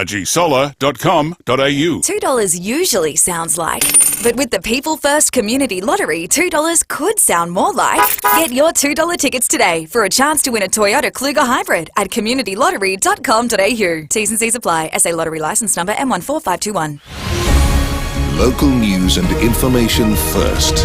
rgsolar.com.au. $2 usually sounds like, but with the People First Community Lottery, $2 could sound more like. Get your $2 tickets today for a chance to win a Toyota Kluger Hybrid at communitylottery.com.au. T's and C's apply. SA Lottery Licence Number M14521. Local news and information first.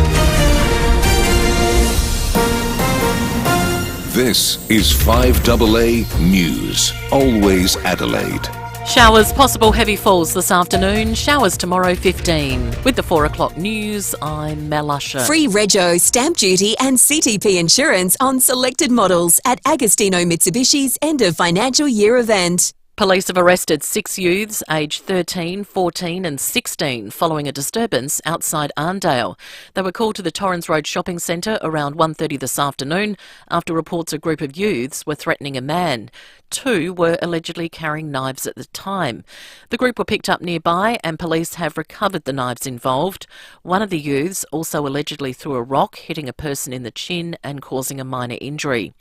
This is 5AA News, always Adelaide. Showers, possible heavy falls this afternoon. Showers tomorrow 15. With the 4 o'clock news, I'm Mel Usher. Free rego, stamp duty and CTP insurance on selected models at Agostino Mitsubishi's end of financial year event. Police have arrested 6 youths aged 13, 14 and 16 following a disturbance outside Arndale. They were called to the Torrens Road shopping centre around 1:30 this afternoon after reports a group of youths were threatening a man. 2 were allegedly carrying knives at the time. The group were picked up nearby and police have recovered the knives involved. One of the youths also allegedly threw a rock, hitting a person in the chin and causing a minor injury.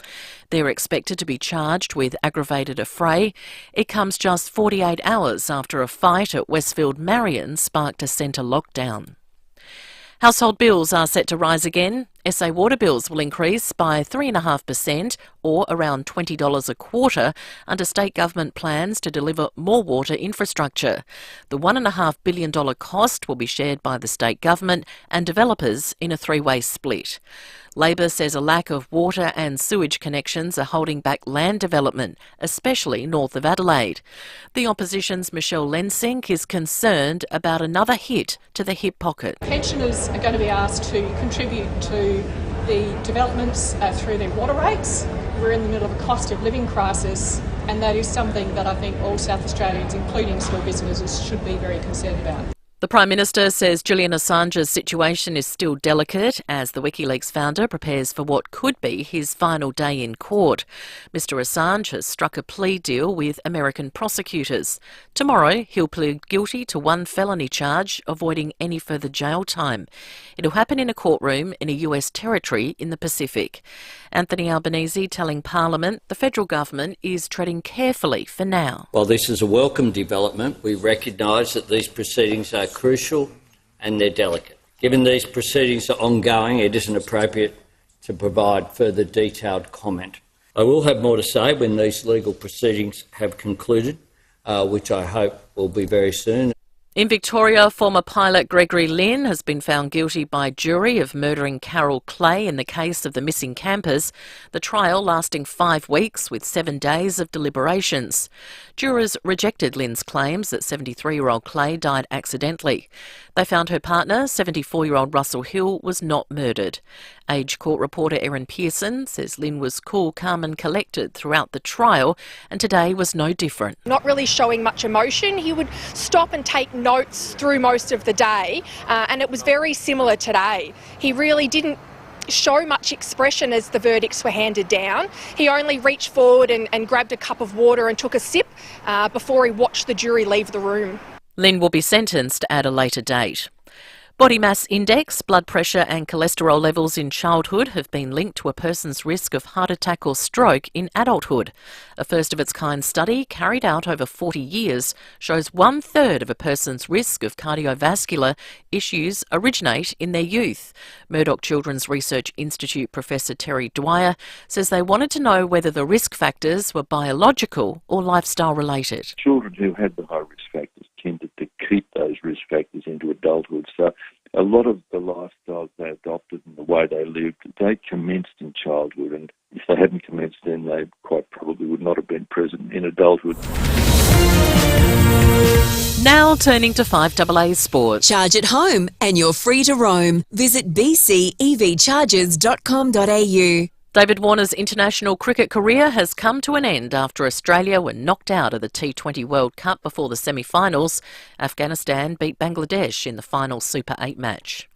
They're expected to be charged with aggravated affray. It comes just 48 hours after a fight at Westfield Marion sparked a centre lockdown. Household bills are set to rise again. SA water bills will increase by 3.5% or around $20 a quarter under state government plans to deliver more water infrastructure. The $1.5 billion cost will be shared by the state government and developers in a 3-way split. Labor says a lack of water and sewage connections are holding back land development, especially north of Adelaide. The opposition's Michelle Lensink is concerned about another hit to the hip pocket. Pensioners are going to be asked to contribute to the developments through their water rates. We're in the middle of a cost of living crisis, and that is something that I think all South Australians, including small businesses, should be very concerned about. The Prime Minister says Julian Assange's situation is still delicate as the WikiLeaks founder prepares for what could be his final day in court. Mr Assange has struck a plea deal with American prosecutors. Tomorrow he'll plead guilty to 1 felony charge, avoiding any further jail time. It'll happen in a courtroom in a US territory in the Pacific. Anthony Albanese telling Parliament the federal government is treading carefully for now. While this is a welcome development, we recognise that these proceedings are crucial and they're delicate. Given these proceedings are ongoing, it isn't appropriate to provide further detailed comment. I will have more to say when these legal proceedings have concluded, which I hope will be very soon. In Victoria, former pilot Gregory Lynn has been found guilty by jury of murdering Carol Clay in the case of the missing campers, the trial lasting 5 weeks with 7 days of deliberations. Jurors rejected Lynn's claims that 73-year-old Clay died accidentally. They found her partner, 74-year-old Russell Hill, was not murdered. Age Court reporter Erin Pearson says Lynn was cool, calm and collected throughout the trial, and today was no different. Not really showing much emotion. He would stop and take notes through most of the day, and it was very similar today. He really didn't show much expression as the verdicts were handed down. He only reached forward and grabbed a cup of water and took a sip before he watched the jury leave the room. Lynn will be sentenced at a later date. Body mass index, blood pressure and cholesterol levels in childhood have been linked to a person's risk of heart attack or stroke in adulthood. A first-of-its-kind study carried out over 40 years shows 1/3 of a person's risk of cardiovascular issues originate in their youth. Murdoch Children's Research Institute Professor Terry Dwyer says they wanted to know whether the risk factors were biological or lifestyle-related. Children who had the high risk factors tended to keep those risk factors into adulthood. So a lot of the lifestyles they adopted and the way they lived, they commenced in childhood, and if they hadn't commenced then, they quite probably would not have been present in adulthood. Now turning to 5AA Sport. Charge at home and you're free to roam. Visit bcevchargers.com.au. David Warner's international cricket career has come to an end after Australia were knocked out of the T20 World Cup before the semi-finals. Afghanistan beat Bangladesh in the final Super 8 match.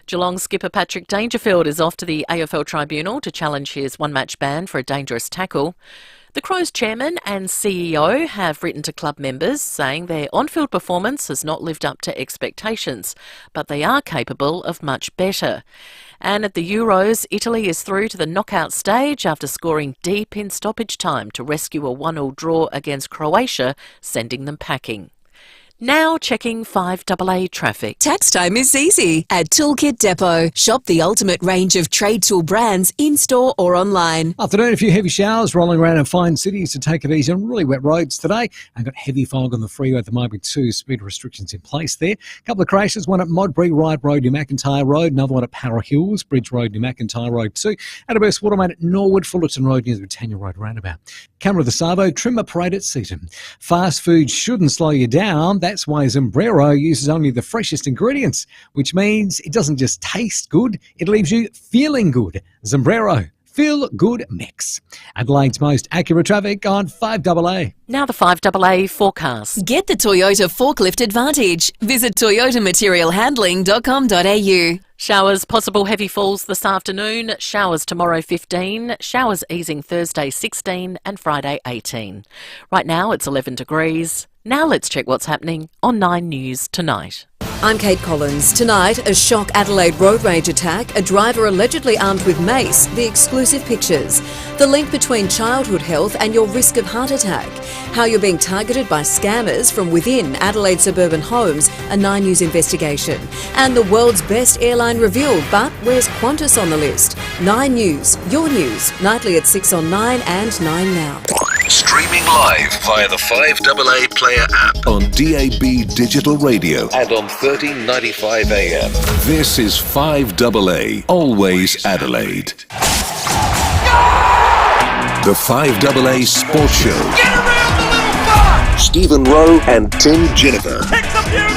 Geelong skipper Patrick Dangerfield is off to the AFL Tribunal to challenge his one-match ban for a dangerous tackle. The Crows chairman and CEO have written to club members saying their on-field performance has not lived up to expectations, but they are capable of much better. And at the Euros, Italy is through to the knockout stage after scoring deep in stoppage time to rescue a 1-1 draw against Croatia, sending them packing. Now checking 5AA traffic. Tax time is easy at Toolkit Depot. Shop the ultimate range of trade tool brands in-store or online. Afternoon, a few heavy showers rolling around in fine cities, to take it easy on really wet roads today. I've got heavy fog on the freeway at the moment, 2 speed restrictions in place there. A couple of crashes, one at Modbury, Wright Road near McIntyre Road, another one at Para Hills, Bridge Road near McIntyre Road 2, and a burst watermain at Norwood, Fullerton Road near the Britannia Road roundabout. Camera of the Savo, trimmer parade at Seaton. Fast food shouldn't slow you down. That's why Sombrero uses only the freshest ingredients, which means it doesn't just taste good, it leaves you feeling good. Sombrero, feel good mix. Adelaide's most accurate traffic on 5AA. Now the 5AA forecast. Get the Toyota Forklift Advantage. Visit toyotamaterialhandling.com.au. Showers, possible heavy falls this afternoon. Showers tomorrow 15. Showers easing Thursday 16 and Friday 18. Right now it's 11 degrees. Now let's check what's happening on 9 News tonight. I'm Kate Collins. Tonight, a shock Adelaide road rage attack, a driver allegedly armed with mace, the exclusive pictures. The link between childhood health and your risk of heart attack. How you're being targeted by scammers from within Adelaide suburban homes, a 9 News investigation. And the world's best airline revealed, but where's Qantas on the list? 9 News, your news, nightly at 6 on 9 and 9 now. Streaming live via the 5AA Player app on DAB Digital Radio and on 1395 AM. This is 5AA, always Adelaide. The 5AA Sports Show. Get around the little bar! Stephen Rowe and Tim Jennifer. Pick the beauty!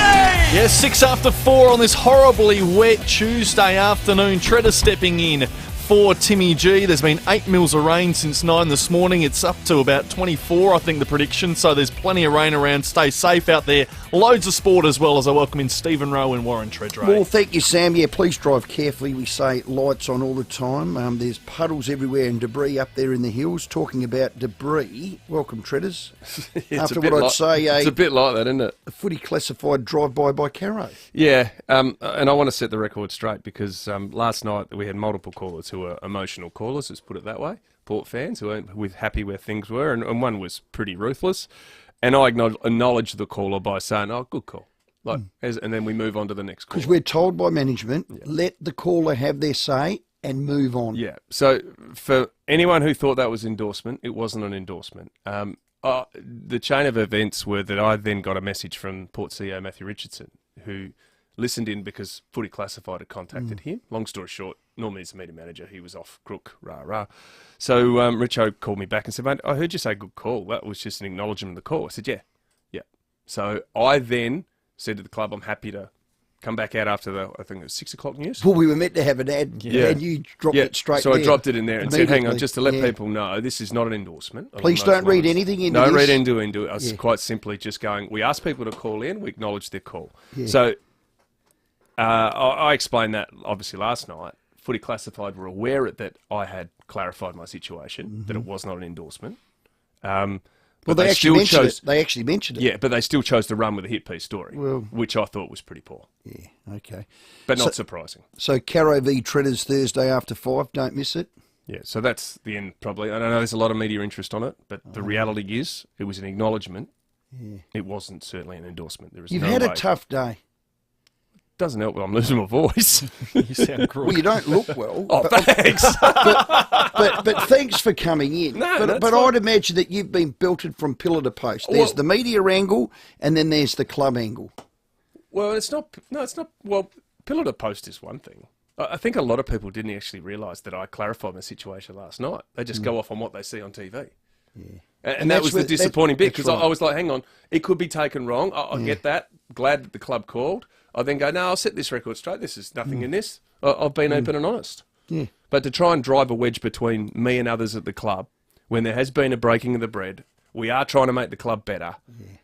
Yes, 6 after 4 on this horribly wet Tuesday afternoon. Tredders stepping in for Timmy G. There's been 8 mils of rain since 9 this morning. It's up to about 24, I think, the prediction. So there's plenty of rain around. Stay safe out there. Loads of sport as well, as I welcome in Stephen Rowe and Warren Tredders. Well, thank you, Sam. Yeah, please drive carefully. We say lights on all the time. There's puddles everywhere and debris up there in the hills. Talking about debris, welcome, Tredders. After what I'd say, it's a bit like that, isn't it? A footy classified drive-by by Caro. Yeah, and I want to set the record straight because last night we had multiple callers who were emotional callers, let's put it that way, Port fans who weren't happy where things were, and one was pretty ruthless. And I acknowledged the caller by saying, oh, good call. And then we move on to the next call. Because we're told by management, let the caller have their say and move on. Yeah, so for anyone who thought that was endorsement, it wasn't an endorsement. The chain of events were that I then got a message from Port CEO Matthew Richardson, who listened in because Footy Classified had contacted him. Long story short, normally he's the media manager. He was off crook, rah. So Richo called me back and said, mate, I heard you say good call. That was just an acknowledgement of the call. I said, yeah. So I then said to the club, I'm happy to come back out after I think it was 6 o'clock news. Well, we were meant to have an ad, and you dropped it straight so there. I dropped it in there and said, hang on, just to let people know, this is not an endorsement. Please don't read anything into this. Don't read into it. I was quite simply just going, we asked people to call in, we acknowledged their call. Yeah. So I explained that, obviously, last night. Footy Classified were aware that I had clarified my situation, that it was not an endorsement. Well, they actually mentioned it. They actually mentioned it. Yeah, but they still chose to run with a hit piece story, which I thought was pretty poor. Yeah, okay. But not surprising. So Caro v Tredders Thursday after 5, don't miss it. Yeah, so that's the end, probably. I know there's a lot of media interest on it, but the reality is it was an acknowledgement. Yeah. It wasn't certainly an endorsement. You've had a tough day. Doesn't help when I'm losing my voice. You sound crook. Well, you don't look well. Oh, thanks. but thanks for coming in. But I'd imagine that you've been belted from pillar to post. There's the media angle, and then there's the club angle. Well, it's not. No, it's not. Well, pillar to post is one thing. I think a lot of people didn't actually realise that I clarified my situation last night. They just go off on what they see on TV. Yeah. And that was the disappointing bit, because I was like, hang on, it could be taken wrong. I get that. Glad that the club called. I then go, no, I'll set this record straight. This is nothing in this. I've been open and honest. Yeah. But to try and drive a wedge between me and others at the club, when there has been a breaking of the bread, we are trying to make the club better. Yeah.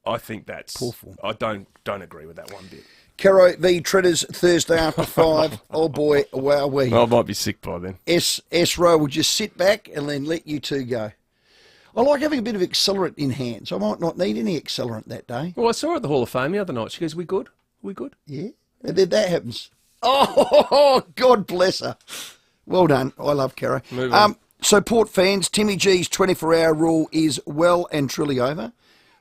I think that's poor form. I don't agree with that one bit. Caro v Tredders Thursday after 5. Oh boy, wowee. I might be sick by then. S Rowe will just sit back and then let you two go. I like having a bit of accelerant in hand, so I might not need any accelerant that day. Well, I saw her at the Hall of Fame the other night. She goes, "We good? We good?" Yeah, and then that happens. Oh, God bless her. Well done. I love Caro. Move on. So, Port fans, Timmy G's 24-hour rule is well and truly over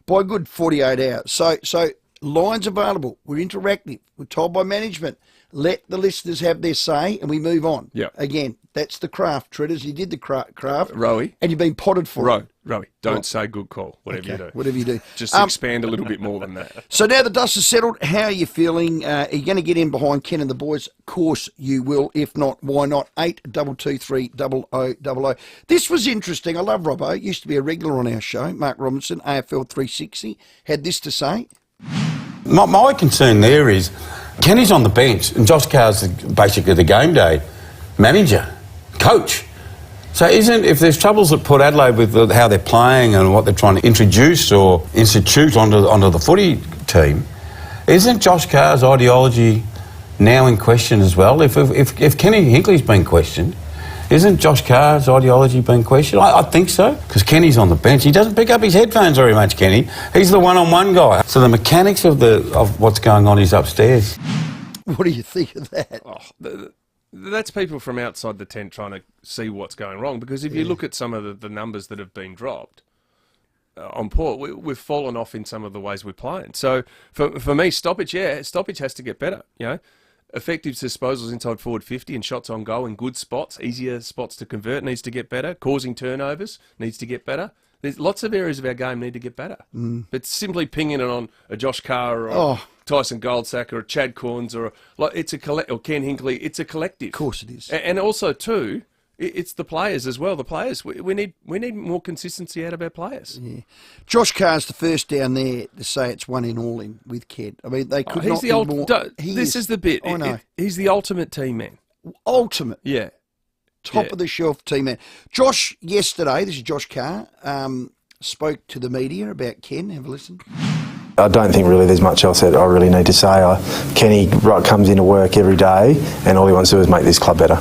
by a good 48 hours. So lines available. We're interactive. We're told by management. Let the listeners have their say, and we move on. Yeah. Again, that's the craft, Tredders. You did the craft. Rowey. And you've been potted for it. Rowey. Don't say good call, whatever you do. Whatever you do. Just expand a little bit more than that. So now the dust is settled, how are you feeling? Are you going to get in behind Ken and the boys? Of course you will. If not, why not? 8223 This was interesting. I love Robbo. Used to be a regular on our show. Mark Robinson, AFL 360, had this to say. My concern there is Kenny's on the bench and Josh Carr's basically the game day manager, coach. So if there's troubles at Port Adelaide with how they're playing and what they're trying to introduce or institute onto the footy team, isn't Josh Carr's ideology now in question as well? If Kenny Hinkley's been questioned, isn't Josh Carr's ideology being questioned? I think so, because Kenny's on the bench. He doesn't pick up his headphones very much, Kenny. He's the one-on-one guy. So the mechanics of what's going on is upstairs. What do you think of that? That's people from outside the tent trying to see what's going wrong, because if you look at some of the numbers that have been dropped on Port, we've fallen off in some of the ways we're playing. So for me, stoppage has to get better, Effective disposals inside forward 50 and shots on goal in good spots, easier spots to convert, needs to get better. Causing turnovers needs to get better. There's lots of areas of our game need to get better. But simply pinging it on a Josh Carr or Tyson Goldsack or a Chad Corns or Ken Hinkley, it's a collective. Of course it is. And also too, it's the players as well. The players, we need more consistency out of our players. Yeah. Josh Carr's the first down there to say it's one in all in with Ked. I mean, they could not be more... This is the bit. I know. He's the ultimate team man. Ultimate. Yeah. Top of the shelf team man. Josh, yesterday, this is Josh Carr, spoke to the media about Ken. Have a listen. I don't think really there's much else that I really need to say. Kenny comes into work every day and all he wants to do is make this club better.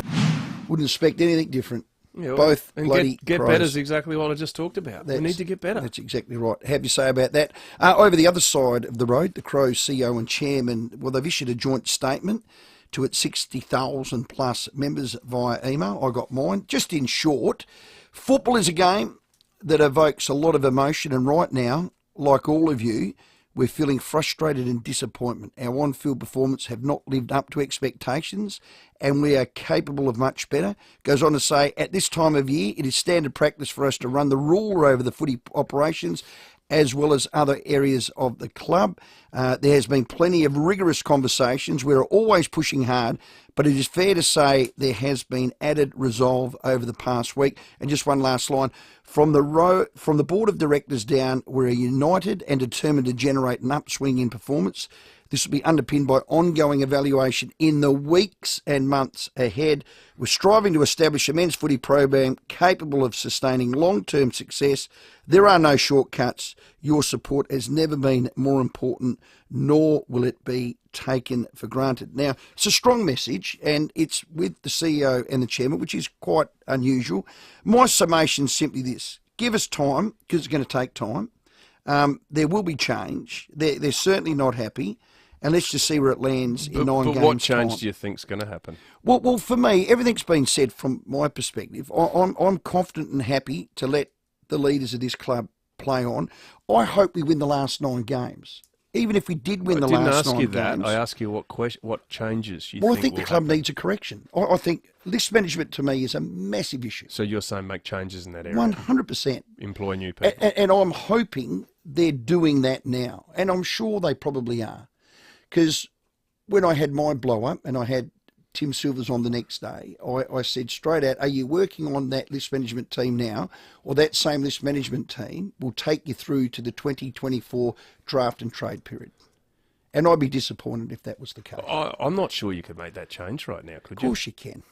Wouldn't expect anything different. Yeah, Both and bloody get pros. better is exactly what I just talked about. We need to get better. That's exactly right. How do you say about that? Over the other side of the road, the Crows CEO and chairman, well, they've issued a joint statement to its 60,000 plus members via email. I got mine. Just in short, football is a game that evokes a lot of emotion, and right now, like all of you, we're feeling frustrated and disappointment. Our on-field performance have not lived up to expectations, and we are capable of much better. Goes on to say, at this time of year, it is standard practice for us to run the ruler over the footy operations as well as other areas of the club. There has been plenty of rigorous conversations. We're always pushing hard, but it is fair to say there has been added resolve over the past week. And just one last line. From the board of directors down, we're united and determined to generate an upswing in performance. This will be underpinned by ongoing evaluation in the weeks and months ahead. We're striving to establish a men's footy program capable of sustaining long-term success. There are no shortcuts. Your support has never been more important, nor will it be taken for granted. Now, it's a strong message, and it's with the CEO and the chairman, which is quite unusual. My summation is simply this. Give us time, because it's going to take time. There will be change. They're certainly not happy. And let's just see where it lands in 9 games. But what change do you think is going to happen? Well, for me, everything's been said from my perspective. I'm confident and happy to let the leaders of this club play on. I hope we win the last 9 games. Even if we did win the last 9 games. I didn't ask you that. I asked you what changes you think. Well, I think the club needs a correction. I think list management to me is a massive issue. So you're saying make changes in that area? 100%. Employ new people. And I'm hoping they're doing that now. And I'm sure they probably are. Because when I had my blow-up and I had Tim Silvers on the next day, I said straight out, are you working on that list management team now, or that same list management team will take you through to the 2024 draft and trade period? And I'd be disappointed if that was the case. I'm not sure you could make that change right now, could you? Of course you can.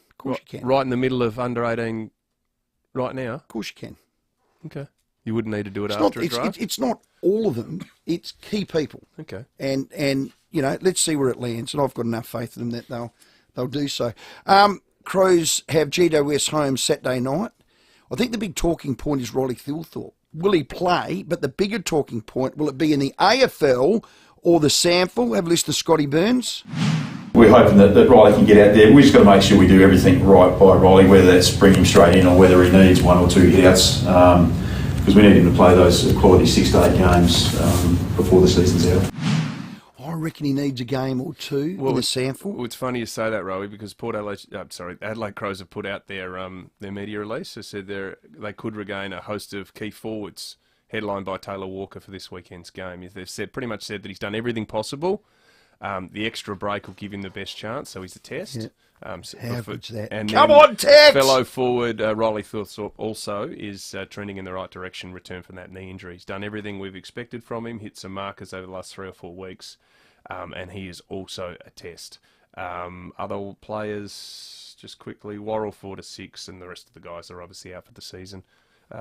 Of course you can. Right in the middle of under 18 right now? Of course you can. Okay. You wouldn't need to do it after a draft? It's not all of them. It's key people. Okay. And let's see where it lands. And I've got enough faith in them that they'll do so. Crows have GWS home Saturday night. I think the big talking point is Rowey Thilthorpe. Will he play? But the bigger talking point, will it be in the AFL or the SANFL? Have a listen to Scotty Burns. We're hoping that Riley can get out there. We've just got to make sure we do everything right by Riley, whether that's bring him straight in or whether he needs 1 or 2 hit-outs, because we need him to play those quality 6 to 8 games before the season's out. I reckon he needs a game or 2 in the SANFL. Well, it's funny you say that, Rowey, because Adelaide Crows have put out their media release. They said they could regain a host of key forwards, headlined by Taylor Walker for this weekend's game. They've pretty much said that he's done everything possible. The extra break will give him the best chance, so he's a test. Yeah. How good's that? And Come on, Tex! Fellow forward Rowey Thilthorpe also is trending in the right direction, return from that knee injury. He's done everything we've expected from him, hit some markers over the last 3 or 4 weeks, and he is also a test. Other players, just quickly, Worrell 4 to 6, and the rest of the guys are obviously out for the season.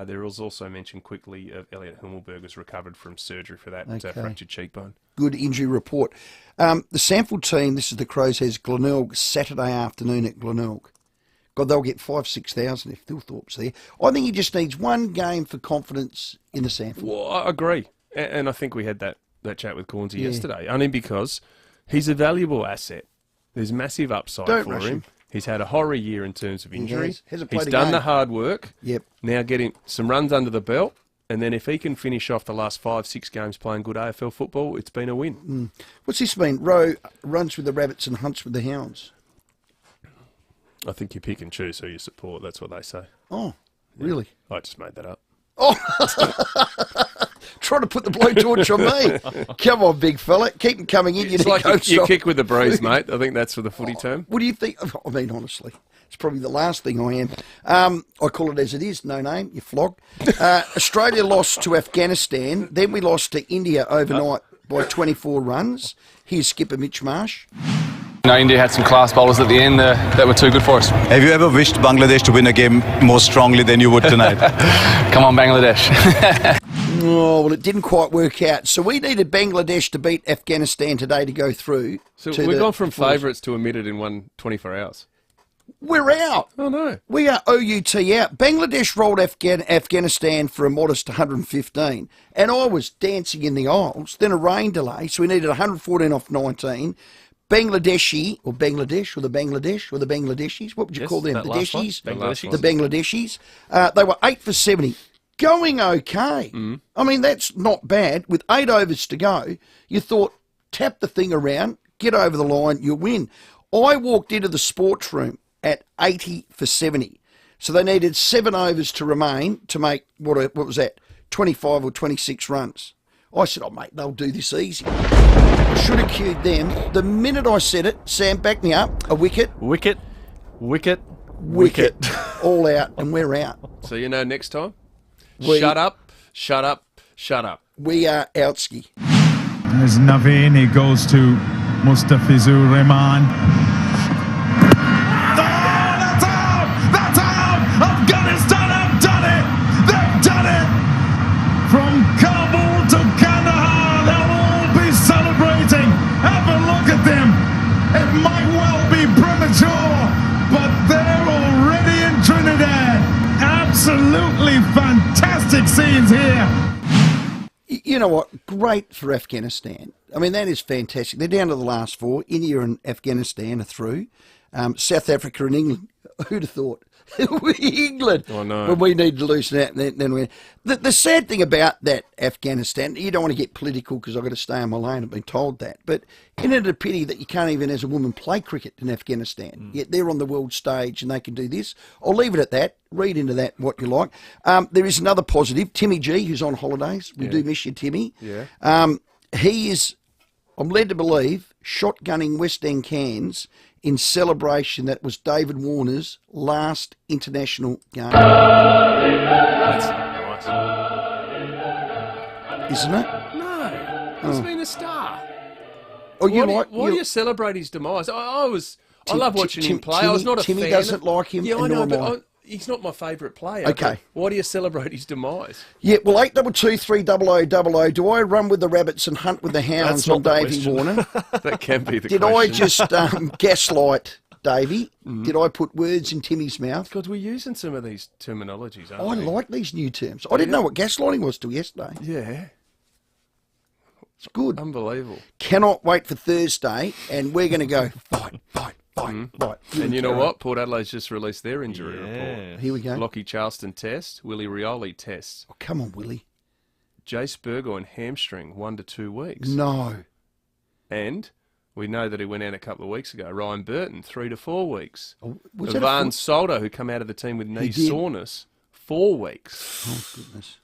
There was also mentioned quickly of Elliot Hummelberg has recovered from surgery for that fractured cheekbone. Good injury report. The SANFL team, this is the Crows, has Glenelg Saturday afternoon at Glenelg. God, they'll get 5,000-6,000 if Thilthorpe's there. I think he just needs 1 game for confidence in the SANFL. Well, I agree. And I think we had that chat with Cornsey yesterday, only because he's a valuable asset. There's massive upside for him. He's had a horror year in terms of injury. He's done the hard work. Yep. Now getting some runs under the belt. And then if he can finish off the last 5-6 games playing good AFL football, it's been a win. What's this mean? Rowe runs with the rabbits and hunts with the hounds. I think you pick and choose who you support. That's what they say. Oh, really? I just made that up. Oh, trying to put the blowtorch on me. Come on, big fella. Keep them coming in. It's like you kick with the breeze, mate. I think that's for the footy term. What do you think? I mean, honestly, it's probably the last thing I am. I call it as it is. No name, you flog. Australia lost to Afghanistan. Then we lost to India overnight by 24 runs. Here's skipper Mitch Marsh. India had some class bowlers at the end that were too good for us. Have you ever wished Bangladesh to win a game more strongly than you would tonight? Come on, Bangladesh. Oh, well, it didn't quite work out. So we needed Bangladesh to beat Afghanistan today to go through. So we've gone from favourites to omitted in 24 hours. We're out. Oh, no. We are OUT out. Bangladesh rolled Afghanistan for a modest 115, and I was dancing in the aisles. Then a rain delay, so we needed 114 off 19. Bangladesh, or the Bangladeshis, what would you call them? The Deshis? The Bangladeshis. They were 8 for 70. Going okay. I mean, that's not bad. With 8 overs to go, you thought, tap the thing around, get over the line, you'll win. I walked into the sports room at 80 for 70. So they needed 7 overs to remain to make, what was that, 25 or 26 runs. I said, oh, mate, they'll do this easy. I should have cued them. The minute I said it, Sam, back me up, a wicket. Wicket. All out, and we're out. So you know next time? Shut up. We are outski. There's Naveen, he goes to Mustafizur Rahman. That's out! Afghanistan have done it! They've done it! From Kabul to Kandahar, they'll all be celebrating. Have a look at them. It might well be premature, but they're already in Trinidad. Absolutely fantastic scenes here. You know what? Great for Afghanistan. I mean, that is fantastic. They're down to the last 4. India and Afghanistan are through. South Africa and England. Who'd have thought? England. Oh, no. When we need to loosen out. Then we. The sad thing about that Afghanistan, you don't want to get political because I've got to stay on my lane. I've been told that. But isn't it a pity that you can't even, as a woman, play cricket in Afghanistan? Yet they're on the world stage and they can do this. I'll leave it at that. Read into that what you like. There is another positive. Timmy G, who's on holidays. We do miss you, Timmy. Yeah. He is, I'm led to believe, shotgunning West End Cairns in celebration that was David Warner's last international game. That's nice. Isn't it? No. He's been a star. Oh, why do you celebrate his demise? I love watching him play. I was not a fan. Timmy doesn't like him. Yeah, I know, but he's not my favourite player. Okay. Why do you celebrate his demise? Yeah, well, 822 300 do I run with the rabbits and hunt with the hounds on Davey Warner? That can be the Did question. I just gaslight Davey, did I put words in Timmy's mouth? God, we're using some of these terminologies, aren't I we? like these new terms. I didn't know what gaslighting was till yesterday. Yeah. It's good. Unbelievable. Cannot wait for Thursday, and we're going to go fight. And you know what? Port Adelaide's just released their injury report. Here we go. Lockie Charleston test, Willie Rioli test. Oh, come on, Willie. Jace Burgoyne hamstring, 1 to 2 weeks. No. And we know that he went out a couple of weeks ago. Ryan Burton, 3 to 4 weeks. Oh, was that a Ivan foot- Soldo, who come out of the team with knee did. soreness, 4 weeks. Oh, goodness.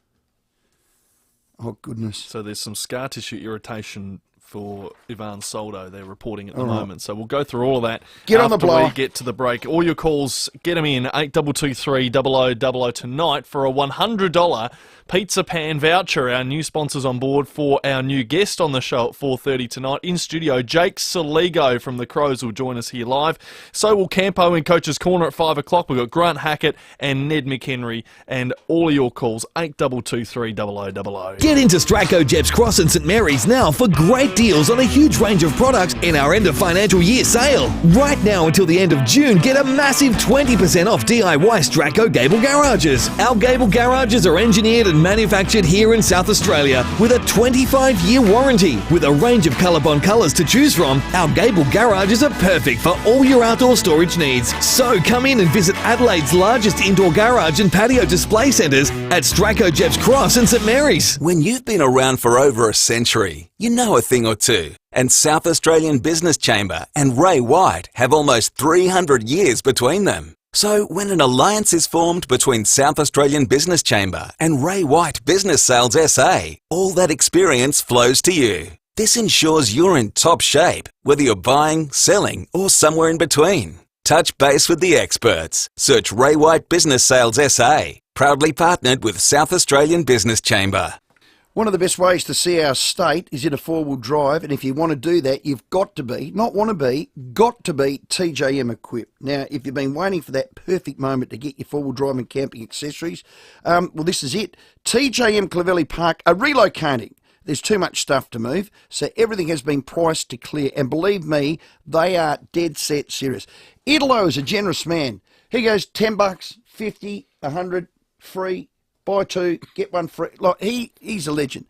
Oh, goodness. So there's some scar tissue irritation for Ivan Soldo, they're reporting at the All right. moment. So we'll go through all of that Get on the after blower. we get to the break. All your calls, get them in, 8223 0000 tonight for a $100 Pizza Pan voucher. Our new sponsors on board for our new guest on the show at 4:30 tonight. In studio, Jake Saligo from the Crows will join us here live. So will Campo in Coach's Corner at 5 o'clock. We've got Grant Hackett and Ned McHenry, and all of your calls, 8223 0000. Get into Straco Jeps Cross and St Mary's now for great deals on a huge range of products in our end of financial year sale. Right now until the end of June, get a massive 20% off DIY Straco gable garages. Our gable garages are engineered and manufactured here in South Australia with a 25-year warranty. With a range of ColourBond colours to choose from, our gable garages are perfect for all your outdoor storage needs. So come in and visit Adelaide's largest indoor garage and patio display centres at Straco Jeps Cross and St Mary's. When you've been around for over a century, you know a thing or two. And South Australian Business Chamber and Ray White have almost 300 years between them. So when an alliance is formed between South Australian Business Chamber and Ray White Business Sales SA, all that experience flows to you. This ensures you're in top shape, whether you're buying, selling, or somewhere in between. Touch base with the experts. Search Ray White Business Sales SA. Proudly partnered with South Australian Business Chamber. One of the best ways to see our state is in a four-wheel drive, and if you want to do that, you've got to be TJM equipped. Now, if you've been waiting for that perfect moment to get your four-wheel drive and camping accessories, well, this is it. TJM Clovelly Park are relocating. There's too much stuff to move, so everything has been priced to clear, and believe me, they are dead set serious. Idolo is a generous man. He goes $10, 50, 100, free. Buy two, get one free. Like he's a legend.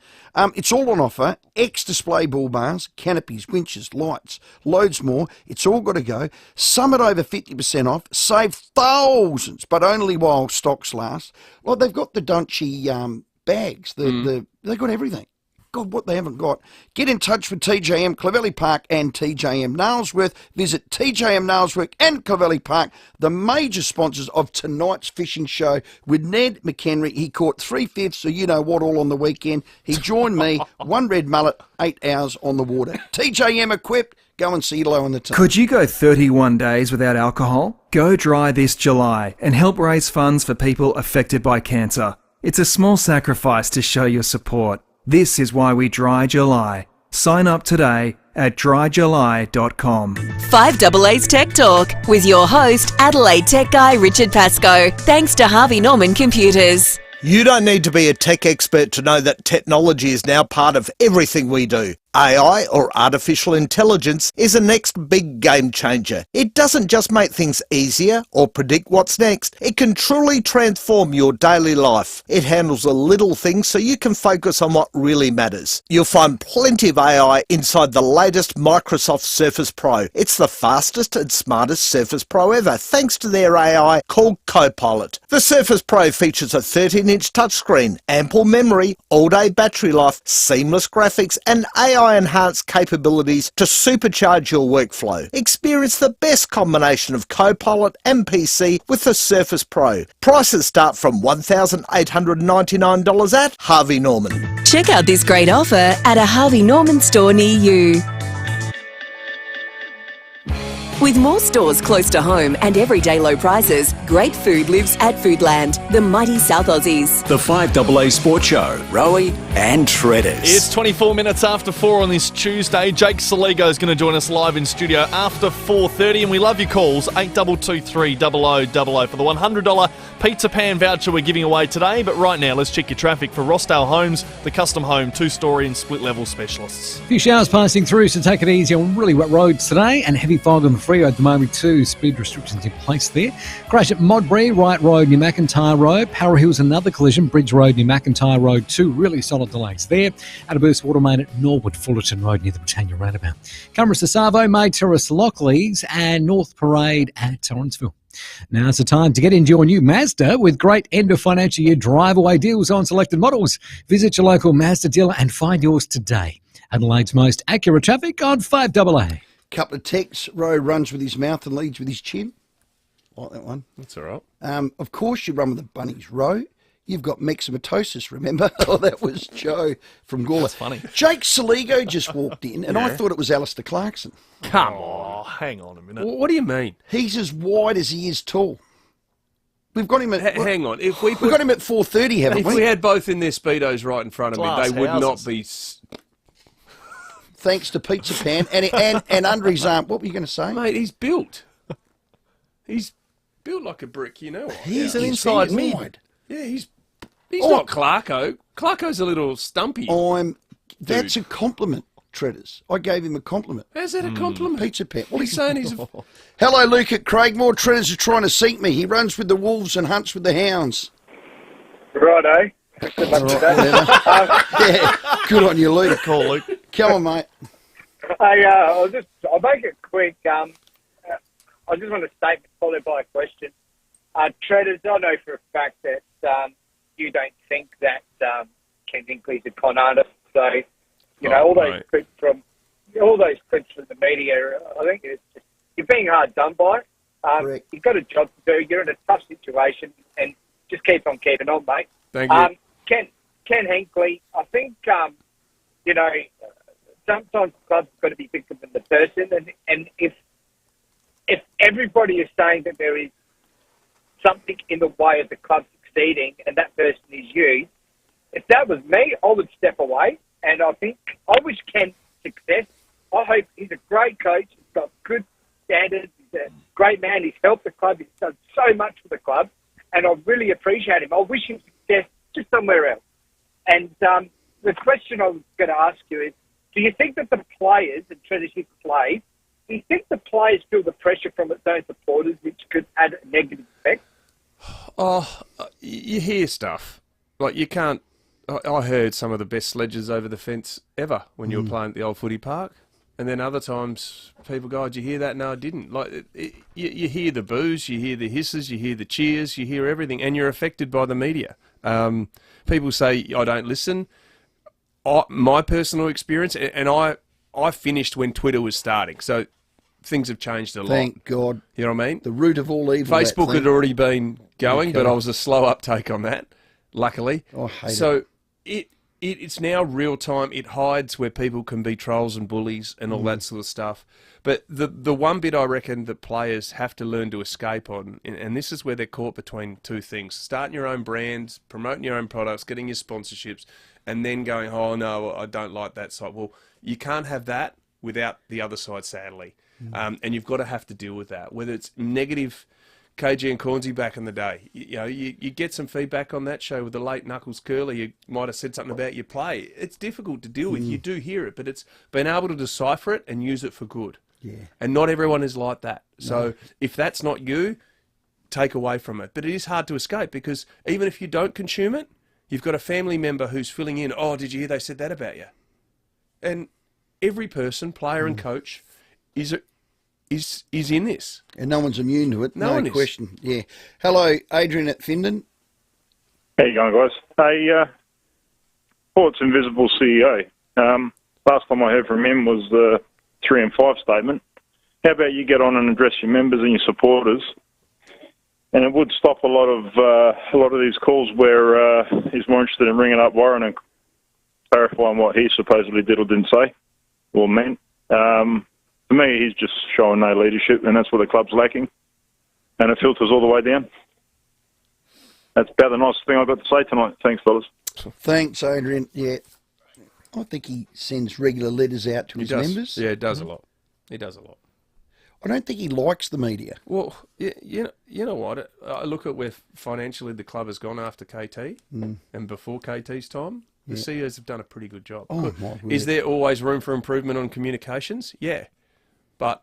It's all on offer. X-display bull bars, canopies, winches, lights, loads more. It's all got to go. Some at over 50% off. Save thousands, but only while stocks last. Well, they've got the Dunchie bags. They've got everything. God, what they haven't got. Get in touch with TJM Clovelly Park and TJM Nailsworth. Visit TJM Nailsworth and Clovelly Park, the major sponsors of tonight's fishing show with Ned McHenry. He caught 3/5, so you know what, all on the weekend. He joined me, one red mullet, 8 hours on the water. TJM equipped. Go and see Low on the team. Could you go 31 days without alcohol? Go dry this July and help raise funds for people affected by cancer. It's a small sacrifice to show your support. This is why we Dry July. Sign up today at dryjuly.com. 5AA's Tech Talk with your host, Adelaide Tech Guy Richard Pascoe. Thanks to Harvey Norman Computers. You don't need to be a tech expert to know that technology is now part of everything we do. AI, or artificial intelligence, is the next big game changer. It doesn't just make things easier or predict what's next. It can truly transform your daily life. It handles the little things so you can focus on what really matters. You'll find plenty of AI inside the latest Microsoft Surface Pro. It's the fastest and smartest Surface Pro ever, thanks to their AI called Copilot. The Surface Pro features a 13-inch touchscreen, ample memory, all-day battery life, seamless graphics, and AI-enhanced capabilities to supercharge your workflow. Experience the best combination of Copilot and PC with the Surface Pro. Prices start from $1,899 at Harvey Norman. Check out this great offer at a Harvey Norman store near you. With more stores close to home and everyday low prices, great food lives at Foodland, the mighty South Aussies. The 5AA Sports Show. Rowey, and Tredders. It's 24 minutes after 4 on this Tuesday. Jake Saligo is going to join us live in studio after 4:30, and we love your calls, 8223 0000 for the $100 pizza pan voucher we're giving away today. But right now, let's check your traffic for Rossdale Homes, the custom home 2-story and split-level specialists. A few showers passing through, so take it easy on really wet roads today, and heavy fog on the freeway at the moment too. Speed restrictions in place there. Crash at Modbury, Wright Road near McIntyre Road. Para Hill's another collision, Bridge Road near McIntyre Road too. Really solid delays there. Adabus Water Main at Norwood Fullerton Road near the Britannia roundabout. Cumbers to Savo, May Terrace Lockleys, and North Parade at Torrensville. Now's the time to get into your new Mazda with great end of financial year drive-away deals on selected models. Visit your local Mazda dealer and find yours today. Adelaide's most accurate traffic on 5AA. Couple of texts. Rowe runs with his mouth and leads with his chin. Like that one. That's all right. Of course you run with the bunnies, Rowe. You've got myxomatosis, remember? Oh, that was Joe from Gawler. That's funny. Jake Saligo just walked in, and I thought it was Alistair Clarkson. Come on. Hang on a minute. What do you mean? He's as wide as he is tall. We've got him at... hang on. If we've got him at 4:30, haven't if we? we had both in their Speedos right in front of Glass me, they would houses. not be... Thanks to Pizza Pan. And under his arm... What were you going to say? Mate, he's built. He's built like a brick, you know. He's an inside mid. wide. Yeah, he's not Clarko. Clarko's a little stumpy. That's a compliment, Tredders. I gave him a compliment. How's that a compliment? Pizza Pet. Well, he's saying he's... Hello, Luke at Craigmore. Tredders are trying to sink me. He runs with the wolves and hunts with the hounds. Righto. Good luck with that. Yeah, good on you, Luke. Call, Luke. Come on, mate. I'll make it quick. I just want a statement followed by a question. Tredders, I know for a fact that you don't think that Ken Hinkley's a con artist. So, all those clips from the media, I think it's just, you're being hard done by. You've got a job to do. You're in a tough situation, and just keep on keeping on, mate. Thank you. Ken Hinkley, I think, sometimes the club's got to be bigger than the person, and if everybody is saying that there is something in the way of the club succeeding, and that person is you, if that was me, I would step away. And I wish Ken success. I hope he's a great coach. He's got good standards. He's a great man. He's helped the club. He's done so much for the club, and I really appreciate him. I wish him success just somewhere else. And the question I was going to ask you is, do you think that the players, and Tredders used to play, do you think the players feel the pressure from its own supporters, which could add a negative effect? Oh, you hear stuff. Like, you can't... I heard some of the best sledges over the fence ever when you were playing at the old footy park. And then other times, people go, did you hear that? No, I didn't. Like, you hear the boos, you hear the hisses, you hear the cheers, you hear everything, and you're affected by the media. People say, I don't listen. My personal experience, and I finished when Twitter was starting, so things have changed a lot. Thank God. You know what I mean? The root of all evil. Facebook had already been going, but I was a slow uptake on that, luckily. I hate it. So it's now real time. It hides where people can be trolls and bullies and all that sort of stuff. But the one bit I reckon that players have to learn to escape on, and this is where they're caught between two things: starting your own brands, promoting your own products, getting your sponsorships, and then going, oh no, I don't like that side. Well, you can't have that without the other side, sadly. And you've got to have to deal with that, whether it's negative. KG and Cornsey back in the day, you get some feedback on that show with the late Knuckles Curly. You might have said something about your play. It's difficult to deal with. You do hear it, but it's being able to decipher it and use it for good. Yeah. And not everyone is like that. So if that's not you, take away from it. But it is hard to escape, because even if you don't consume it, you've got a family member who's filling in, oh, did you hear they said that about you? And every person, player and coach, is in this. And no one's immune to it. No one is. question. Yeah. Hello, Adrian at Findon. How you going, guys? Hey, Port's Invisible CEO. Last time I heard from him was the 3 and 5 statement. How about you get on and address your members and your supporters? And it would stop a lot of these calls where he's more interested in ringing up Warren and clarifying what he supposedly did or didn't say or meant. For me, he's just showing no leadership, and that's what the club's lacking. And it filters all the way down. That's about the nicest thing I've got to say tonight. Thanks, fellas. Thanks, Adrian. Yeah, I think he sends regular letters out to his members. Yeah, he does a lot. He does a lot. I don't think he likes the media. Well, you know what? I look at where financially the club has gone after KT and before KT's time. The CEOs have done a pretty good job. Oh, my word. Is there always room for improvement on communications? Yeah. But,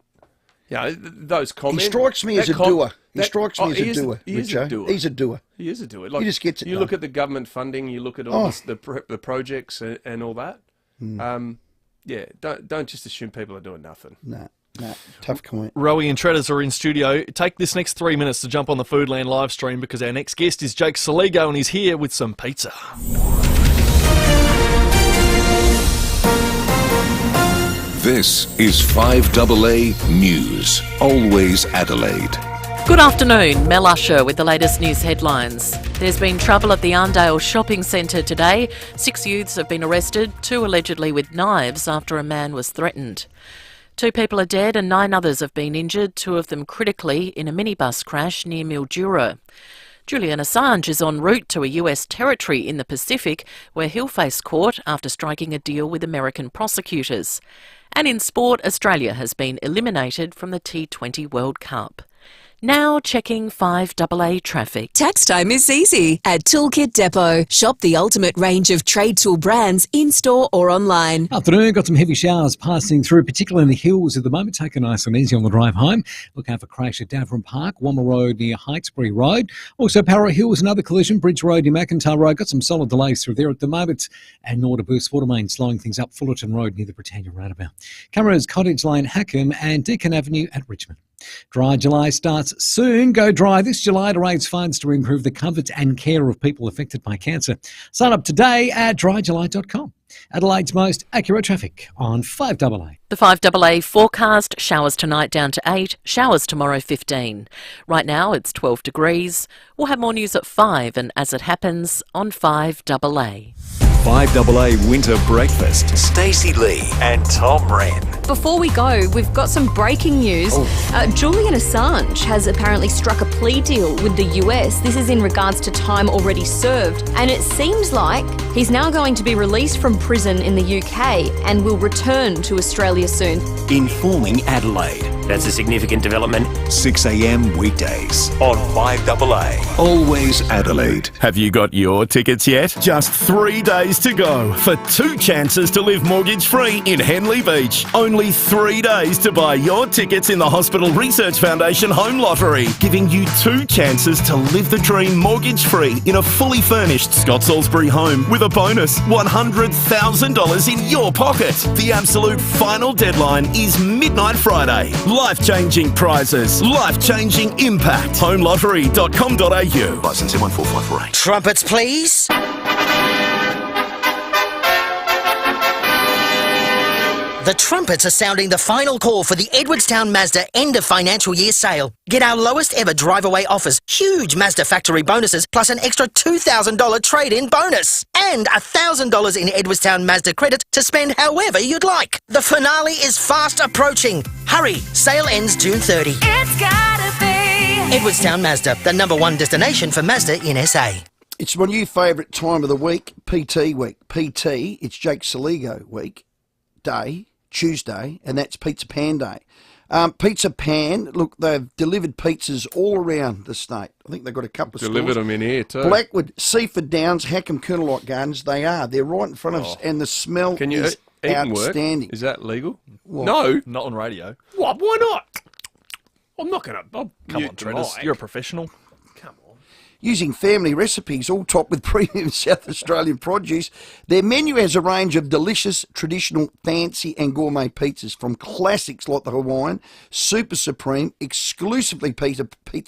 those comments... He strikes me as a doer. He strikes me as a doer, He is a doer. He's a doer. He is a doer. He just gets it You done. look at the government funding, you look at all the projects and all that. Don't just assume people are doing nothing. No, tough comment. Rowey and Tredders are in studio. Take this next 3 minutes to jump on the Foodland live stream because our next guest is Jake Saligo and he's here with some pizza. This is 5AA News, always Adelaide. Good afternoon, Mel Usher with the latest news headlines. There's been trouble at the Arndale shopping centre today. 6 youths have been arrested, 2 allegedly with knives after a man was threatened. 2 people are dead and 9 others have been injured, 2 of them critically, in a minibus crash near Mildura. Julian Assange is en route to a US territory in the Pacific where he'll face court after striking a deal with American prosecutors. And in sport, Australia has been eliminated from the T20 World Cup. Now checking 5AA traffic. Tax time is easy at Toolkit Depot. Shop the ultimate range of trade tool brands in-store or online. Afternoon, got some heavy showers passing through, particularly in the hills at the moment. Take it nice and easy on the drive home. Look out for crash at Davern Park, Wamma Road near Hightsbury Road. Also, Para Hills, another collision, Bridge Road near McIntyre Road. Got some solid delays through there at the moment. And Norderboost Watermain slowing things up, Fullerton Road near the Britannia roundabout. Cameras, Cottage Lane, Hackham and Deakin Avenue at Richmond. Dry July starts soon. Go dry this July to raise funds to improve the comfort and care of people affected by cancer. Sign up today at dryjuly.com. Adelaide's most accurate traffic on 5AA. The 5AA forecast, showers tonight down to 8, showers tomorrow 15. Right now it's 12 degrees. We'll have more news at 5 and as it happens on 5AA. 5AA Winter Breakfast. Stacey Lee and Tom Wren. Before we go, we've got some breaking news. Julian Assange has apparently struck a plea deal with the US. This is in regards to time already served. And it seems like he's now going to be released from prison in the UK and will return to Australia soon. Informing Adelaide. That's a significant development. 6 a.m. weekdays on 5AA. Always Adelaide. Have you got your tickets yet? Just 3 days to go for 2 chances to live mortgage-free in Henley Beach. Only 3 days to buy your tickets in the Hospital Research Foundation Home Lottery, giving you 2 chances to live the dream mortgage-free in a fully furnished Scott Salisbury home with a bonus $100,000 in your pocket. The absolute final deadline is midnight Friday. Life-changing prizes, life-changing impact. HomeLottery.com.au. Licence M14548. Trumpets, please. The trumpets are sounding the final call for the Edwardstown Mazda end of financial year sale. Get our lowest ever drive-away offers, huge Mazda factory bonuses, plus an extra $2,000 trade-in bonus. And $1,000 in Edwardstown Mazda credit to spend however you'd like. The finale is fast approaching. Hurry, sale ends June 30. It's gotta be Edwardstown Mazda, the #1 destination for Mazda in SA. It's my new favourite time of the week, PT week. PT, it's Jake Saligo week, day, Tuesday, and that's Pizza Pan Day. Pizza Pan, look, they've delivered pizzas all around the state. I think they've got a couple of Delivered stores. them in here too. Blackwood, Seaford Downs, Hackham, Coonerlock Gardens, they are. They're right in front of us, and the smell Can you is eat and work? outstanding. Is that legal? What? No. Not on radio. What? Why not? I'm not going to... Come on, Tredders. You're a professional. Using family recipes, all topped with premium South Australian produce, their menu has a range of delicious, traditional, fancy and gourmet pizzas, from classics like the Hawaiian, Super Supreme, exclusively Pizza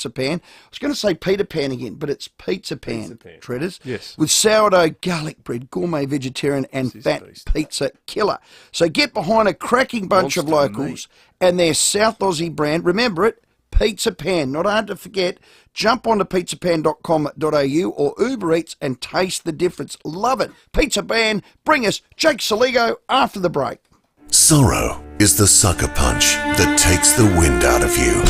Pan. I was going to say Peter Pan again, but it's Pizza Pan, Tredders. Yes. With sourdough, garlic bread, gourmet vegetarian and fat pizza killer. So get behind a cracking bunch of locals and their South Aussie brand. Remember it, Pizza Pan, not hard to forget. Jump on to pizzapan.com.au or Uber Eats and taste the difference. Love it. Pizza Pan, bring us Jake Saligo after the break. Sorrow is the sucker punch that takes the wind out of you.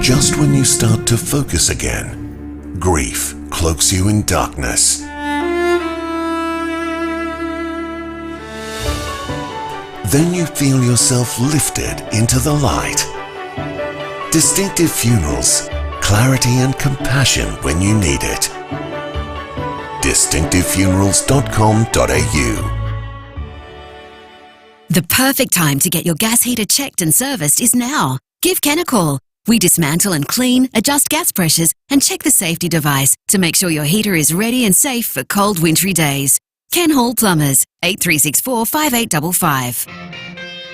Just when you start to focus again, grief cloaks you in darkness. Then you feel yourself lifted into the light. Distinctive Funerals. Clarity and compassion when you need it. distinctivefunerals.com.au. The perfect time to get your gas heater checked and serviced is now. Give Ken a call. We dismantle and clean, adjust gas pressures, and check the safety device to make sure your heater is ready and safe for cold, wintry days. Ken Hall Plumbers, 8364 5855.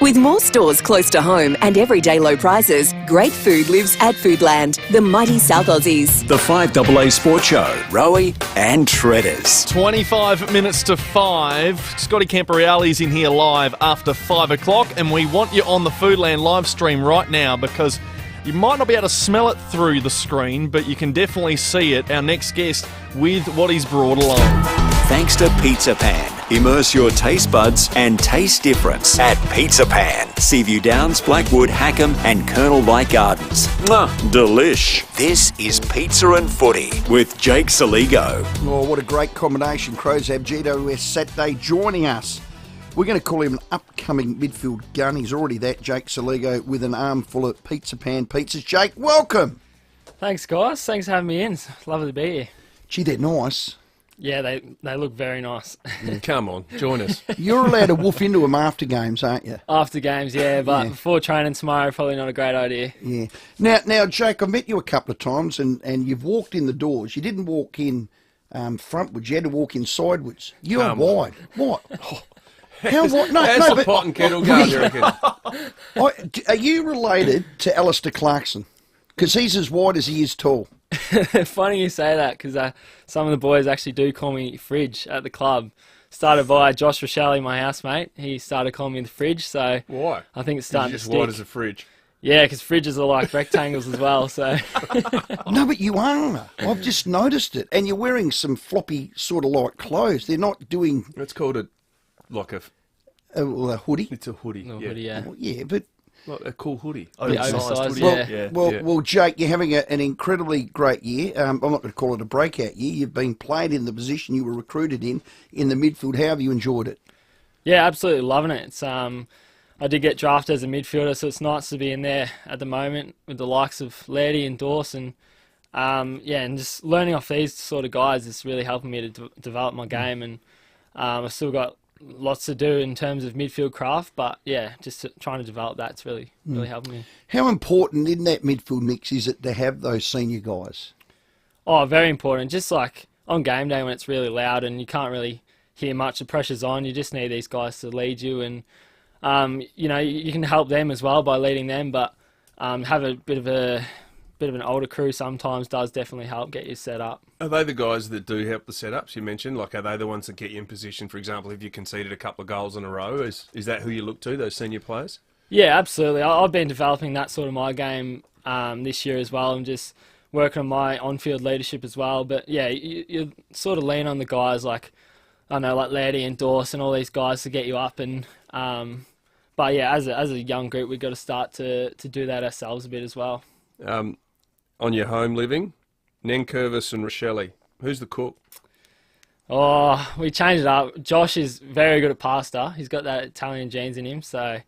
With more stores close to home and everyday low prices, great food lives at Foodland, the mighty South Aussies. The 5AA Sports Show, Rowey and Tredders. 25 minutes to 5. Scotty Camporeale's in here live after 5 o'clock, and we want you on the Foodland live stream right now because you might not be able to smell it through the screen, but you can definitely see it. Our next guest with what he's brought along. Thanks to Pizza Pan. Immerse your taste buds and taste difference at Pizza Pan. Seaview Downs, Blackwood, Hackham and Colonel Light Gardens. Mwah, delish. This is Pizza and Footy with Jake Saligo. Oh, what a great combination. Crows have GWS Saturday joining us. We're going to call him an upcoming midfield gun. He's already that, Jake Saligo, with an armful of Pizza Pan pizzas. Jake, welcome. Thanks, guys. Thanks for having me in. It's lovely to be here. Gee, they're nice. Yeah, they look very nice. Come on, join us. You're allowed to woof into them after games, aren't you? After games, yeah, but before training tomorrow, probably not a great idea. Yeah. Now, Jake, I've met you a couple of times, and you've walked in the doors. You didn't walk in frontwards. You had to walk in sideways. You are wide. What? How wide? No, How's the pot and kettle going, you reckon? Are you related to Alistair Clarkson? Because he's as wide as he is tall. Funny you say that, because some of the boys actually do call me Fridge at the club. Started by Josh Rochelle, my housemate. He started calling me the Fridge, so why? I think it's starting to just stick. wide as a fridge. Yeah, because fridges are like rectangles as well. So no, but you are. I've just noticed it, and you're wearing some floppy sort of like clothes. They're not doing. It's called a hoodie. It's a hoodie. Hoodie, yeah. Well, yeah, but. Like a cool hoodie. Oversized hoodie. Well, Jake, you're having an incredibly great year. I'm not going to call it a breakout year. You've been played in the position you were recruited in the midfield. How have you enjoyed it? Yeah, absolutely loving it. It's I did get drafted as a midfielder, so it's nice to be in there at the moment with the likes of Lairdy and Dawson. And just learning off these sort of guys is really helping me to develop my game, and I've still got lots to do in terms of midfield craft, but yeah, just trying to develop that's really helping me. How important in that midfield mix is it to have those senior guys? Oh, very important. Just like on game day when it's really loud and you can't really hear much, the pressure's on, you just need these guys to lead you, and you can help them as well by leading them, but have a bit of an older crew sometimes does definitely help get you set up. Are they the guys that do help the setups you mentioned? Like, are they the ones that get you in position, for example, if you conceded a couple of goals in a row? Is that who you look to, those senior players? Yeah, absolutely. I've been developing that sort of my game this year as well, and just working on my on-field leadership as well. But yeah, you sort of lean on the guys like Lairdy and Dawson, all these guys to get you up. And but yeah, as a young group, we've got to start to do that ourselves a bit as well. On your home living, Nankervis and Rochelle, who's the cook? Oh, we changed it up. Josh is very good at pasta. He's got that Italian genes in him, so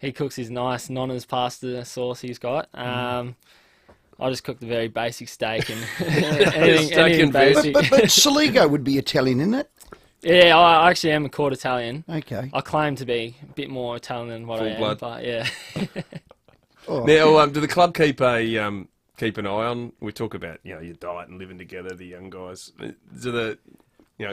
he cooks his nice Nonna's pasta sauce he's got. I just cook the very basic steak and anything basic. But Saligo would be Italian, isn't it? Yeah, I actually am a quarter Italian. Okay. I claim to be a bit more Italian than what I am, blood. but yeah. Now, do the club keep an eye on? We talk about your diet and living together, the young guys. Do the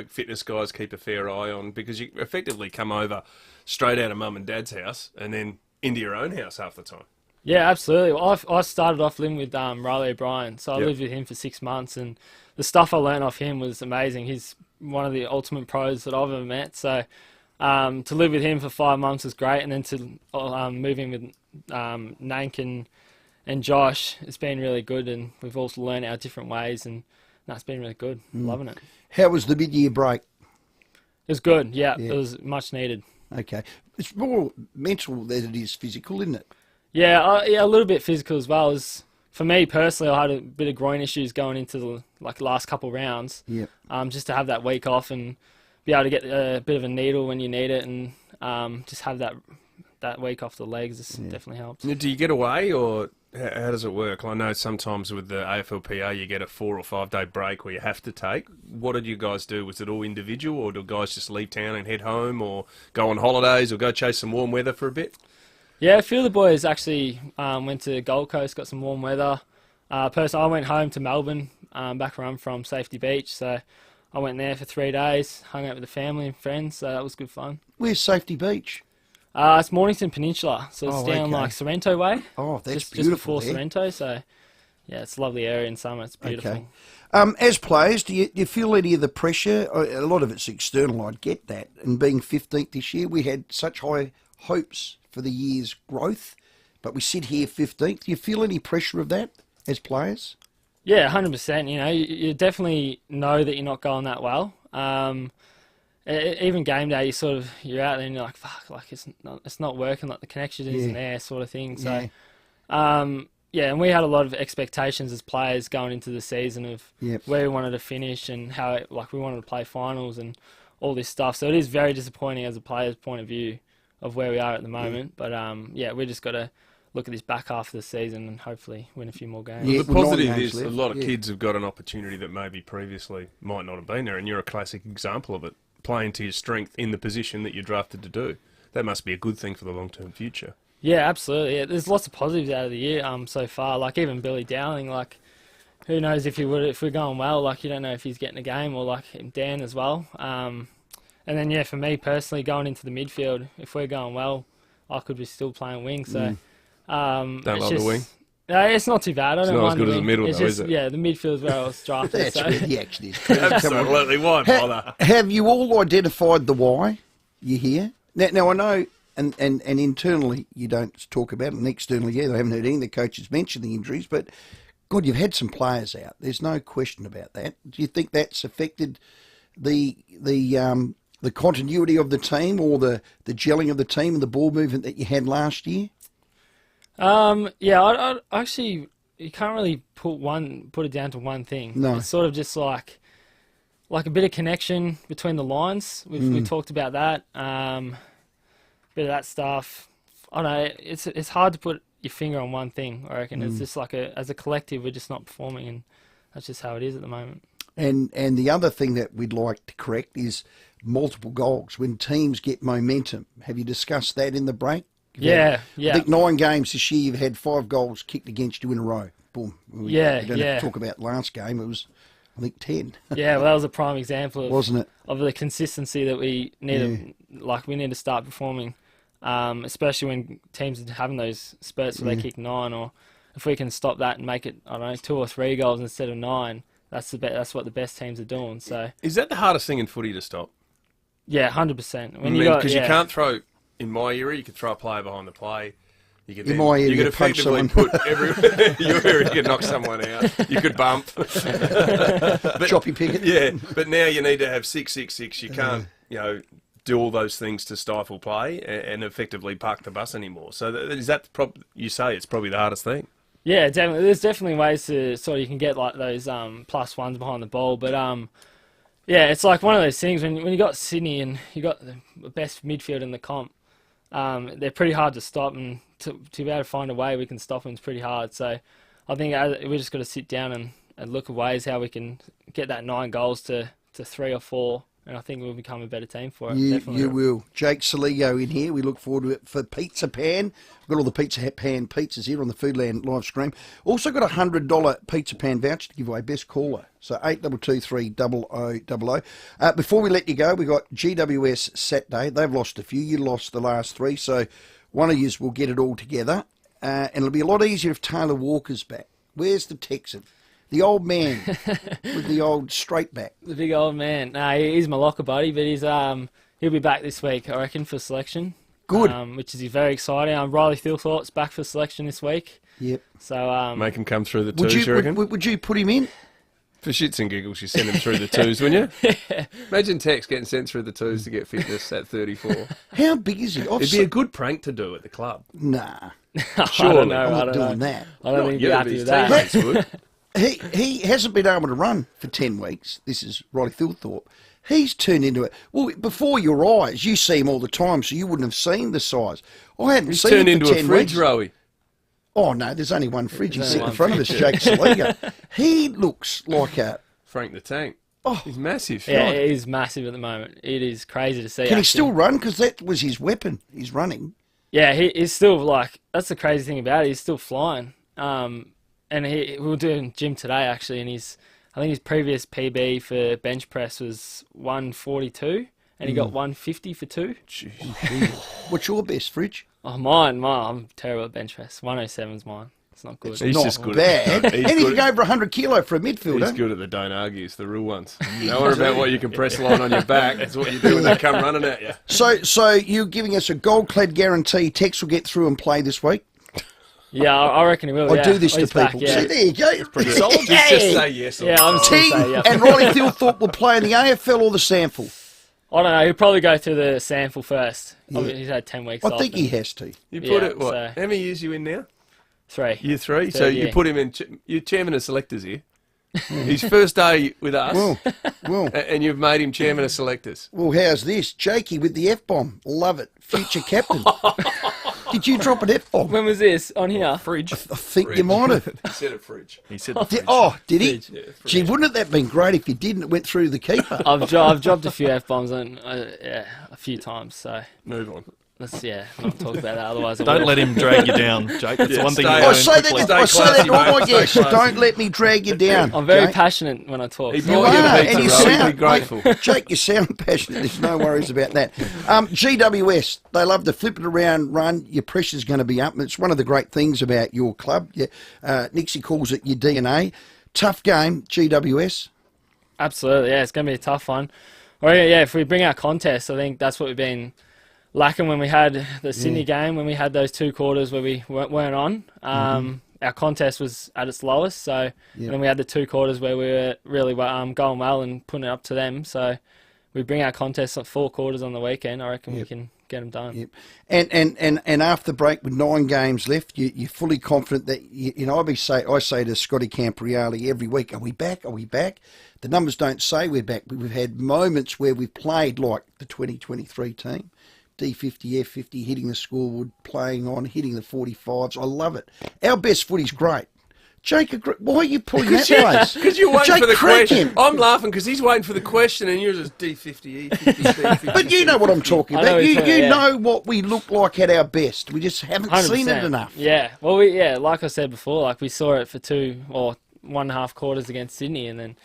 fitness guys keep a fair eye on, because you effectively come over straight out of mum and dad's house and then into your own house half the time. Yeah, absolutely. Well, I started off living with Rowey O'Brien, so I lived with him for 6 months, and the stuff I learned off him was amazing. He's one of the ultimate pros that I've ever met. So to live with him for 5 months was great, and then to move in with Nank and Josh, it's been really good, and we've also learned our different ways, and that's been really good. Loving it. How was the mid-year break? It was good, yeah. It was much needed. Okay. It's more mental than it is physical, isn't it? Yeah, a little bit physical as well. For me personally, I had a bit of groin issues going into the last couple rounds. Yeah. Just to have that week off and be able to get a bit of a needle when you need it, and just have that that week off the legs has definitely helped. Do you get away, or how does it work? I know sometimes with the AFLPA you get a 4 or 5 day break where you have to take. What did you guys do? Was it all individual, or do guys just leave town and head home, or go on holidays, or go chase some warm weather for a bit? Yeah, a few of the boys actually went to Gold Coast, got some warm weather. Personally, I went home to Melbourne, back where I'm from, Safety Beach, so I went there for 3 days, hung out with the family and friends, so that was good fun. Where's Safety Beach? It's Mornington Peninsula, so it's down like Sorrento way. Oh, that's just beautiful. Just before Sorrento, so yeah, it's a lovely area in summer. It's beautiful. Okay. As players, do you feel any of the pressure? A lot of it's external, I'd get that. And being 15th this year, we had such high hopes for the year's growth, but we sit here 15th. Do you feel any pressure of that as players? Yeah, 100%. You know, you definitely know that you're not going that well. Even game day, you're out there and you're like, fuck, like it's not working, like the connection isn't there, sort of thing. So, and we had a lot of expectations as players going into the season of where we wanted to finish and how we wanted to play finals and all this stuff. So it is very disappointing as a player's point of view of where we are at the moment. But we just got to look at this back half of the season and hopefully win a few more games. The positive is a lot of kids have got an opportunity that maybe previously might not have been there, and you're a classic example of it, playing to your strength in the position that you're drafted to do. That must be a good thing for the long-term future. Yeah, absolutely. Yeah, there's lots of positives out of the year so far. Like even Billy Dowling, like who knows if we're going well, like you don't know if he's getting a game, or like Dan as well. And then for me personally, going into the midfield, if we're going well, I could be still playing wing. So don't love the wing. No, it's not too bad. I don't not mind as good the as the middle, it's though, just, is it? Yeah, the midfield's where I was drafted. That's so. where the action is. Absolutely, why bother? Have you all identified the why you're here? Now I know, and internally you don't talk about it, and externally, I haven't heard any of the coaches mention the injuries, but God, you've had some players out. There's no question about that. Do you think that's affected the continuity of the team, or the gelling of the team and the ball movement that you had last year? I actually, you can't really put it down to one thing. No. It's sort of just like a bit of connection between the lines. We talked about that. Bit of that stuff. I don't know. It's hard to put your finger on one thing, I reckon. It's just as a collective, we're just not performing, and that's just how it is at the moment. And the other thing that we'd like to correct is multiple goals. When teams get momentum, have you discussed that in the break? Yeah. I think 9 games this year, you've had 5 goals kicked against you in a row. Boom. We don't have to talk about last game. It was, I think, 10. Yeah, well, that was a prime example of, wasn't it? Of the consistency that we need we need to start performing, especially when teams are having those spurts where they kick 9, or if we can stop that and make it, 2 or 3 goals instead of 9, that's what the best teams are doing. So is that the hardest thing in footy to stop? Yeah, 100%. Because you can't throw. In my era, you could throw a player behind the play. You could effectively put your area, you could knock someone out. You could bump. Choppy picket. Yeah, but now you need to have 6-6-6. You can't, do all those things to stifle play and effectively park the bus anymore. So is that you say it's probably the hardest thing? Yeah, definitely. There's definitely ways to you can get like those plus ones behind the ball, but it's like one of those things when you got Sydney and you got the best midfield in the comp. They're pretty hard to stop, and to be able to find a way we can stop them is pretty hard. So I think we just got to sit down and look at ways how we can get that 9 goals to 3 or 4, and I think we'll become a better team for it. You will. Jake Saligo in here. We look forward to it for Pizza Pan. We've got all the Pizza Pan pizzas here on the Foodland live stream. Also got a $100 Pizza Pan voucher to give away. Best caller. So 82230000. Before we let you go, we got GWS Saturday. They've lost a few. You lost the last 3, so one of you will get it all together. And it'll be a lot easier if Taylor Walker's back. Where's the Texan? The old man with the old straight back. The big old man. No, he's my locker buddy, but he'll be back this week, I reckon, for selection. Good. Which is very exciting. Riley Thilthorpe's back for selection this week. Yep. So make him come through the twos, you reckon? Would you put him in? For shits and giggles, you send him through the twos, wouldn't you? Imagine Tex getting sent through the twos to get fitness at 34. How big is he? It'd be a good prank to do at the club. Nah. Surely. I'm not doing that. I don't think he'd be happy with that. He hasn't been able to run for 10 weeks. This is Riley Thilthorpe. He's turned into it. Well, before your eyes, you see him all the time, so you wouldn't have seen the size. I hadn't He's seen turned him for into 10 a fridge, weeks. Rowey. Oh, no, there's only one fridge. He's There's sitting in only front one of us, fridge. Jake Saliga. He looks like a... Frank the Tank. Oh, he's massive. Yeah, it is massive at the moment. It is crazy to see. Can he still run? Because that was his weapon. He's running. Yeah, he's still like, that's the crazy thing about it. He's still flying. And we were doing gym today actually, and I think his previous PB for bench press was 142, and he got 150 for 2. What's your best, Fridge? Oh, mine. I'm terrible at bench press. 107's mine. It's not good. It's not bad. And he can go over 100 kilo for a midfielder. He's good at the don't argue. It's the real ones. Don't worry about what you can press line on your back. That's what you do when they come running at you. So you're giving us a gold-clad guarantee Tex will get through and play this week? Yeah, I reckon he will. I yeah. do this to He's people. back, yeah. See, there you go. It's pretty solid. Just say yes. Yeah, I'm just Ting gonna say, yeah. and Riley Thilthorpe will play in the AFL or the Sample? I don't know. He'll probably go through the sample first. Yeah. He's had 10 weeks I off. think he has to. You put Yeah, it, what? so- How many years you in now? 3. Year 3? Third So you year. put him in, you're chairman of selectors here. His first day with us. Well. And you've made him chairman of selectors. Well, how's this? Jakey with the F-bomb. Love it. Future captain. Did you drop an F-bomb? When was this? On here? Fridge. I think you might have. He said a fridge. He said Did he? Fridge. Yeah, Gee, wouldn't that have been great if you didn't? It went through the keeper. I've dropped a few F-bombs on, a few times, so Move on. let's, not talk about that, otherwise I Don't would. let him drag you down, Jake. That's the one thing you stay learn I say quickly. that. I say that to all my mate. Stay guests. classy. Don't let me drag you down. I'm very Jake. passionate when I talk. He so- You brought you are, the pizza, and you Rowey. sound Be grateful. mate, Jake, you sound passionate. There's no worries about that. GWS, they love to flip it around, run. Your pressure's going to be up. It's one of the great things about your club. Nixie calls it your DNA. Tough game, GWS. Absolutely, yeah, it's going to be a tough one. Well, yeah, if we bring our contest, I think that's what we've been lacking when we had the Sydney game, when we had those 2 quarters where we weren't on. Our contest was at its lowest, so and then we had the 2 quarters where we were really going well and putting it up to them. So we bring our contest at 4 quarters on the weekend. I reckon we can get them done. Yep. And after the break with 9 games left, you're fully confident that I say to Scotty Campriali every week, are we back? Are we back? The numbers don't say we're back, but we've had moments where we've played like the 2023 team. D50, F50, hitting the scoreboard, playing on, hitting the 45s. I love it. Our best footy's great. Jake, why are you pulling that place? Because you're waiting Jake, for the crack question. him. I'm laughing because he's waiting for the question and you're just D50, E50, D50. But you know what I'm talking I know about. what You you're talking- yeah. know what we look like at our best. We just haven't seen it 100%. enough. Yeah, well, like I said before, like we saw it for 2 or 1.5 quarters against Sydney, and then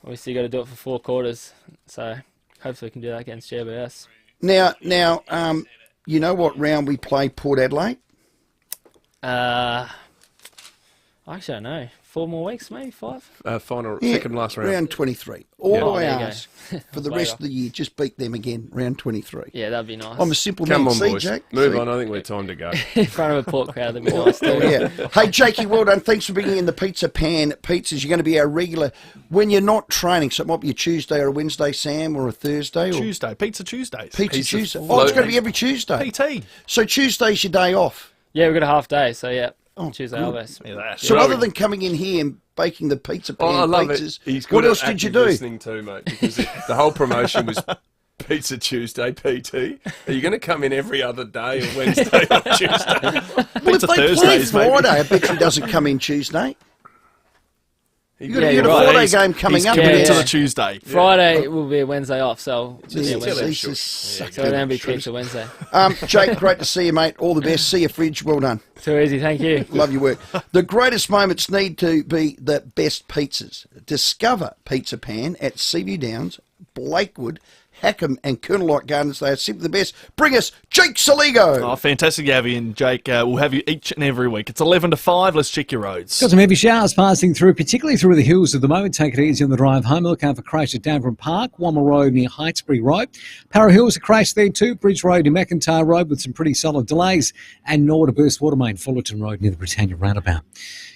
obviously got to do it for 4 quarters. So hopefully we can do that against GWS. Now, you know what round we play Port Adelaide? Actually, I don't know. 4 more weeks, maybe 5. Second last round. Round 23. All Oh, I there you go. ask for the rest of the year, just beat them again, round 23. Yeah, that'd be nice. I'm a simple Come man. on, See, boys. Jake? Move See? on. I think we're time to go. In front of a Port crowd, that'd be nice too. Oh, yeah. Hey, Jakey, well done. Thanks for bringing in the Pizza Pan pizzas. You're going to be our regular when you're not training. So it might be a Tuesday or a Wednesday, Sam, or a Thursday. Or Tuesday. Pizza Tuesdays. Pizza Tuesday. Oh, it's going to be every Tuesday. PT. So Tuesday's your day off. Yeah, we've got a half day, so yeah. Oh, Tuesday good. always. So other than coming in here and baking the Pizza Pan I love pizzas, it. He's good what at else did you active do? listening too, mate, because the whole promotion was Pizza Tuesday, PT. Are you going to come in every other day or Wednesday or Tuesday? Well, if Pizza they play Thursdays, maybe. Friday, I bet you doesn't come in Tuesday. You got Yeah, a you're right. Friday game coming He's up. committed Yeah, to yeah. the Tuesday. Friday will be a Wednesday off, so Just yeah, tell Wednesday. him Jesus, sure. So then be Pizza Wednesday. Jake, great to see you, mate. All the best. See you, Fridge. Well done. Too easy, thank you. Love your work. The greatest moments need to be the best pizzas. Discover Pizza Pan at Seaview Downs, Blakewood, Hackham and Colonel Gardens. They are simply the best. Bring us Jake Saligo. Oh, fantastic to have you in, Jake. We'll have you each and every week. It's 11 to 5. Let's check your roads. Got some heavy showers passing through, particularly through the hills at the moment. Take it easy on the drive home. Look out for crash at Danvern Park, Wamma Road near Hightsbury Road. Para Hills, a crash there too. Bridge Road near McIntyre Road with some pretty solid delays. And Nord, a burst water main, Fullerton Road near the Britannia Roundabout.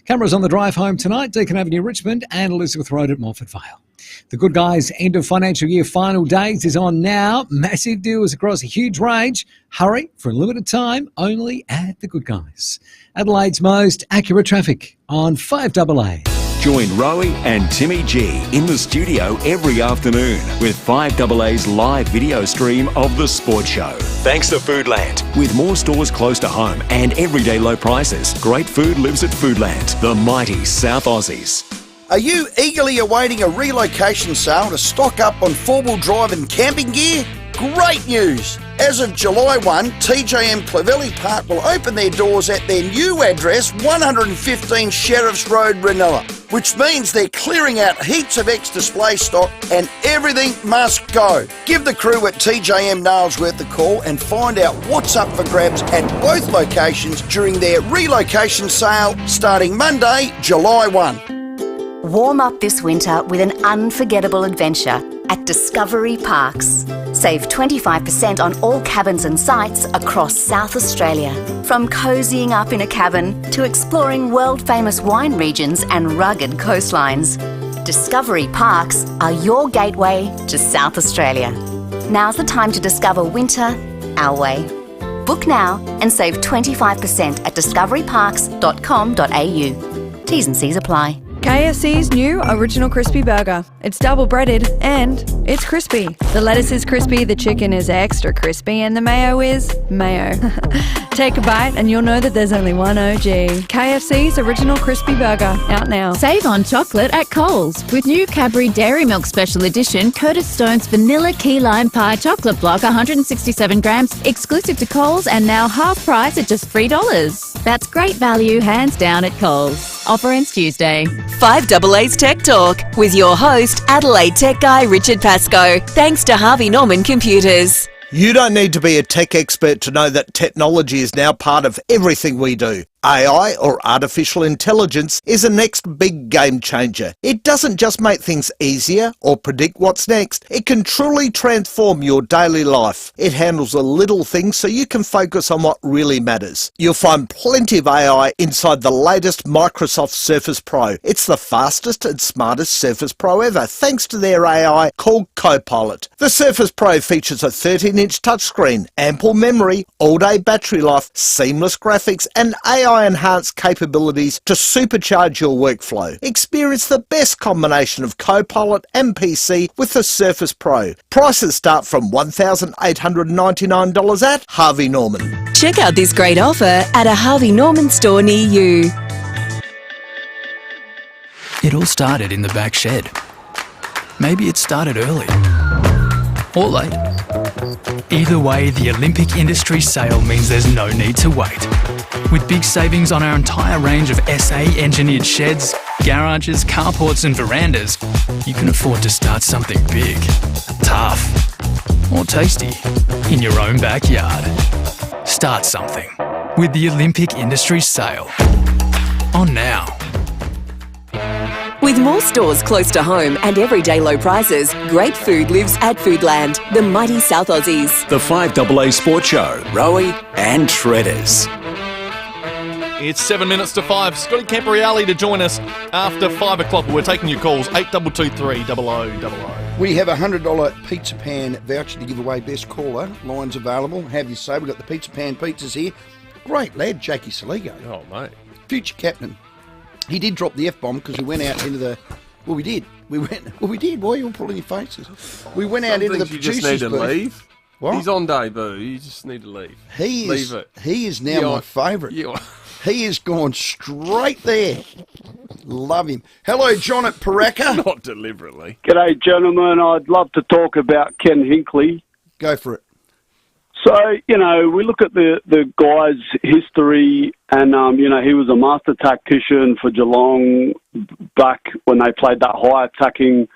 Cameras on the drive home tonight, Deakin Avenue, Richmond and Elizabeth Road at Moffat Vale. The Good Guys end of financial year final days is on now. Massive deals across a huge range. Hurry for a limited time only at The Good Guys. Adelaide's most accurate traffic on 5AA. Join Rowey and Timmy G in the studio every afternoon with 5AA's live video stream of The Sport Show. Thanks to Foodland. With more stores close to home and everyday low prices, great food lives at Foodland, the mighty South Aussies. Are you eagerly awaiting a relocation sale to stock up on four-wheel drive and camping gear? Great news! As of July 1, TJM Clovelly Park will open their doors at their new address, 115 Sheriffs Road, Ranella, which means they're clearing out heaps of ex-display stock and everything must go. Give the crew at TJM Nailsworth a call and find out what's up for grabs at both locations during their relocation sale starting Monday, July 1. Warm up this winter with an unforgettable adventure at Discovery Parks. Save 25% on all cabins and sites across South Australia. From cozying up in a cabin to exploring world-famous wine regions and rugged coastlines, Discovery Parks are your gateway to South Australia. Now's the time to discover winter our way. Book now and save 25% at discoveryparks.com.au. T's and C's apply. KFC's new Original Crispy Burger. It's double breaded and it's crispy. The lettuce is crispy, the chicken is extra crispy, and the mayo is mayo. Take a bite and you'll know that there's only one OG. KFC's Original Crispy Burger, out now. Save on chocolate at Coles with new Cadbury Dairy Milk Special Edition Curtis Stone's Vanilla Key Lime Pie Chocolate Block, 167 grams, exclusive to Coles and now half price at just $3. That's great value, hands down at Coles. Offer ends Tuesday. 5AA's Tech Talk with your host, Adelaide Tech Guy Richard Pascoe. Thanks to Harvey Norman Computers. You don't need to be a tech expert to know that technology is now part of everything we do. AI, or artificial intelligence, is the next big game changer. It doesn't just make things easier or predict what's next. It can truly transform your daily life. It handles the little things so you can focus on what really matters. You'll find plenty of AI inside the latest Microsoft Surface Pro. It's the fastest and smartest Surface Pro ever, thanks to their AI called Copilot. The Surface Pro features a 13-inch touchscreen, ample memory, all-day battery life, seamless graphics, and AI-enhanced capabilities to supercharge your workflow. Experience the best combination of Copilot and PC with the Surface Pro. Prices start from $1,899 at Harvey Norman. Check out this great offer at a Harvey Norman store near you. It all started in the back shed. Maybe it started early or late. Either way, the Olympic Industries sale means there's no need to wait. With big savings on our entire range of SA engineered sheds, garages, carports and verandas, you can afford to start something big, tough or tasty in your own backyard. Start something with the Olympic Industries sale. On now. With more stores close to home and everyday low prices, great food lives at Foodland, the mighty South Aussies. The 5AAA Sport Show, Rowey and Tredders. It's 7 minutes to 5. Scotty Camporeale to join us after 5 o'clock. We're taking your calls, 8223 0000. We have a $100 Pizza Pan voucher to give away. Best caller. Lines available. Have your say. We've got the Pizza Pan pizzas here. Great lad, Jackie Saligo. Oh, mate. Future captain. He did drop the F-bomb because we went out into the... Well, we did. We did. Why are you all pulling your faces? We went out into the producers' booth. You just need to leave. What? He's on debut. You just need to leave. Leave it. He is now my favourite. He has gone straight there. Love him. Hello, John at Paraka. Not deliberately. G'day, gentlemen. I'd love to talk about Ken Hinkley. Go for it. So, we look at the guy's history and, he was a master tactician for Geelong back when they played that high attacking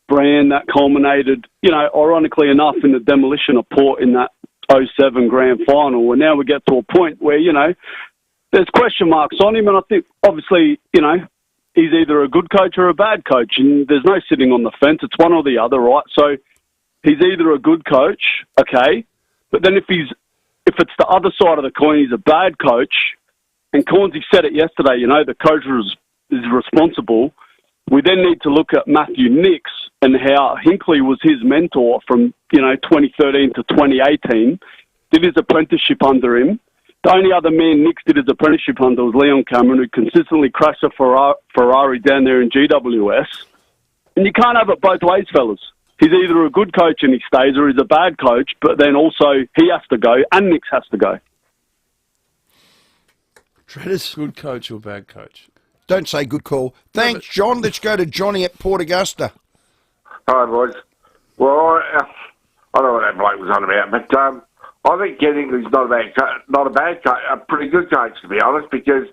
brand that culminated, ironically enough, in the demolition of Port in that 07 grand final. And now we get to a point where, there's question marks on him. And I think, obviously, he's either a good coach or a bad coach. And there's no sitting on the fence. It's one or the other, right? So he's either a good coach, okay, but then if it's the other side of the coin, he's a bad coach, and Cornsey said it yesterday, the coach is responsible, we then need to look at Matthew Nicks and how Hinkley was his mentor from, 2013 to 2018, did his apprenticeship under him, The only other man Nick did his apprenticeship under was Leon Cameron, who consistently crashed a Ferrari down there in GWS. And you can't have it both ways, fellas. He's either a good coach and he stays, or he's a bad coach, but then also he has to go and Nick has to go. Tredders. Good coach or bad coach? Don't say good call. Thanks, John. Let's go to Johnny at Port Augusta. Hi, boys. Well, I don't know what that bloke was on about, but I think Kenningley's not a bad coach, a pretty good coach, to be honest, because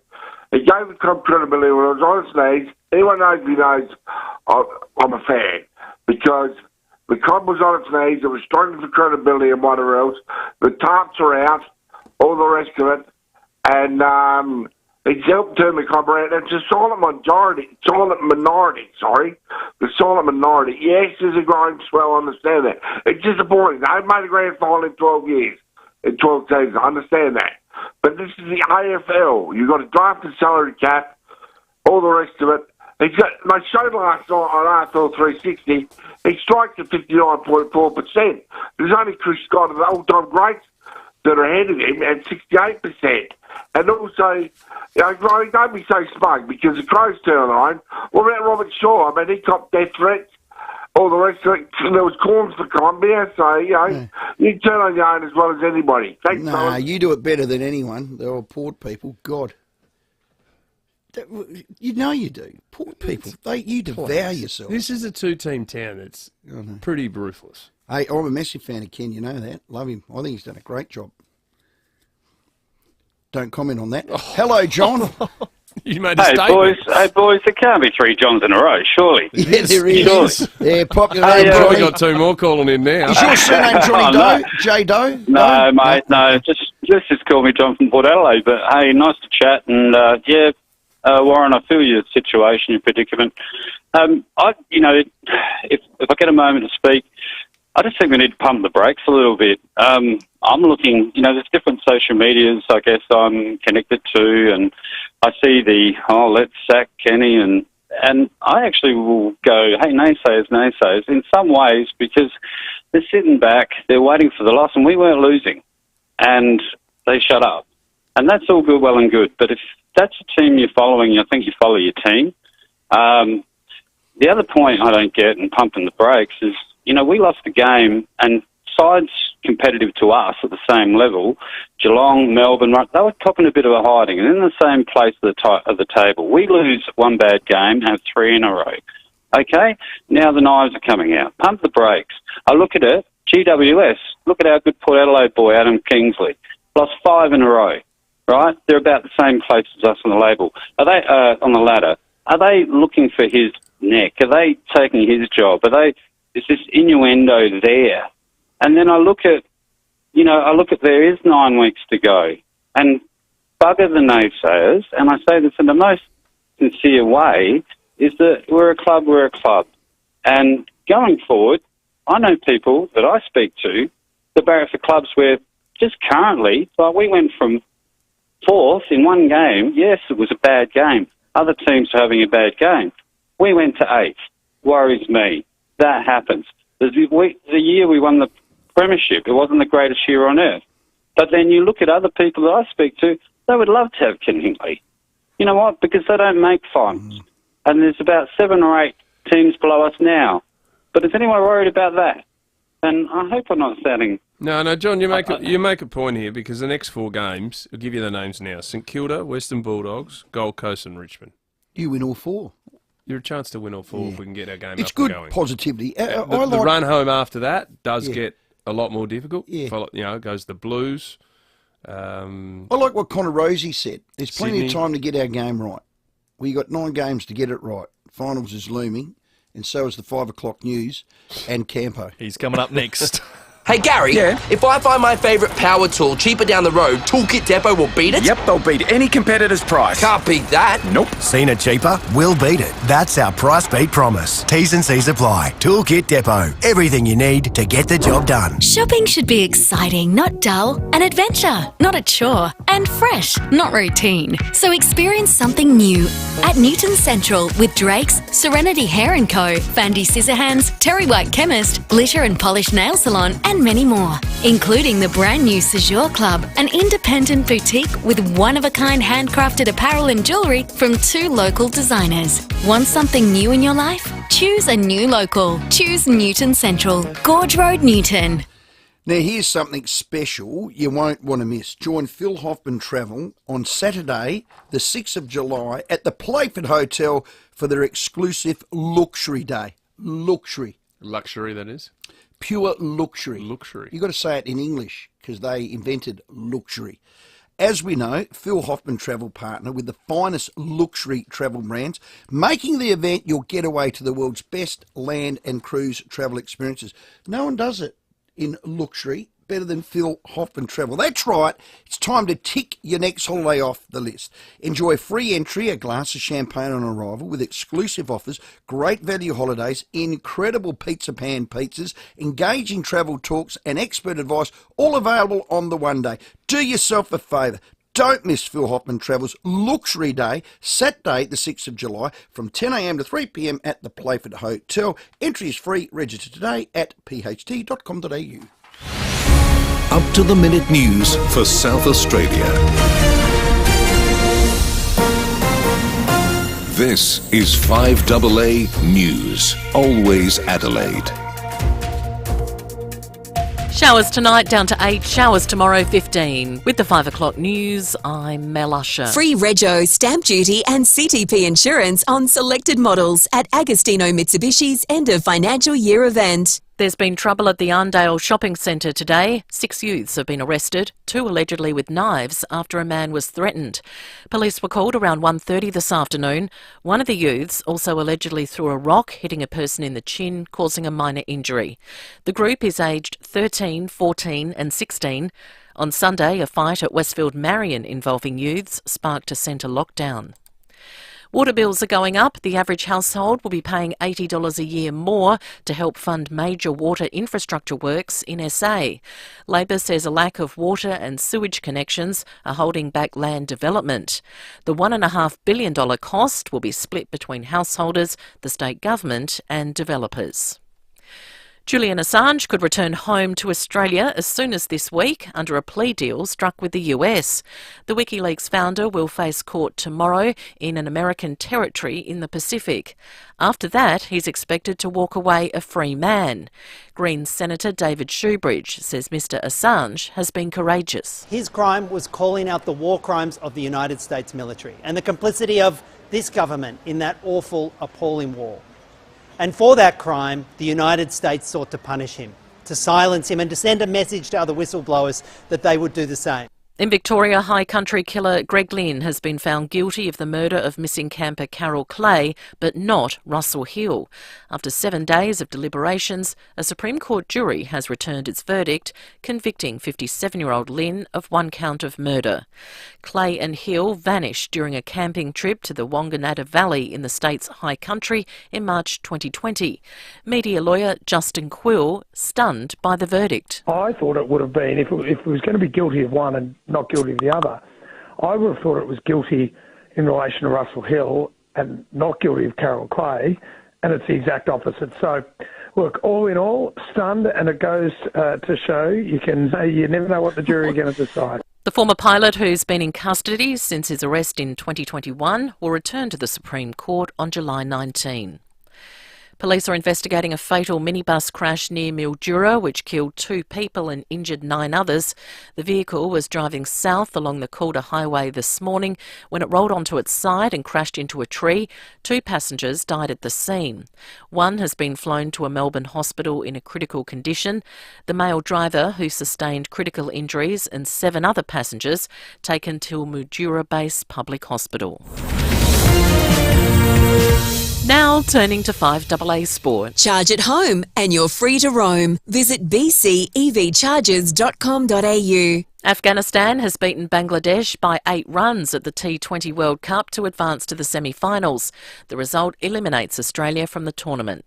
he gave the club credibility when it was on its knees. Anyone knows me knows I'm a fan, because the club was on its knees, it was struggling for credibility and whatever else. The tarps are out, all the rest of it, and it's helped turn the club around. It's a silent minority. The silent minority. Yes, there's a growing swell, I understand that. It's disappointing. They've made a grand final in 12 years, in 12 seasons, I understand that. But this is the AFL. You've got a drafted salary cap, all the rest of it. They showed last night on AFL 360, he strikes at 59.4%. There's only Chris Scott and the all-time greats that are ahead of him at 68%. And also, don't be so smug because the Crows turn on the line. What about Robert Shaw? I mean, he copped death threats, all the rest of it. There was corns for Columbia, so, you turn on your own as well as anybody. Thanks, fellas. You do it better than anyone. They're all Port people. God. You know you do. Port people, you devour yourself. This is a two-team town. It's pretty ruthless. Hey, I'm a massive fan of Ken, you know that. Love him. I think he's done a great job. Don't comment on that. Hello, John. You made a statement. Hey, boys, there can't be three Johns in a row, surely. Yeah, there is. Yeah, popular. We've probably got two more calling in now. Is your surname Johnny Doe? J. Doe? No, mate, no. Just call me John from Port Adelaide. But, hey, nice to chat. And, Warren, I feel your situation, your predicament. If I get a moment to speak, I just think we need to pump the brakes a little bit. I'm looking, there's different social medias I guess I'm connected to, and I see let's sack Kenny, and I actually will go, hey, naysayers, in some ways, because they're sitting back, they're waiting for the loss, and we weren't losing, and they shut up. And that's all good, well and good, but if that's a team you're following, I think you follow your team. The other point I don't get in pumping the brakes is, we lost the game, and sides competitive to us at the same level, Geelong, Melbourne, they were copping a bit of a hiding, and in the same place of the table. We lose one bad game, have three in a row. Okay? Now the knives are coming out. Pump the brakes. I look at it, GWS, look at our good Port Adelaide boy, Adam Kingsley. Lost 5 in a row, right? They're about the same place as us on the label. Are they on the ladder? Are they looking for his neck? Are they taking his job? Is this innuendo there? And then I look at there is 9 weeks to go. And bugger the naysayers, and I say this in the most sincere way, is that we're a club. And going forward, I know people that I speak to that barrack for clubs where just currently, we went from 4th in one game. Yes, it was a bad game. Other teams are having a bad game. We went to 8th. Worries me. That happens. The year we won the premiership, it wasn't the greatest year on earth. But then you look at other people that I speak to, they would love to have Ken Hinkley. You know what? Because they don't make finals. And there's about 7 or 8 teams below us now. But is anyone worried about that? And I hope I'm not sounding... No, John, you make a point here, because the next 4 games, I'll give you the names now, St Kilda, Western Bulldogs, Gold Coast and Richmond. You win all 4. You're a chance to win all 4 if we can get our game it's up and going. going. It's good positivity. The run home after that does get a lot more difficult. Yeah. Goes the Blues. I like what Connor Rowey said. There's plenty of time to get our game right. We got 9 games to get it right. Finals is looming, and so is the 5 o'clock news and Campo. He's coming up next. Hey, Gary, if I find my favourite power tool cheaper down the road, Toolkit Depot will beat it? Yep, they'll beat any competitor's price. Can't beat that. Nope. Seen it cheaper? We'll beat it. That's our price beat promise. T's and C's apply. Toolkit Depot. Everything you need to get the job done. Shopping should be exciting, not dull. An adventure, not a chore. And fresh, not routine. So experience something new at Newton Central with Drake's, Serenity Hair & Co., Fandy Scissorhands, Terry White Chemist, Glitter and Polish Nail Salon, and and many more, including the brand new Séjour Club, an independent boutique with one-of-a-kind handcrafted apparel and jewellery from 2 local designers. Want something new in your life? Choose a new local. Choose Newton Central, Gorge Road, Newton. Now, here's something special you won't want to miss. Join Phil Hoffman Travel on Saturday, the 6th of July, at the Playford Hotel for their exclusive Luxury Day. Luxury. Luxury, that is? Pure luxury. Luxury. You've got to say it in English because they invented luxury. As we know, Phil Hoffman Travel partner with the finest luxury travel brands, making the event your getaway to the world's best land and cruise travel experiences. No one does it in luxury better than Phil Hoffman Travel. That's right, it's time to tick your next holiday off the list. Enjoy free entry, a glass of champagne on arrival with exclusive offers, great value holidays, incredible pizza pan pizzas, engaging travel talks and expert advice, all available on the one day. Do yourself a favour. Don't miss Phil Hoffman Travel's Luxury Day, Saturday the 6th of July from 10 a.m. to 3 p.m. at the Playford Hotel. Entry is free. Register today at pht.com.au. Up-to-the-minute news for South Australia. This is 5AA News, always Adelaide. Showers tonight down to 8, showers tomorrow 15. With the 5 o'clock news, I'm Mel Usher. Free rego, stamp duty and CTP insurance on selected models at Agostino Mitsubishi's end of financial year event. There's been trouble at the Arndale shopping centre today. 6 youths have been arrested, 2 allegedly with knives after a man was threatened. Police were called around 1:30 this afternoon. One of the youths also allegedly threw a rock, hitting a person in the chin, causing a minor injury. The group is aged 13, 14 and 16. On Sunday, a fight at Westfield Marion involving youths sparked a centre lockdown. Water bills are going up. The average household will be paying $80 a year more to help fund major water infrastructure works in SA. Labor says a lack of water and sewage connections are holding back land development. The $1.5 billion cost will be split between householders, the state government and developers. Julian Assange could return home to Australia as soon as this week under a plea deal struck with the US. The WikiLeaks founder will face court tomorrow in an American territory in the Pacific. After that, he's expected to walk away a free man. Greens Senator David Shoebridge says Mr Assange has been courageous. His crime was calling out the war crimes of the United States military and the complicity of this government in that awful, appalling war. And for that crime, the United States sought to punish him, to silence him and to send a message to other whistleblowers that they would do the same. In Victoria, High Country killer Greg Lynn has been found guilty of the murder of missing camper Carol Clay, but not Russell Hill. After 7 days of deliberations, a Supreme Court jury has returned its verdict, convicting 57-year-old Lynn of 1 count of murder. Clay and Hill vanished during a camping trip to the Wanganatta Valley in the state's High Country in March 2020. Media lawyer Justin Quill stunned by the verdict. I thought it would have been, if it was going to be guilty of one and not guilty of the other, I would have thought it was guilty in relation to Russell Hill and not guilty of Carol Clay, and it's the exact opposite. So, look, all in all, stunned, and it goes to show you never know what the jury are going to decide. The former pilot, who's been in custody since his arrest in 2021, will return to the Supreme Court on July 19. Police are investigating a fatal minibus crash near Mildura, which killed 2 people and injured 9 others. The vehicle was driving south along the Calder Highway this morning when it rolled onto its side and crashed into a tree. 2 passengers died at the scene. 1 has been flown to a Melbourne hospital in a critical condition. The male driver, who sustained critical injuries, and 7 other passengers taken to Mildura Base Public Hospital. Now turning to 5AA Sport. Charge at home and you're free to roam. Visit bcevcharges.com.au. Afghanistan has beaten Bangladesh by 8 runs at the T20 World Cup to advance to the semi-finals. The result eliminates Australia from the tournament.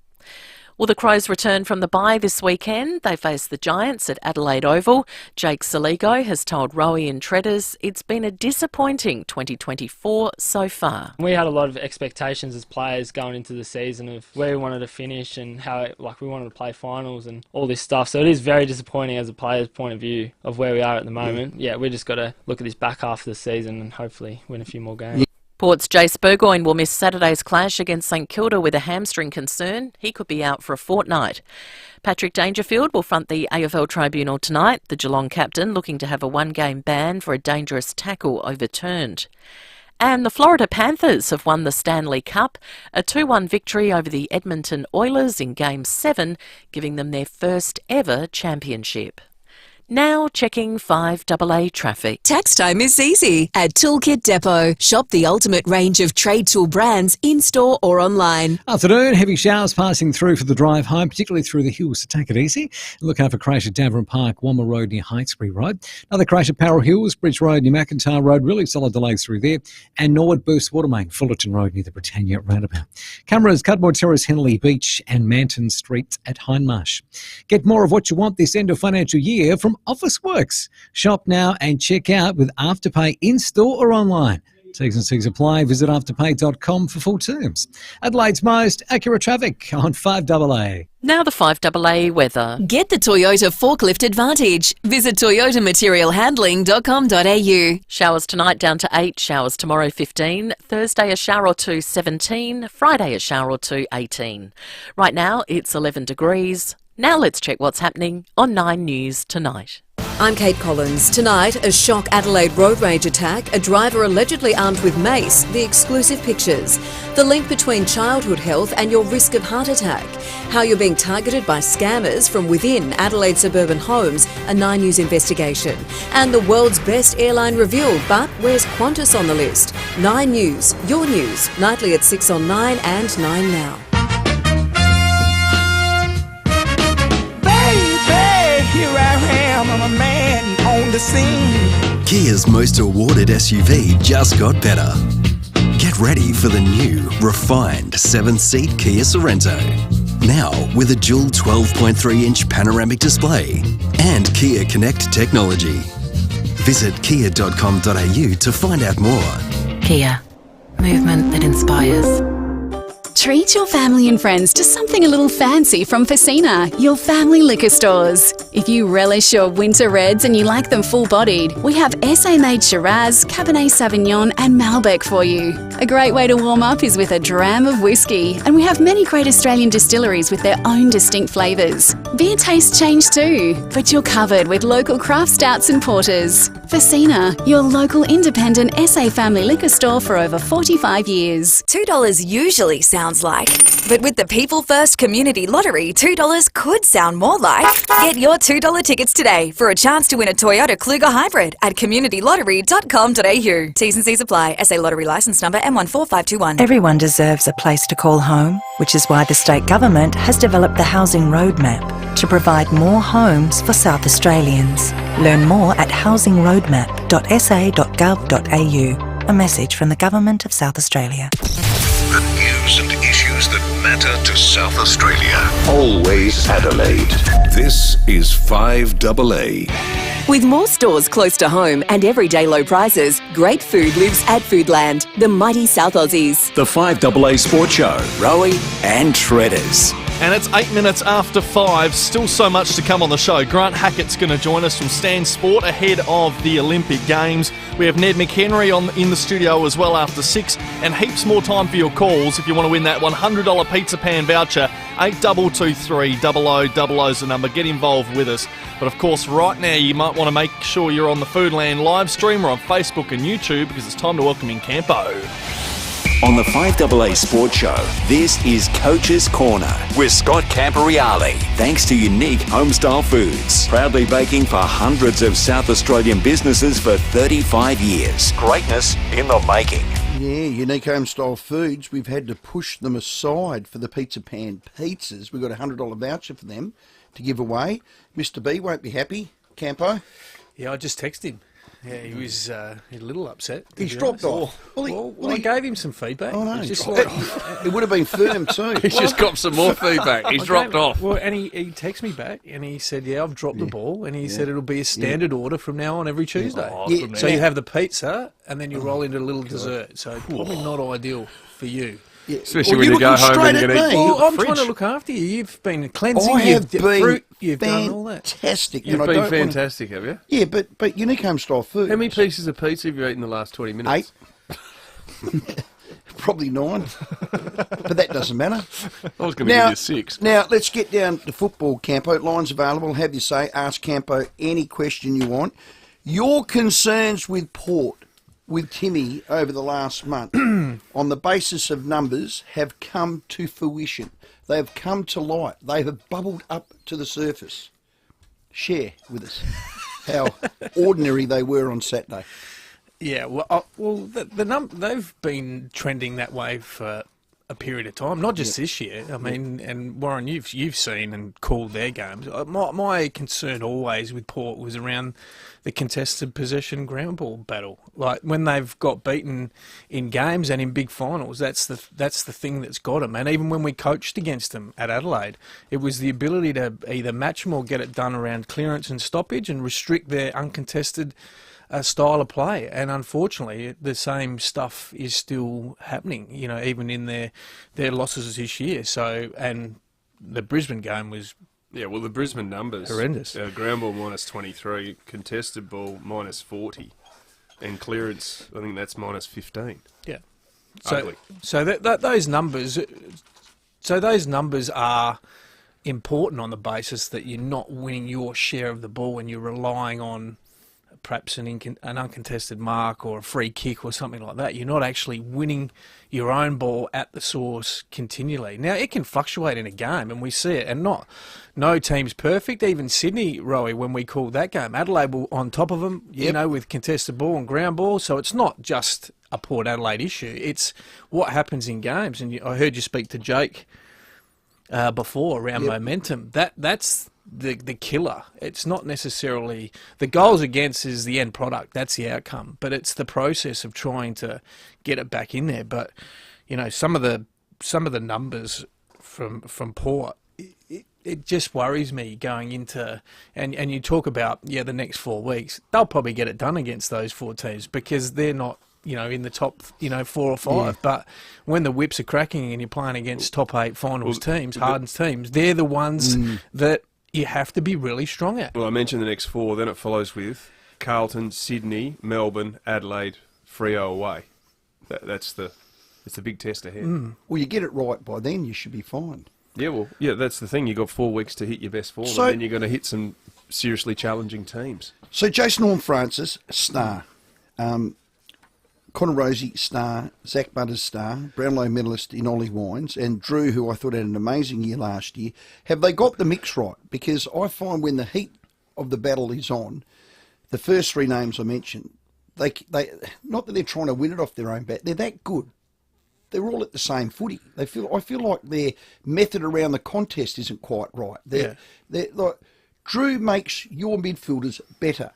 Well, the Crows return from the bye this weekend. They face the Giants at Adelaide Oval. Jake Saligo has told Rowey and Tredders it's been a disappointing 2024 so far. We had a lot of expectations as players going into the season of where we wanted to finish and how we wanted to play finals and all this stuff. So it is very disappointing as a player's point of view of where we are at the moment. Yeah, we just got to look at this back half of the season and hopefully win a few more games. Port's Jace Burgoyne will miss Saturday's clash against St Kilda with a hamstring concern. He could be out for a fortnight. Patrick Dangerfield will front the AFL tribunal tonight, the Geelong captain looking to have a one-game ban for a dangerous tackle overturned. And the Florida Panthers have won the Stanley Cup, a 2-1 victory over the Edmonton Oilers in Game 7, giving them their first ever championship. Now checking 5AA traffic. Tax time is easy at Toolkit Depot. Shop the ultimate range of trade tool brands in-store or online. Afternoon, heavy showers passing through for the drive home, particularly through the hills, so take it easy. Look out for crash at Davern Park, Wamma Road near Hightsbury Road. Another crash at Parrell Hills, Bridge Road near McIntyre Road, really solid delays through there. And Norwood Boost Watermain, Fullerton Road near the Britannia roundabout. Cameras, Cudmore Terrace, Henley Beach and Manton Street at Hindmarsh. Get more of what you want this end of financial year from Officeworks. Shop now and check out with Afterpay in-store or online. T's and C's apply. Visit afterpay.com for full terms. Adelaide's most accurate traffic on 5AA. Now the 5AA weather. Get the Toyota Forklift Advantage. Visit toyotaMaterialHandling.com.au. Showers tonight down to 8, showers tomorrow 15, Thursday a shower or two 17, Friday a shower or two 18. Right now it's 11 degrees. Now let's check what's happening on 9 News tonight. I'm Kate Collins. Tonight, a shock Adelaide road rage attack, a driver allegedly armed with mace, the exclusive pictures. The link between childhood health and your risk of heart attack. How you're being targeted by scammers from within Adelaide suburban homes, a 9 News investigation. And the world's best airline revealed, but where's Qantas on the list? 9 News, your news, nightly at 6 on 9 and 9 now. Here I am, I'm a man on the scene. Kia's most awarded SUV just got better. Get ready for the new, refined 7-seat Kia Sorento. Now with a dual 12.3-inch panoramic display and Kia Connect technology. Visit kia.com.au to find out more. Kia. Movement that inspires. Treat your family and friends to something a little fancy from FIVEAA, your family liquor stores. If you relish your winter reds and you like them full-bodied, we have SA-made Shiraz, Cabernet Sauvignon and Malbec for you. A great way to warm up is with a dram of whiskey, and we have many great Australian distilleries with their own distinct flavours. Beer tastes change too, but you're covered with local craft stouts and porters. FIVEAA, your local independent SA family liquor store for over 45 years. $2 usually sounds like, but with the People First Community Lottery, $2 could sound more like. Get your $2 tickets today for a chance to win a Toyota Kluger Hybrid at communitylottery.com.au. T's and C's apply. SA Lottery licence number M14521. Everyone deserves a place to call home, which is why the state government has developed the Housing Roadmap to provide more homes for South Australians. Learn more at housingroadmap.sa.gov.au. A message from the Government of South Australia. The news and issues that matter to South Australia. Always Adelaide. This is 5AA. With more stores close to home and everyday low prices, great food lives at Foodland, the mighty South Aussies. The 5AA Sports Show, Rowey and Tredders. And it's 8 minutes after 5. Still so much to come on the show. Grant Hackett's going to join us from Stan Sport ahead of the Olympic Games. We have Ned McHenry in the studio as well after 6. And heaps more time for your calls if you want to win that $100 Pizza Pan voucher. 8223 0000 is the number. Get involved with us. But of course, right now you might want to make sure you're on the Foodland live stream or on Facebook and YouTube because it's time to welcome in Campo. On the 5AA Sports Show, this is Coach's Corner with Scott Camporeale. Thanks to Unique Homestyle Foods, proudly baking for hundreds of South Australian businesses for 35 years. Greatness in the making. Yeah, Unique Homestyle Foods. We've had to push them aside for the Pizza Pan pizzas. We've got a $100 voucher for them to give away. Mr. B won't be happy. Campo? Yeah, I just texted him. Yeah, he was a little upset. He's dropped off. Well, I gave him some feedback. Oh, no. It's just It would have been firm too. He's just got some more feedback. He's dropped off. Well, and he texted me back and he said, yeah, I've dropped the ball. And he said it'll be a standard order from now on every Tuesday. So you have the pizza and then you roll into a little dessert. So probably not ideal for you. Yeah. Especially when you go home and you're going to eat. Well, I'm trying to look after you. You've been cleansing. You've fruit. You've done all that. Fantastic. You've been fantastic, have you? Yeah, but unique home style food. How many pieces of pizza have you eaten in the last 20 minutes? 8. Probably 9. But that doesn't matter. I was going to give you 6. Now, let's get down to football, Campo. Line's available. Have you say, ask Campo any question you want. Your concerns with Port, with Timmy over the last month, on the basis of numbers, have come to fruition. They have come to light. They have bubbled up to the surface. Share with us how ordinary they were on Saturday. Yeah, they've been trending that way for a period of time, not just this year. I mean, and Warren, you've seen and called their games. My concern always with Port was around the contested possession ground ball battle. Like when they've got beaten in games and in big finals, that's the thing that's got them. And even when we coached against them at Adelaide, it was the ability to either match them or get it done around clearance and stoppage and restrict their uncontested style of play. And unfortunately, the same stuff is still happening, even in their losses this year. So, and the Brisbane game was... Yeah, well, the Brisbane numbers... horrendous. Ground ball minus 23, contested ball minus 40, and clearance, I think that's minus 15. Yeah. Ugly. So those numbers... So those numbers are important on the basis that you're not winning your share of the ball and you're relying on perhaps an uncontested mark or a free kick or something like that. You're not actually winning your own ball at the source continually. Now, it can fluctuate in a game, and we see it, and no team's perfect. Even Sydney, Rowey, when we called that game, Adelaide were on top of them, with contested ball and ground ball, so it's not just a Port Adelaide issue. It's what happens in games, and I heard you speak to Jake before around momentum. That's the killer. It's not necessarily the goals against is the end product. That's the outcome, but it's the process of trying to get it back in there. But some of the numbers from Port, it just worries me going into and you talk about the next 4 weeks. They'll probably get it done against those 4 teams because they're not in the top 4 or 5. Yeah. But when the whips are cracking and you're playing against top 8 finals teams, hardened teams, they're the ones that you have to be really strong at. Well, I mentioned the next 4, then it follows with Carlton, Sydney, Melbourne, Adelaide, FIVEAA away. It's the big test ahead. Well, you get it right by then, you should be fine. Yeah, that's the thing. You've got 4 weeks to hit your best form, and then you're going to hit some seriously challenging teams. So Jason Horne-Francis, star. Connor Rosie, star. Zach Butters, star. Brownlow medalist in Ollie Wines. And Drew, who I thought had an amazing year last year. Have they got the mix right? Because I find when the heat of the battle is on, the first 3 names I mentioned, they not that they're trying to win it off their own bat, they're that good. They're all at the same footy. I feel like their method around the contest isn't quite right. They're like, Drew makes your midfielders better.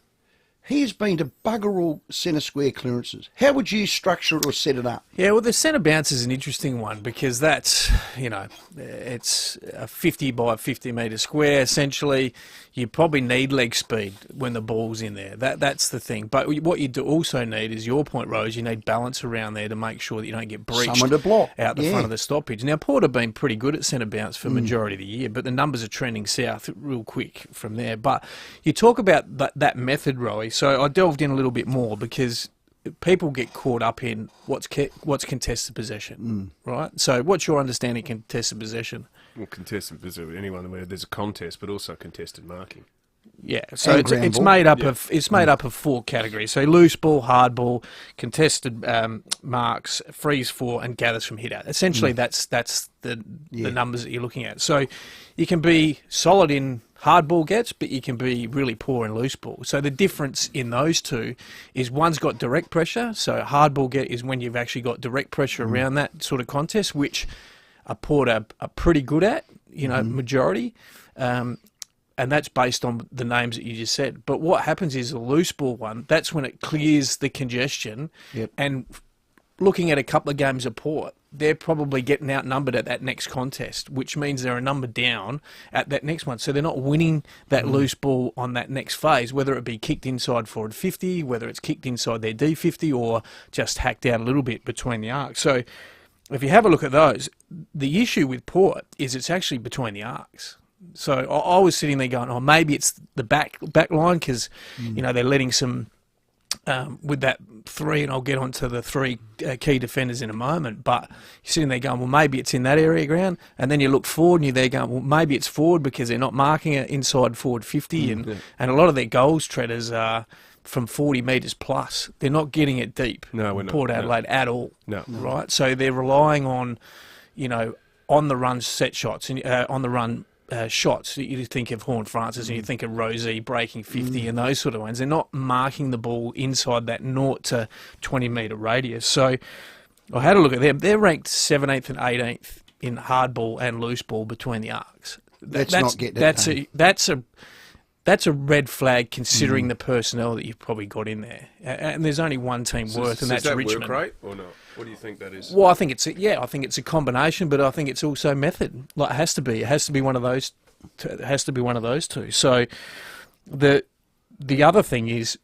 He has been to bugger all centre square clearances. How would you structure it or set it up? Yeah, well, the centre bounce is an interesting one because that's, it's a 50 by 50 metre square. Essentially, you probably need leg speed when the ball's in there. That's the thing. But what you do also need is your point, Rose. You need balance around there to make sure that you don't get breached someone to block out the front of the stoppage. Now, Port have been pretty good at centre bounce for the majority of the year, but the numbers are trending south real quick from there. But you talk about that method, Rowie. So I delved in a little bit more because people get caught up in what's contested possession, right? So what's your understanding of contested possession? Well, contested possession, anyone where there's a contest, but also contested marking. Yeah, so it's made up of 4 categories. So loose ball, hard ball, contested marks, freeze for, and gathers from hit out. Essentially, that's the numbers that you're looking at. So you can be solid in hard ball gets, but you can be really poor in loose ball. So the difference in those two is one's got direct pressure. So hard ball get is when you've actually got direct pressure around that sort of contest, which a Port are pretty good at, majority. and that's based on the names that you just said. But what happens is the loose ball one, that's when it clears the congestion. Yep. And looking at a couple of games of Port, they're probably getting outnumbered at that next contest, which means they're a number down at that next one. So they're not winning that loose ball on that next phase, whether it be kicked inside forward 50, whether it's kicked inside their D50, or just hacked out a little bit between the arcs. So if you have a look at those, the issue with Port is it's actually between the arcs. So I was sitting there going, oh, maybe it's the back line because, they're letting some, with that 3, and I'll get onto the 3 key defenders in a moment, but you're sitting there going, well, maybe it's in that area ground, and then you look forward and you're there going, well, maybe it's forward because they're not marking it inside forward 50, and a lot of their goals, Tredders, are from 40 metres plus. They're not getting it deep, no, we're not, Port Adelaide at all, no. Right? So they're relying on, on the run set shots, and on the run shots. You think of Horn Francis and you think of Rowey breaking 50 and those sort of ones. They're not marking the ball inside that 0 to 20 metre radius. So I had a look at them. They're ranked 17th and 18th in hard ball and loose ball between the arcs. That's a red flag considering the personnel that you've probably got in there. And there's only one team worth, and that's Richmond. Is that work rate or not? What do you think that is? Well, I think it's a combination, but I think it's also method. Like it has to be. It has to be one of those. It has to be one of those two. So the other thing is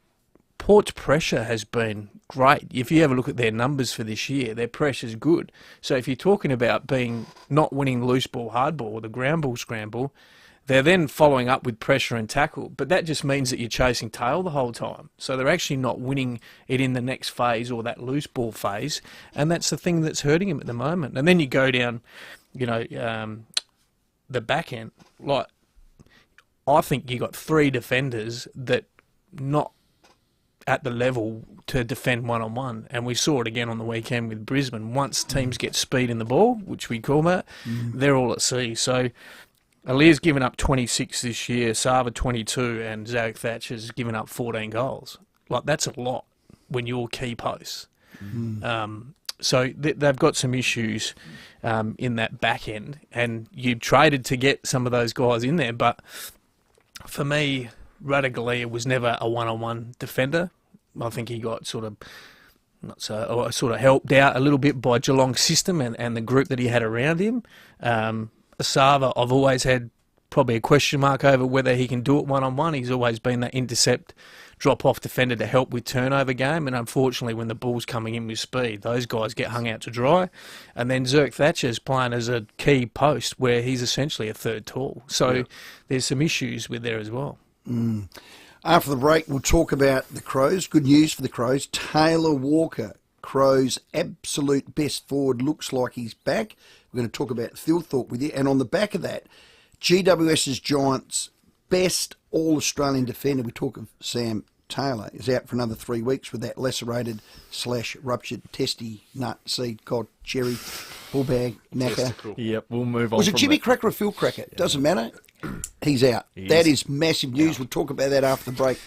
Port's pressure has been great. If you have a look at their numbers for this year, their pressure's good. So if you're talking about not winning loose ball, hard ball, or the ground ball scramble, they're then following up with pressure and tackle, but that just means that you're chasing tail the whole time. So they're actually not winning it in the next phase or that loose ball phase, and that's the thing that's hurting them at the moment. And then you go down, the back end. Like, I think you got 3 defenders that not at the level to defend one-on-one, and we saw it again on the weekend with Brisbane. Once teams get speed in the ball, which we call that, they're all at sea. So Aliir's given up 26 this year, Sava 22, and Zarek Thatcher's given up 14 goals. Like, that's a lot when you're key posts. So they've got some issues in that back end, and you traded to get some of those guys in there. But for me, Radaglia was never a one-on-one defender. I think he got sort of helped out a little bit by Geelong's system and the group that he had around him. Sava, I've always had probably a question mark over whether he can do it one-on-one. He's always been that intercept, drop-off defender to help with turnover game, and unfortunately when the ball's coming in with speed, those guys get hung out to dry. And then Zerk Thatcher's playing as a key post where he's essentially a third tall. So there's some issues with there as well. After the break, we'll talk about the Crows. Good news for the Crows. Taylor Walker, Crows' absolute best forward, looks like he's back. We're going to talk about Thilthorpe with you. And on the back of that, GWS's Giants' best All-Australian defender, we talk of Sam Taylor, is out for another 3 weeks with that lacerated / ruptured testy, nut, seed, cod, cherry, bull bag, knacker. Yep, we'll move on. Was it Jimmy Cracker or Phil Cracker? Doesn't matter. He's out. That is massive news. We'll talk about that after the break.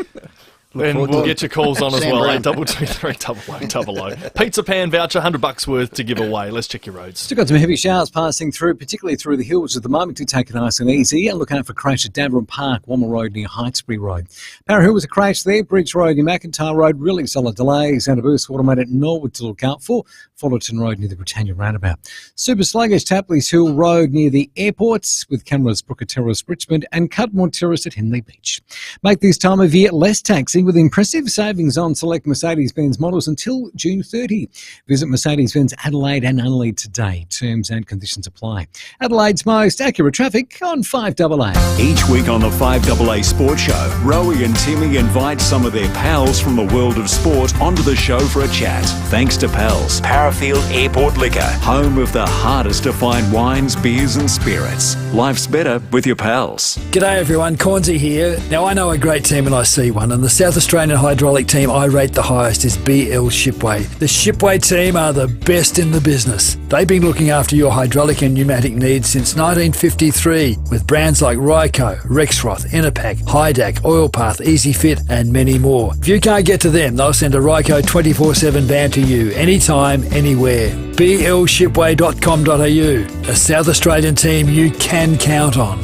And we'll get your calls on as well. 822300. Pizza Pan voucher, $100 worth to give away. Let's check your roads. Still got some heavy showers passing through, particularly through the hills at the moment. Do take it nice and easy. And look out for a crash at Daveron Park, Womma Road near Hightsbury Road. Para Hill was a crash there. Bridge Road near McIntyre Road, really solid delays. And a burst automated at Norwood to look out for. Fullerton Road near the Britannia Roundabout. Super sluggish Tapley's Hill Road near the airports with cameras Brooker Terrace, Richmond, and Cudmore Terrace at Henley Beach. Make this time of year less taxing with impressive savings on select Mercedes-Benz models until June 30. Visit Mercedes-Benz Adelaide and Adelaide today. Terms and conditions apply. Adelaide's most accurate traffic on 5AA. Each week on the 5AA Sports Show, Rowey and Timmy invite some of their pals from the world of sport onto the show for a chat. Thanks to Pals, Parafield Airport Liquor, home of the hardest to find wines, beers and spirits. Life's better with your pals. G'day everyone, Cornsey here. Now I know a great team when I see one, and the South Australian hydraulic team I rate the highest is BL Shipway. The Shipway team are the best in the business. They've been looking after your hydraulic and pneumatic needs since 1953 with brands like Ryco, Rexroth, Enerpac, Hydac, Oilpath, EasyFit and many more. If you can't get to them, they'll send a Ryco 24/7 van to you anytime, anywhere. blshipway.com.au, a South Australian team you can count on.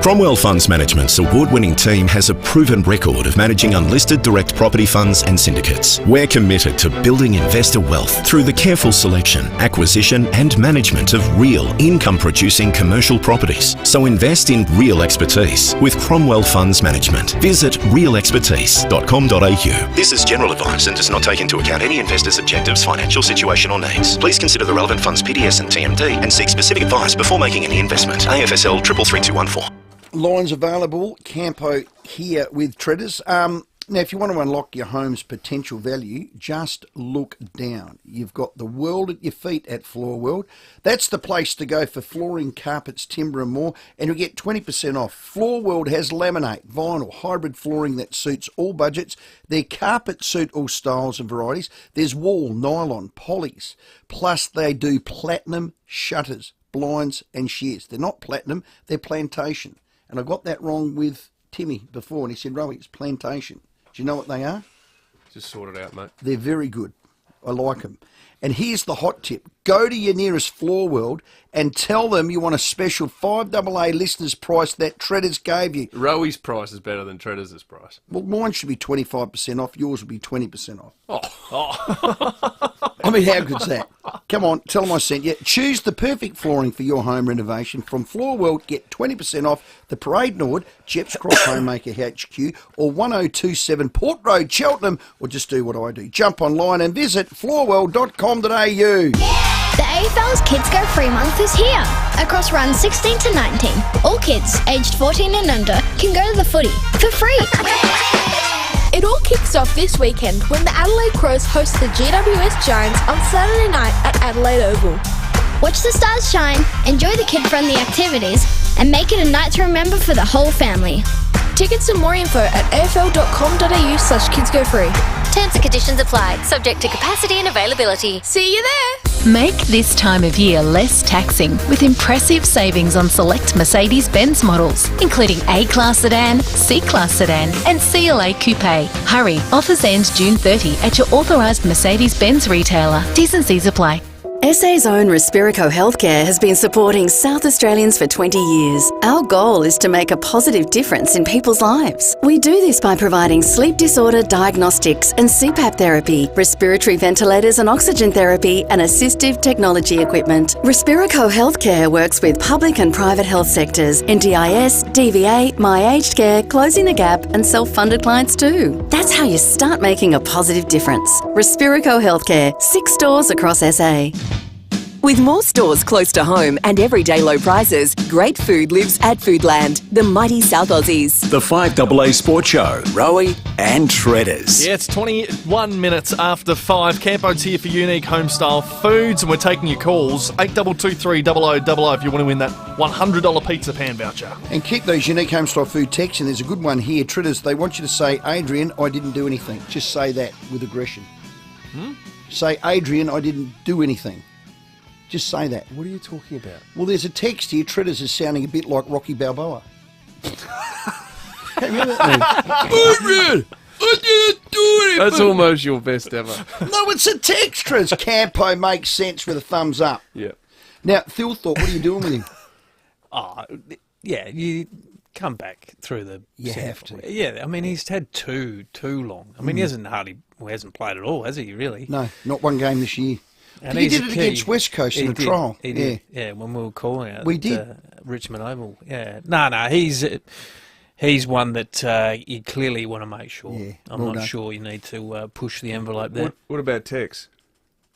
Cromwell Funds Management's award-winning team has a proven record of managing unlisted direct property funds and syndicates. We're committed to building investor wealth through the careful selection, acquisition and management of real income-producing commercial properties. So invest in real expertise with Cromwell Funds Management. Visit realexpertise.com.au. This is general advice and does not take into account any investor's objectives, financial situation or needs. Please consider the relevant fund's PDS and TMD and seek specific advice before making any investment. AFSL 333214. Lines available. Campo here with Tredders. Now, if you want to unlock your home's potential value, just look down. You've got the world at your feet at Floor World. That's the place to go for flooring, carpets, timber and more, and you'll get 20% off. Floor World has laminate, vinyl, hybrid flooring that suits all budgets. Their carpets suit all styles and varieties. There's wool, nylon, polys, plus they do platinum shutters, blinds and shears. They're not platinum, they're plantation. And I got that wrong with Timmy before, and he said, Rowey, it's plantation. Do you know what they are? Just sort it out, mate. They're very good. I like them. And here's the hot tip. Go to your nearest Floor World and tell them you want a special FIVEAA listeners price that Tredders gave you. Rowey's price is better than Tredders' price. Well, mine should be 25% off. Yours will be 20% off. Oh. I mean, how good's that? Come on, tell them I sent you. Choose the perfect flooring for your home renovation. From Floor World, get 20% off the Parade Nord, Jeps Cross Homemaker HQ, or 1027 Port Road, Cheltenham, or just do what I do. Jump online and visit floorworld.com.au. The AFL's Kids Go Free Month is here. Across runs 16 to 19, all kids aged 14 and under can go to the footy for free. It all kicks off this weekend when the Adelaide Crows host the GWS Giants on Saturday night at Adelaide Oval. Watch the stars shine, enjoy the kid-friendly activities, and make it a night to remember for the whole family. Tickets and more info at afl.com.au/kidsgofree. Terms and conditions apply, subject to capacity and availability. See you there! Make this time of year less taxing with impressive savings on select Mercedes-Benz models, including A-Class sedan, C-Class sedan and CLA Coupe. Hurry, offers end June 30 at your authorised Mercedes-Benz retailer. T's and C's apply. SA's own Respirico Healthcare has been supporting South Australians for 20 years. Our goal is to make a positive difference in people's lives. We do this by providing sleep disorder diagnostics and CPAP therapy, respiratory ventilators and oxygen therapy, and assistive technology equipment. Respirico Healthcare works with public and private health sectors, NDIS, DVA, My Aged Care, Closing the Gap, and self-funded clients too. That's how you start making a positive difference. Respirico Healthcare, 6 stores across SA. With more stores close to home and everyday low prices, great food lives at Foodland, the mighty South Aussies. The FIVEAA Sports Show, Rowey and Tredders. Yeah, it's 21 minutes after 5. Campo's here for unique home-style foods, and we're taking your calls. 8223 0000 if you want to win that $100 pizza pan voucher. And keep those unique home-style food texts, and there's a good one here. Tredders, they want you to say, Adrian, I didn't do anything. Just say that with aggression. Say, Adrian, I didn't do anything. Just say that. What are you talking about? Well, there's a text here. Tredders is sounding a bit like Rocky Balboa. Have you heard that? I didn't do anything. That's almost your best ever. No, it's a text, Tredders. Campo makes sense with a thumbs up. Yeah. Now, Phil thought, what are you doing with him? Yeah, you come back through the... You have to. Yeah, I mean, he's had too long. I mean, he hasn't played at all, has he, really? No, not one game this year. And he did it against West Coast in a trial. He did. Yeah, when we were calling it. We did. Richmond Oval. Yeah. No, he's one that you clearly want to make sure. Yeah, I'm not sure you need to push the envelope there. What about Tex?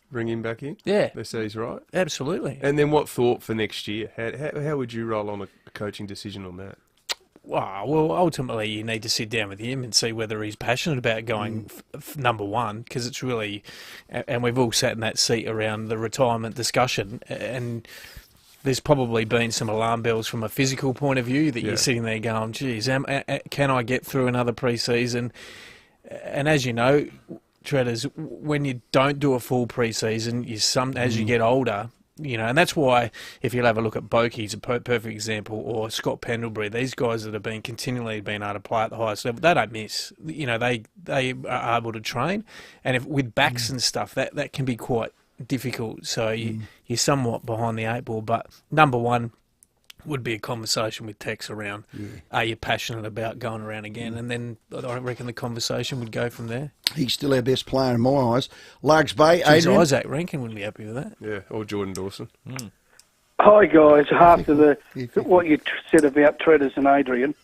Bring him back in? Yeah. They say he's right? Absolutely. And then what thought for next year? How would you roll on a coaching decision on that? Well, ultimately you need to sit down with him and see whether he's passionate about going number one, because it's really, and we've all sat in that seat around the retirement discussion, and there's probably been some alarm bells from a physical point of view that you're sitting there going, geez, can I get through another pre-season? And as you know, Tredders, when you don't do a full pre-season, as you get older, and that's why if you have a look at Boakey's a perfect example, or Scott Pendlebury, these guys that have been continually been able to play at the highest level, they don't miss. They are able to train, and with backs and stuff, that can be quite difficult. So you're somewhat behind the eight ball. But number one, would be a conversation with Tex around, are you passionate about going around again? And then I reckon the conversation would go from there. He's still our best player in my eyes. Largs Bay, Geez, Adrian. Isaac Rankin wouldn't be happy with that. Yeah, or Jordan Dawson. Hi guys, after what you said about Tredders and Adrian,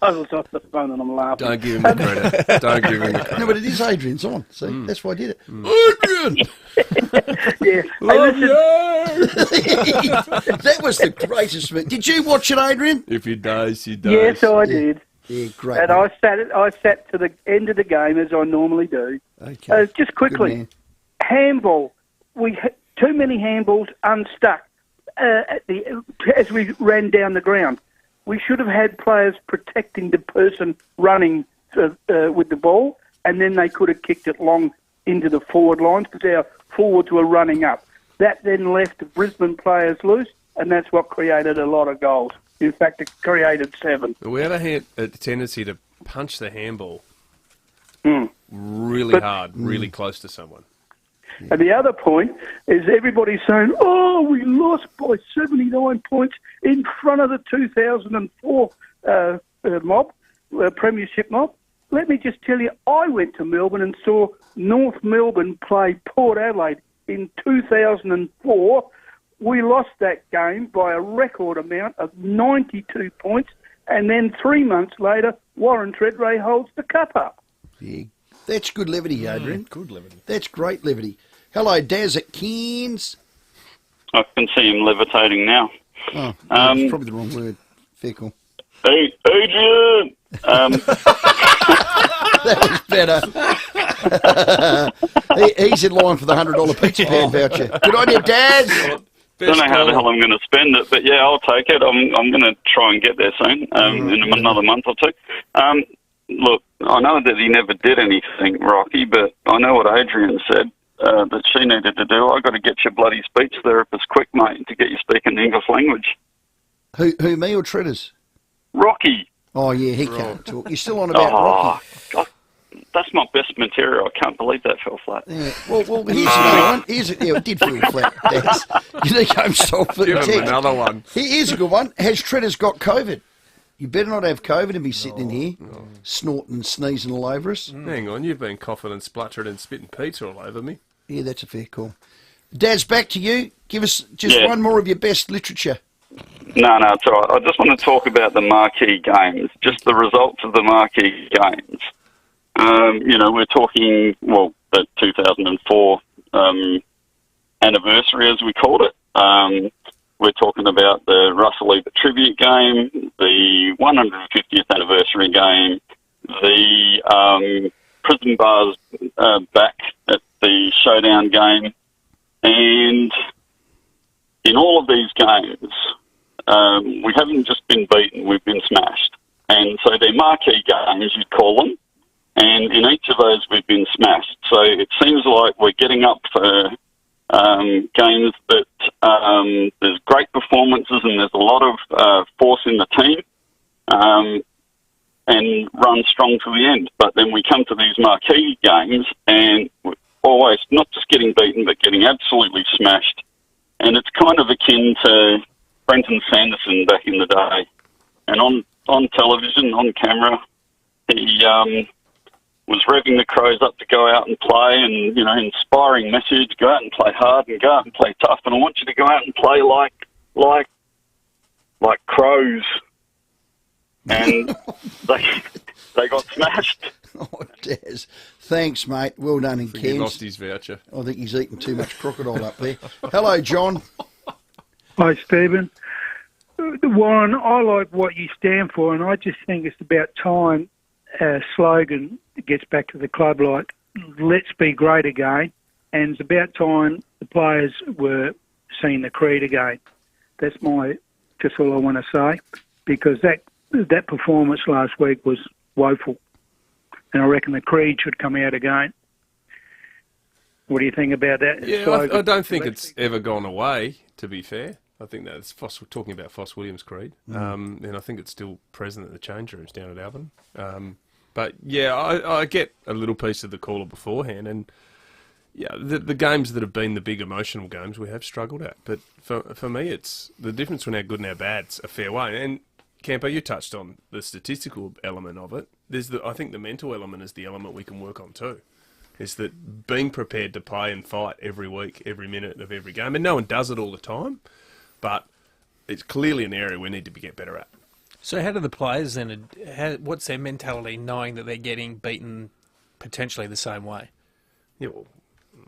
I was off the phone and I'm laughing. Don't give him the credit. Don't give him the credit. No, but it is Adrian's on. See, that's why I did it. Adrian! Yeah. That was the greatest. Did you watch it, Adrian? If he does, he does. Yes, I did. Yeah, great. And I sat to the end of the game as I normally do. Okay. Just quickly, handball. We had too many handballs unstuck as we ran down the ground. We should have had players protecting the person running with the ball, and then they could have kicked it long into the forward lines because our forwards were running up. That then left the Brisbane players loose, and that's what created a lot of goals. In fact, it created 7. We had a tendency to punch the handball really But- hard, really close to someone. And the other point is everybody's saying, oh, we lost by 79 points in front of the 2004 mob, premiership mob. Let me just tell you, I went to Melbourne and saw North Melbourne play Port Adelaide in 2004. We lost that game by a record amount of 92 points, and then 3 months later, Warren Treadray holds the cup up. Yeah, that's good levity, Adrian. Good levity. That's great levity. Hello, Daz at Cairns. I can see him levitating now. Oh, that's probably the wrong word. Fair call. Hey, Adrian! That was better. He's in line for the $100 Pizza Pan voucher. Good on you, Daz. Don't know how the hell I'm going to spend it, but yeah, I'll take it. I'm going to try and get there soon, in another month or two. Look, I know that he never did anything, Rocky, but I know what Adrian said that she needed to do. I got to get your bloody speech therapist quick, mate, to get you speaking the English language. Who, me or Tredders? Rocky. Oh, yeah, he can't talk. You're still on about Rocky. God, that's my best material. I can't believe that fell flat. Yeah. Well, here's another one. It did fall flat, Daz. You need to go and solve for the Give him text. another one. Here's a good one. Has Tredders got COVID? You better not have COVID and be sitting in here snorting and sneezing all over us. Hang on, you've been coughing and spluttering and spitting pizza all over me. Yeah, that's a fair call. Daz, back to you. Give us just one more of your best literature. No, it's all right. I just want to talk about the marquee games, just the results of the marquee games. We're talking, the 2004 anniversary, as we called it. We're talking about the Russell Ebert tribute game, the 150th anniversary game, the prison bars back at the showdown game, and in all of these games, we haven't just been beaten, we've been smashed. And so they're marquee games, you'd call them, and in each of those we've been smashed. So it seems like we're getting up for games that there's great performances and there's a lot of force in the team and run strong to the end. But then we come to these marquee games and we're always not just getting beaten but getting absolutely smashed. And it's kind of akin to Brenton Sanderson back in the day. And on television, on camera, he was revving the Crows up to go out and play and, inspiring message, go out and play hard and go out and play tough. And I want you to go out and play like Crows. And they got smashed. Oh, Daz. Thanks, mate. Well done in I think Cairns. he lost his voucher. I think he's eaten too much crocodile up there. Hello, John. Hi, Stephen. Warren, I like what you stand for, and I just think it's about time our slogan gets back to the club like, let's be great again, and it's about time the players were seeing the creed again. That's just all I want to say, because that performance last week was woeful, and I reckon the creed should come out again. What do you think about that? Yeah, slogan? I don't think it's ever gone away, to be fair. I think that's talking about Foss Williams' creed. And I think it's still present at the change rooms down at Albion. But, yeah, I get a little piece of the caller beforehand. And, Yeah, the games that have been the big emotional games we have struggled at. But for me, it's the difference between our good and our bad's a fair way. And Campo, you touched on the statistical element of it. I think the mental element is the element we can work on too. Is that being prepared to play and fight every week, every minute of every game. And no one does it all the time, but it's clearly an area we need to get better at. So how do the players then, what's their mentality knowing that they're getting beaten potentially the same way? Yeah, well,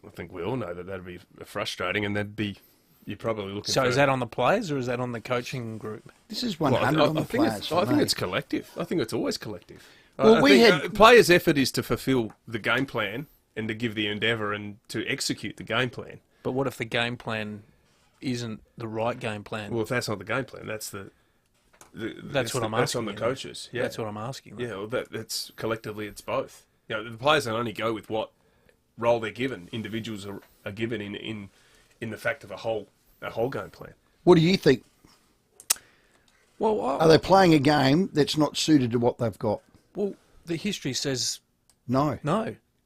I think we all know that that'd be frustrating, and you're probably looking. So is that on the players or is that on the coaching group? This is 100 on the players. I think it's collective. I think it's always collective. Well, players' effort is to fulfil the game plan and to give the endeavour and to execute the game plan. But what if the game plan isn't the right game plan? Well, if that's not the game plan, that's what I'm asking. That's on the coaches. Yeah, that's what I'm asking. Yeah, well, that's collectively it's both. The players don't only go with what role they're given. Individuals are given in the fact of a whole game plan. What do you think? Well, are they playing a game that's not suited to what they've got? Well, the history says no.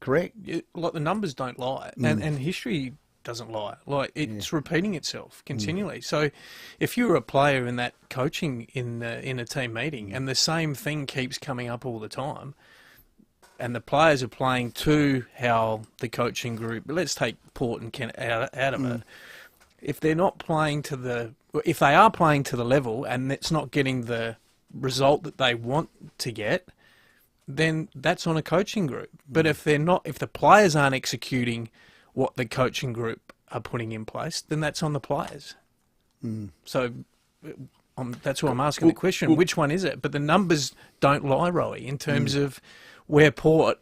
Correct. Like the numbers don't lie, and history doesn't lie. Like it's repeating itself continually. So, if you're a player in that coaching in a team meeting, and the same thing keeps coming up all the time, and the players are playing to how the coaching group. Let's take Port and Kent out of it. If they're not playing if they are playing to the level, and it's not getting the result that they want to get, then that's on a coaching group. But if the players aren't executing what the coaching group are putting in place, then that's on the players. So that's why I'm asking the question, which one is it? But the numbers don't lie, Rowey, in terms of where Port,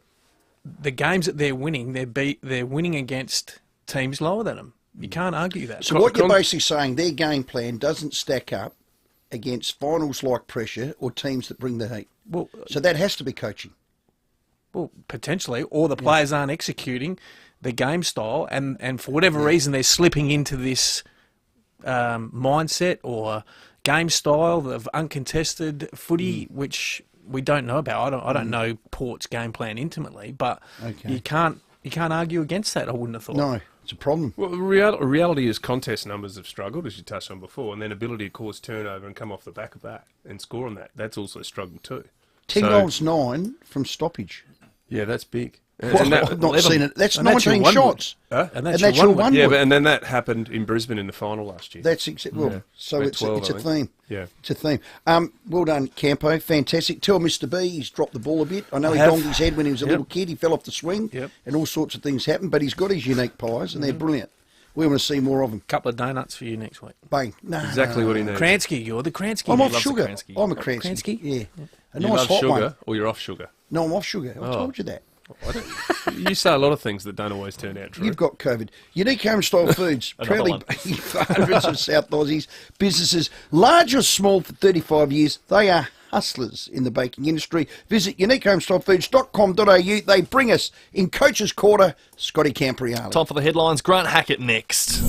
the games that they're winning, they're winning against teams lower than them. You can't argue that. So what you're basically saying, their game plan doesn't stack up against finals-like pressure or teams that bring the heat. Well, so that has to be coaching. Well, potentially, or the players aren't executing the game style, and for whatever reason they're slipping into this mindset or game style of uncontested footy, which we don't know about. I don't know Port's game plan intimately, but you can't argue against that. I wouldn't have thought. No, it's a problem. Well, reality is contest numbers have struggled, as you touched on before, and then ability to cause turnover and come off the back of that and score on that. That's also struggled too. 10 goals, 9 from stoppage. Yeah, that's big. I've not seen it. That's 19 shots. And that's your one. Yeah, and then that happened in Brisbane in the final last year. That's so it's 12, it's a theme. Yeah, it's a theme. Well done, Campo. Fantastic. Tell Mr. B he's dropped the ball a bit. I know he donged his head when he was a little kid. He fell off the swing, and all sorts of things happened. But he's got his unique pies, and they're brilliant. We want to see more of them. Couple of donuts for you next week. Bang. No, exactly what he needs. Kransky, you're the Kransky. I'm off sugar. I'm a Kransky. Yeah. A you nice love hot sugar, one. or you're off sugar? No, I'm off sugar. I told you that. You say a lot of things that don't always turn out true. You've got COVID. Unique Home-style Foods, proudly baking for hundreds of South Aussies businesses, large or small, for 35 years. They are hustlers in the baking industry. Visit uniquehomestylefoods.com.au. They bring us in Coach's Quarter, Scotty Campriale. Time for the headlines. Grant Hackett next.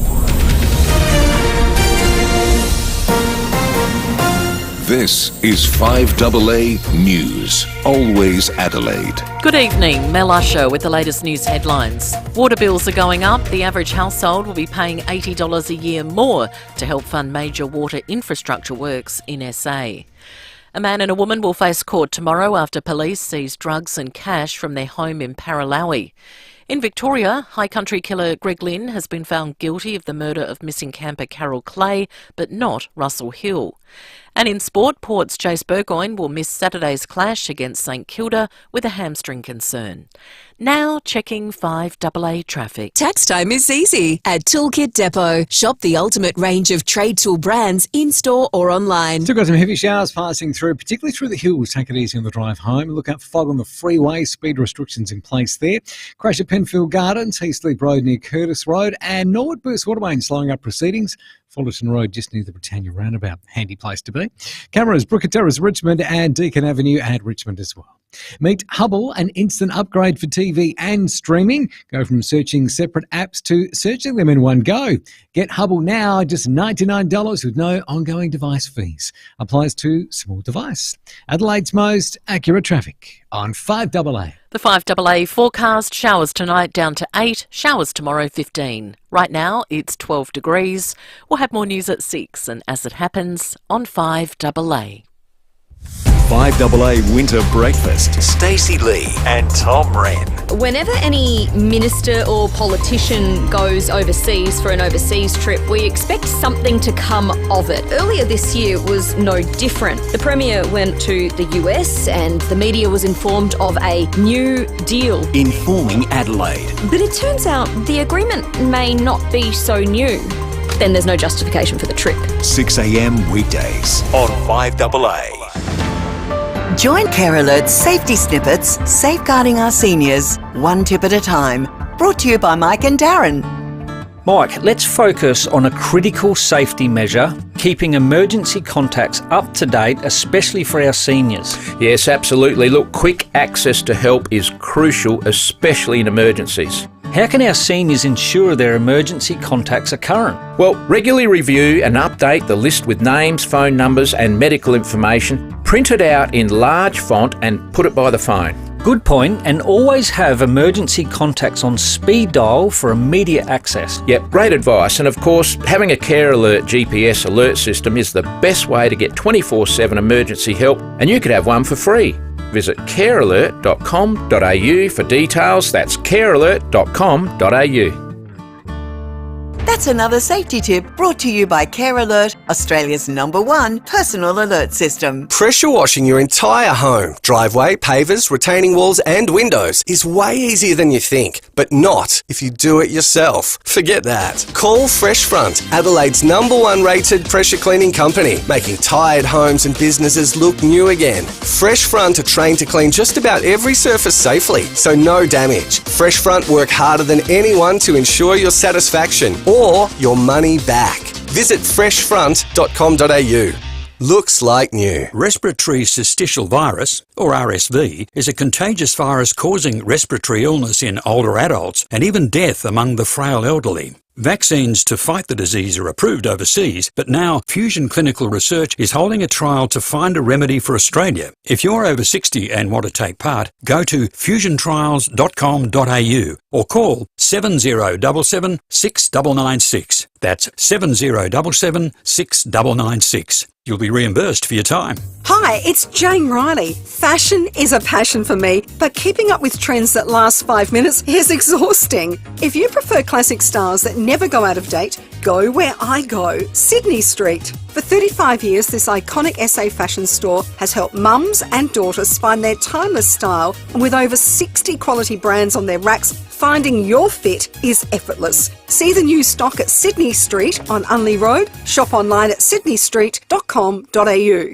This is 5AA News, always Adelaide. Good evening, Mel Usher with the latest news headlines. Water bills are going up. The average household will be paying $80 a year more to help fund major water infrastructure works in SA. A man and a woman will face court tomorrow after police seized drugs and cash from their home in Paralowie. In Victoria, High Country killer Greg Lynn has been found guilty of the murder of missing camper Carol Clay, but not Russell Hill. And in sport, Port's Jace Burgoyne will miss Saturday's clash against St Kilda with a hamstring concern. Now checking 5AA traffic. Tax time is easy at Toolkit Depot. Shop the ultimate range of trade tool brands in-store or online. Still got some heavy showers passing through, particularly through the hills. Take it easy on the drive home. Look out for fog on the freeway. Speed restrictions in place there. Crash at Penfield Gardens, Heathleap Road near Curtis Road, and Norwood Burst Waterway slowing up proceedings. Fullerton Road just near the Britannia Roundabout. Handy place to be. Cameras, Brooker Terrace, Richmond, and Deakin Avenue at Richmond as well. Meet Hubble, an instant upgrade for TV and streaming. Go from searching separate apps to searching them in one go. Get Hubble now, just $99 with no ongoing device fees. Applies to small device. Adelaide's most accurate traffic on 5AA. The 5AA forecast: showers tonight down to 8, showers tomorrow 15. Right now it's 12 degrees. We'll have more news at 6, and as it happens on 5AA. 5AA Winter Breakfast. Stacey Lee and Tom Wren. Whenever any minister or politician goes overseas for an overseas trip, we expect something to come of it. Earlier this year was no different. The Premier went to the US and the media was informed of a new deal. Informing Adelaide. But it turns out the agreement may not be so new. Then there's no justification for the trip. 6 a.m. weekdays on 5AA. Join Care Alert's Safety Snippets, safeguarding our seniors, one tip at a time. Brought to you by Mike and Darren. Mike, let's focus on a critical safety measure, keeping emergency contacts up to date, especially for our seniors. Yes, absolutely. Look, quick access to help is crucial, especially in emergencies. How can our seniors ensure their emergency contacts are current? Well, regularly review and update the list with names, phone numbers and medical information. Print it out in large font and put it by the phone. Good point, and always have emergency contacts on speed dial for immediate access. Yep, great advice. And of course, having a Care Alert GPS alert system is the best way to get 24/7 emergency help, and you could have one for free. Visit carealert.com.au for details. That's carealert.com.au. That's another safety tip brought to you by Care Alert, Australia's #1 personal alert system. Pressure washing your entire home, driveway, pavers, retaining walls and windows is way easier than you think, but not if you do it yourself. Forget that. Call Fresh Front, Adelaide's #1 rated pressure cleaning company, making tired homes and businesses look new again. Fresh Front are trained to clean just about every surface safely, so no damage. Fresh Front work harder than anyone to ensure your satisfaction or your money back. Visit freshfront.com.au. Looks like new. Respiratory syncytial virus, or RSV, is a contagious virus causing respiratory illness in older adults and even death among the frail elderly. Vaccines to fight the disease are approved overseas, but now Fusion Clinical Research is holding a trial to find a remedy for Australia. If you're over 60 and want to take part, go to fusiontrials.com.au or call 7077 6996. That's 7077 6996. You'll be reimbursed for your time. Hi, it's Jane Riley. Fashion is a passion for me, but keeping up with trends that last 5 minutes is exhausting. If you prefer classic styles that never go out of date, go where I go, Sydney Street. For 35 years, this iconic SA fashion store has helped mums and daughters find their timeless style, and with over 60 quality brands on their racks, finding your fit is effortless. See the new stock at Sydney Street on Unley Road. Shop online at sydneystreet.com.au.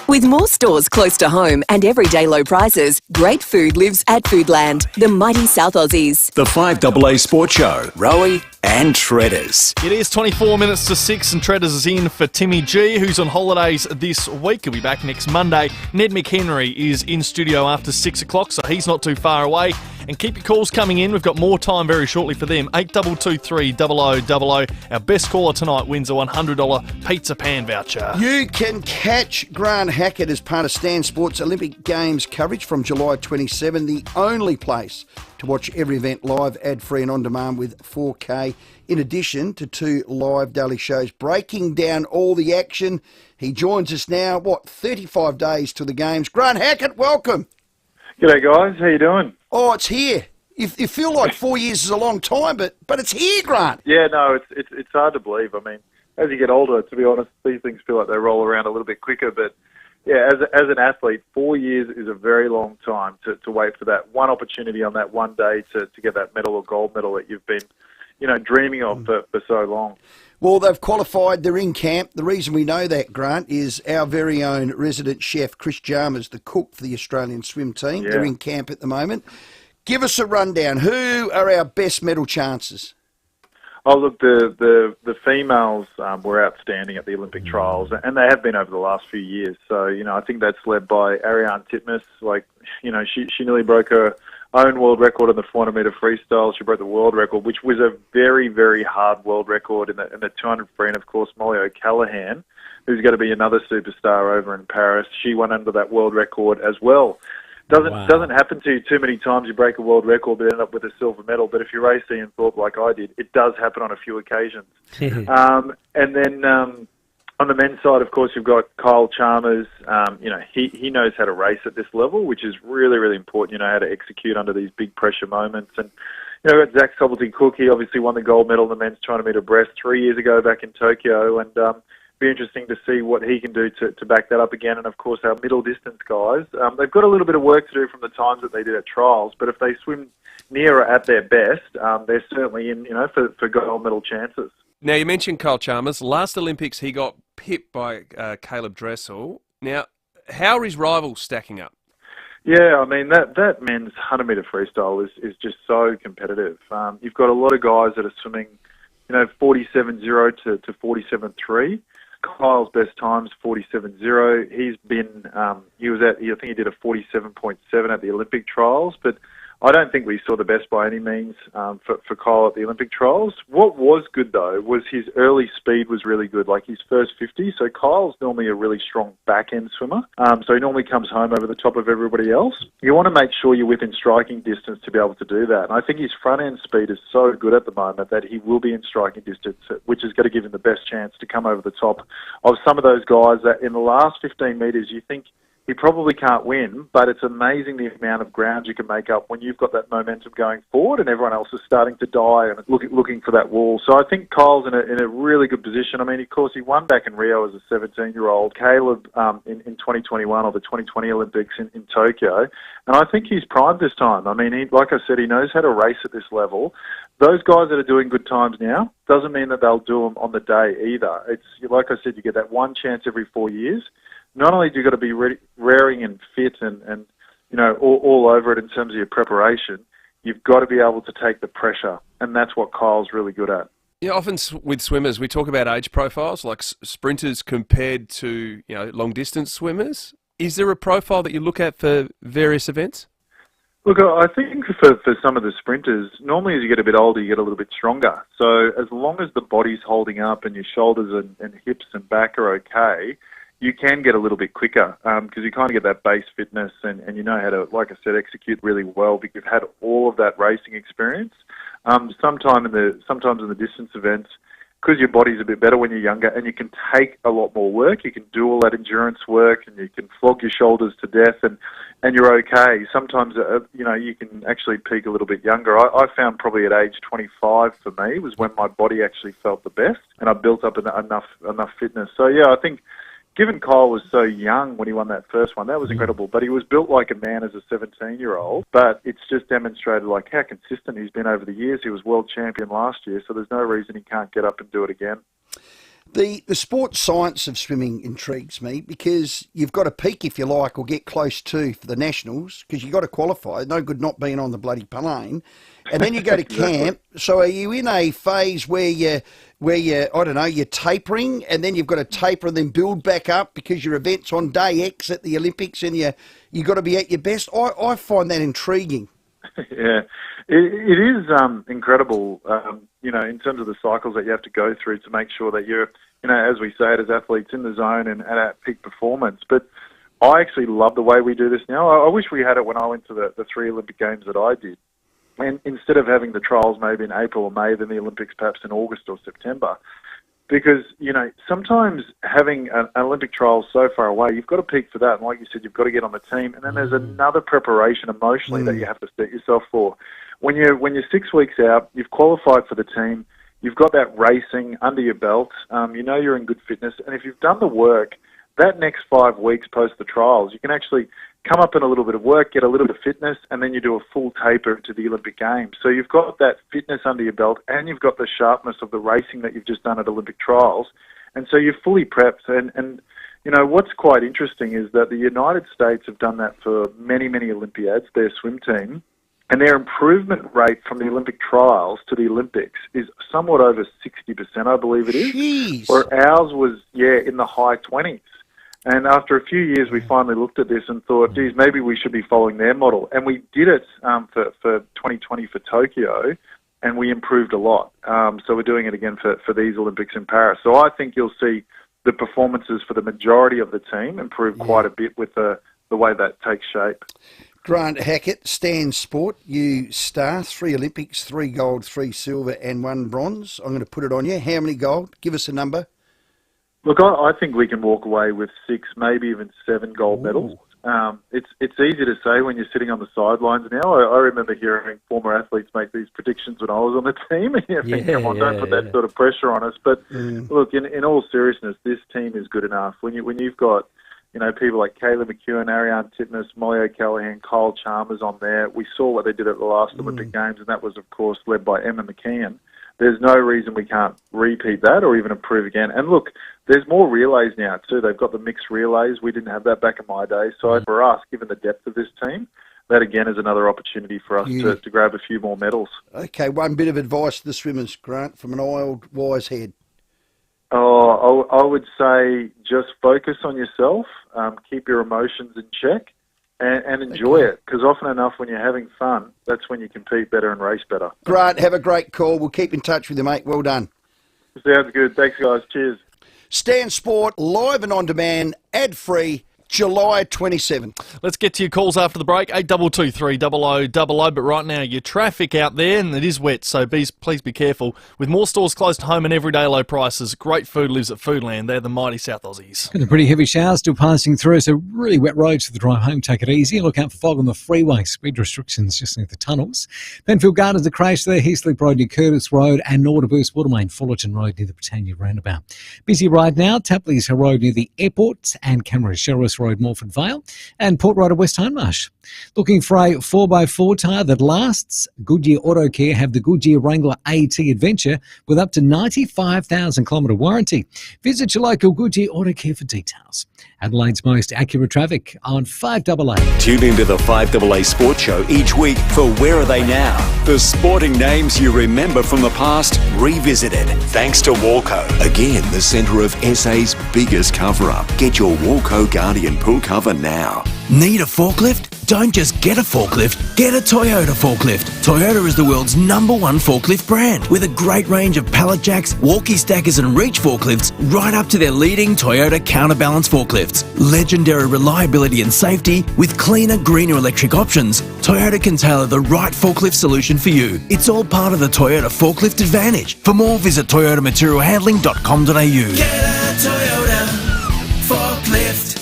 With more stores close to home and everyday low prices, great food lives at Foodland, the mighty South Aussies. The 5AA Sports Show, Rowey and Tredders. It is 24 minutes to 6 and Tredders is in for Timmy G, who's on holidays this week. He'll be back next Monday. Ned McHenry is in studio after 6 o'clock, so he's not too far away. And keep your calls coming in. We've got more time very shortly for them. 8223 0000. Our best caller tonight wins a $100 Pizza Pan voucher. You can catch Grant Hackett as part of Stan Sports Olympic Games coverage from July 27, the only place to watch every event live, ad-free and on-demand with 4K, in addition to 2 live daily shows breaking down all the action. He joins us now, 35 days to the Games. Grant Hackett, welcome. G'day, guys. How you doing? Oh, it's here. You feel like 4 years is a long time, but it's here, Grant. Yeah, no, it's hard to believe. I mean, as you get older, to be honest, these things feel like they roll around a little bit quicker. But yeah, as an athlete, 4 years is a very long time to wait for that one opportunity on that one day to get that medal or gold medal that you've been, dreaming of for so long. Well, they've qualified. They're in camp. The reason we know that, Grant, is our very own resident chef, Chris Jarmer's the cook for the Australian swim team. Yeah. They're in camp at the moment. Give us a rundown. Who are our best medal chances? Oh, look, the females were outstanding at the Olympic trials, and they have been over the last few years. So, I think that's led by Ariane Titmus. She nearly broke her own world record in the 400-metre freestyle. She broke the world record, which was a very, very hard world record in the 200 free. And, of course, Molly O'Callaghan, who's going to be another superstar over in Paris, she won under that world record as well. Doesn't happen to you too many times. You break a world record but end up with a silver medal. But if you race Ian Thorpe like I did, it does happen on a few occasions. And then on the men's side, of course, you've got Kyle Chalmers. He knows how to race at this level, which is really, really important. How to execute under these big pressure moments. And we've got Zach Sobelty-Cook. He obviously won the gold medal in the men's 200 metre breast 3 years ago back in Tokyo, and be interesting to see what he can do to back that up again. And, of course, our middle distance guys, they've got a little bit of work to do from the times that they did at trials, but if they swim near or at their best, they're certainly in, for gold medal chances. Now, you mentioned Kyle Chalmers. Last Olympics, he got pipped by Caleb Dressel. Now, how are his rivals stacking up? Yeah, I mean, that men's 100-metre freestyle is just so competitive. You've got a lot of guys that are swimming, 47.0 to 47.3. Kyle's best time's 47.0. He's been, I think he did a 47.7 at the Olympic trials, but I don't think we saw the best by any means for Kyle at the Olympic trials. What was good, though, was his early speed was really good, like his first 50. So Kyle's normally a really strong back-end swimmer, so he normally comes home over the top of everybody else. You want to make sure you're within striking distance to be able to do that. And I think his front-end speed is so good at the moment that he will be in striking distance, which is going to give him the best chance to come over the top of some of those guys that in the last 15 metres you think he probably can't win, but it's amazing the amount of ground you can make up when you've got that momentum going forward and everyone else is starting to die and looking for that wall. So I think Kyle's in a really good position. I mean, of course, he won back in Rio as a 17-year-old. Caleb in 2021 or the 2020 Olympics in Tokyo. And I think he's primed this time. I mean, like I said, he knows how to race at this level. Those guys that are doing good times now doesn't mean that they'll do them on the day either. It's like I said, you get that one chance every 4 years. Not only do you got to be raring and fit and all over it in terms of your preparation, you've got to be able to take the pressure, and that's what Kyle's really good at. Yeah, often with swimmers, we talk about age profiles, like sprinters compared to long distance swimmers. Is there a profile that you look at for various events? Look, I think for some of the sprinters, normally as you get a bit older, you get a little bit stronger. So as long as the body's holding up and your shoulders and hips and back are okay, you can get a little bit quicker because you kind of get that base fitness and you know how to, like I said, execute really well because you've had all of that racing experience. Sometimes in the distance events, because your body's a bit better when you're younger and you can take a lot more work, you can do all that endurance work and you can flog your shoulders to death and you're okay. Sometimes, you can actually peak a little bit younger. I found probably at age 25 for me was when my body actually felt the best and I built up enough fitness. So, yeah, I think given Kyle was so young when he won that first one, that was incredible. But he was built like a man as a 17-year-old. But it's just demonstrated like how consistent he's been over the years. He was world champion last year, so there's no reason he can't get up and do it again. The sports science of swimming intrigues me because you've got to peak, if you like, or get close to for the nationals because you've got to qualify. No good not being on the bloody plane. And then you go to camp. So are you in a phase where you're tapering and then you've got to taper and then build back up because your event's on day X at the Olympics and you got to be at your best? I find that intriguing. Yeah, it is incredible, in terms of the cycles that you have to go through to make sure that you're, as we say it as athletes, in the zone and at peak performance. But I actually love the way we do this now. I wish we had it when I went to the 3 Olympic Games that I did. And instead of having the trials maybe in April or May, then the Olympics perhaps in August or September. Because, sometimes having an Olympic trial so far away, you've got to peak for that. And like you said, you've got to get on the team. And then there's another preparation emotionally that you have to set yourself for. When you're 6 weeks out, you've qualified for the team, you've got that racing under your belt, you're in good fitness. And if you've done the work, that next 5 weeks post the trials, you can actually come up in a little bit of work, get a little bit of fitness, and then you do a full taper to the Olympic Games. So you've got that fitness under your belt and you've got the sharpness of the racing that you've just done at Olympic trials. And so you're fully prepped. And what's quite interesting is that the United States have done that for many, many Olympiads, their swim team. And their improvement rate from the Olympic trials to the Olympics is somewhat over 60%, I believe it is. Jeez. Where ours was, in the high 20s. And after a few years, we finally looked at this and thought, geez, maybe we should be following their model. And we did it for 2020 for Tokyo, and we improved a lot. So we're doing it again for these Olympics in Paris. So I think you'll see the performances for the majority of the team improve quite a bit with the way that takes shape. Grant Hackett, Stan Sport, you star, 3 Olympics, 3 gold, 3 silver and 1 bronze. I'm going to put it on you. How many gold? Give us a number. Look, I think we can walk away with 6, maybe even 7 gold medals. It's easy to say when you're sitting on the sidelines now. I remember hearing former athletes make these predictions when I was on the team. And you think, come on, don't put that sort of pressure on us. But look, in all seriousness, this team is good enough. When you've got people like Kayla McEwen, Ariane Titmus, Molly O'Callaghan, Kyle Chalmers on there. We saw what they did at the last Olympic Games, and that was, of course, led by Emma McKeon. There's no reason we can't repeat that or even improve again. And look, there's more relays now too. They've got the mixed relays. We didn't have that back in my day. So for us, given the depth of this team, that again is another opportunity for us to grab a few more medals. Okay, one bit of advice to the swimmers, Grant, from an old wise head. Oh, I would say just focus on yourself, keep your emotions in check, and enjoy it. Because often enough, when you're having fun, that's when you compete better and race better. Grant, have a great call. We'll keep in touch with you, mate. Well done. Sounds good. Thanks, guys. Cheers. Stan Sport, live and on demand, ad-free, July 27. Let's get to your calls after the break, 8223 0000. But right now, your traffic out there, and it is wet, so please be careful. With more stores close to home and everyday low prices, great food lives at Foodland. They're the mighty South Aussies. And the pretty heavy showers still passing through, so really wet roads for the drive home. Take it easy. Look out for fog on the freeway. Speed restrictions just near the tunnels. Benfield Gardens, the crash there. Heathleap Road near Curtis Road and Norderburst Watermain, Fullerton Road near the Britannia Roundabout. Busy right now. Tapley's Road near the airport and Camera Sherris Road, Morford Vale, and Port Road at West Hindmarsh. Looking for a 4x4 tyre that lasts? Goodyear Auto Care have the Goodyear Wrangler AT Adventure with up to 95,000 kilometre warranty. Visit your local Goodyear Auto Care for details. Adelaide's most accurate traffic on 5AA. Tune into the 5AA Sports Show each week for Where Are They Now? The sporting names you remember from the past revisited. Thanks to Walco. Again, the centre of SA's biggest cover-up. Get your Walco Guardian pool cover now. Need a forklift? Don't just get a forklift, get a Toyota forklift. Toyota is the world's #1 forklift brand with a great range of pallet jacks, walkie stackers and reach forklifts right up to their leading Toyota counterbalance forklifts. Legendary reliability and safety with cleaner, greener electric options. Toyota can tailor the right forklift solution for you. It's all part of the Toyota Forklift Advantage. For more, visit toyotamaterialhandling.com.au. Get a Toyota forklift.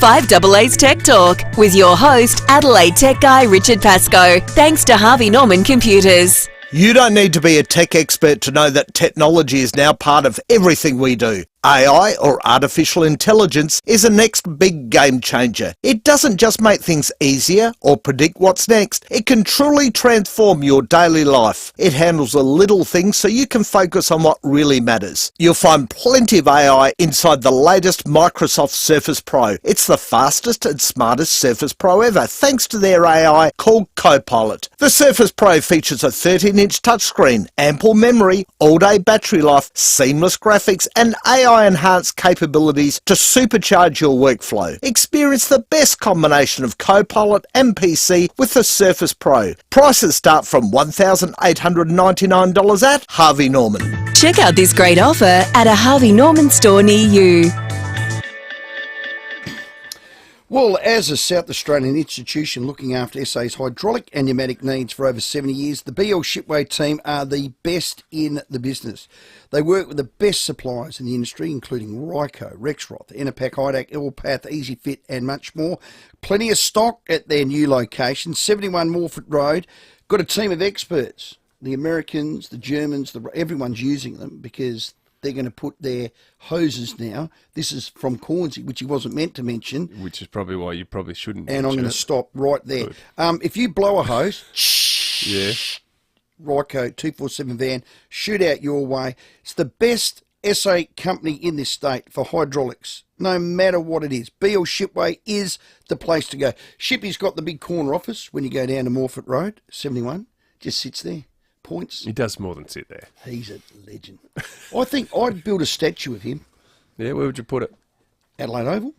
5AA's Tech Talk with your host, Adelaide Tech Guy Richard Pascoe. Thanks to Harvey Norman Computers. You don't need to be a tech expert to know that technology is now part of everything we do. AI, or artificial intelligence, is a next big game changer. It doesn't just make things easier or predict what's next. It can truly transform your daily life. It handles the little things so you can focus on what really matters. You'll find plenty of AI inside the latest Microsoft Surface Pro. It's the fastest and smartest Surface Pro ever, thanks to their AI called Copilot. The Surface Pro features a 13-inch touchscreen, ample memory, all-day battery life, seamless graphics, and AI-enhanced capabilities to supercharge your workflow. Experience the best combination of Copilot and PC with the Surface Pro. Prices start from $1,899 at Harvey Norman. Check out this great offer at a Harvey Norman store near you. Well, as a South Australian institution looking after SA's hydraulic and pneumatic needs for over 70 years, the BL Shipway team are the best in the business. They work with the best suppliers in the industry, including Ryco, Rexroth, Enerpac, Hydac, Elpath, EasyFit and much more. Plenty of stock at their new location, 71 Morford Road. Got a team of experts. The Americans, the Germans, everyone's using them because they're going to put their hoses now. This is from Cornsey, which he wasn't meant to mention. Which is probably why you probably shouldn't. And I'm going to stop right there. If you blow a hose, yeah, Ryco 247 van, shoot out your way. It's the best SA company in this state for hydraulics, no matter what it is. BL Shipway is the place to go. Shippy's got the big corner office when you go down to Morford Road, 71, just sits there, points. He does more than sit there. He's a legend. I think I'd build a statue of him. Yeah, where would you put it? Adelaide Oval.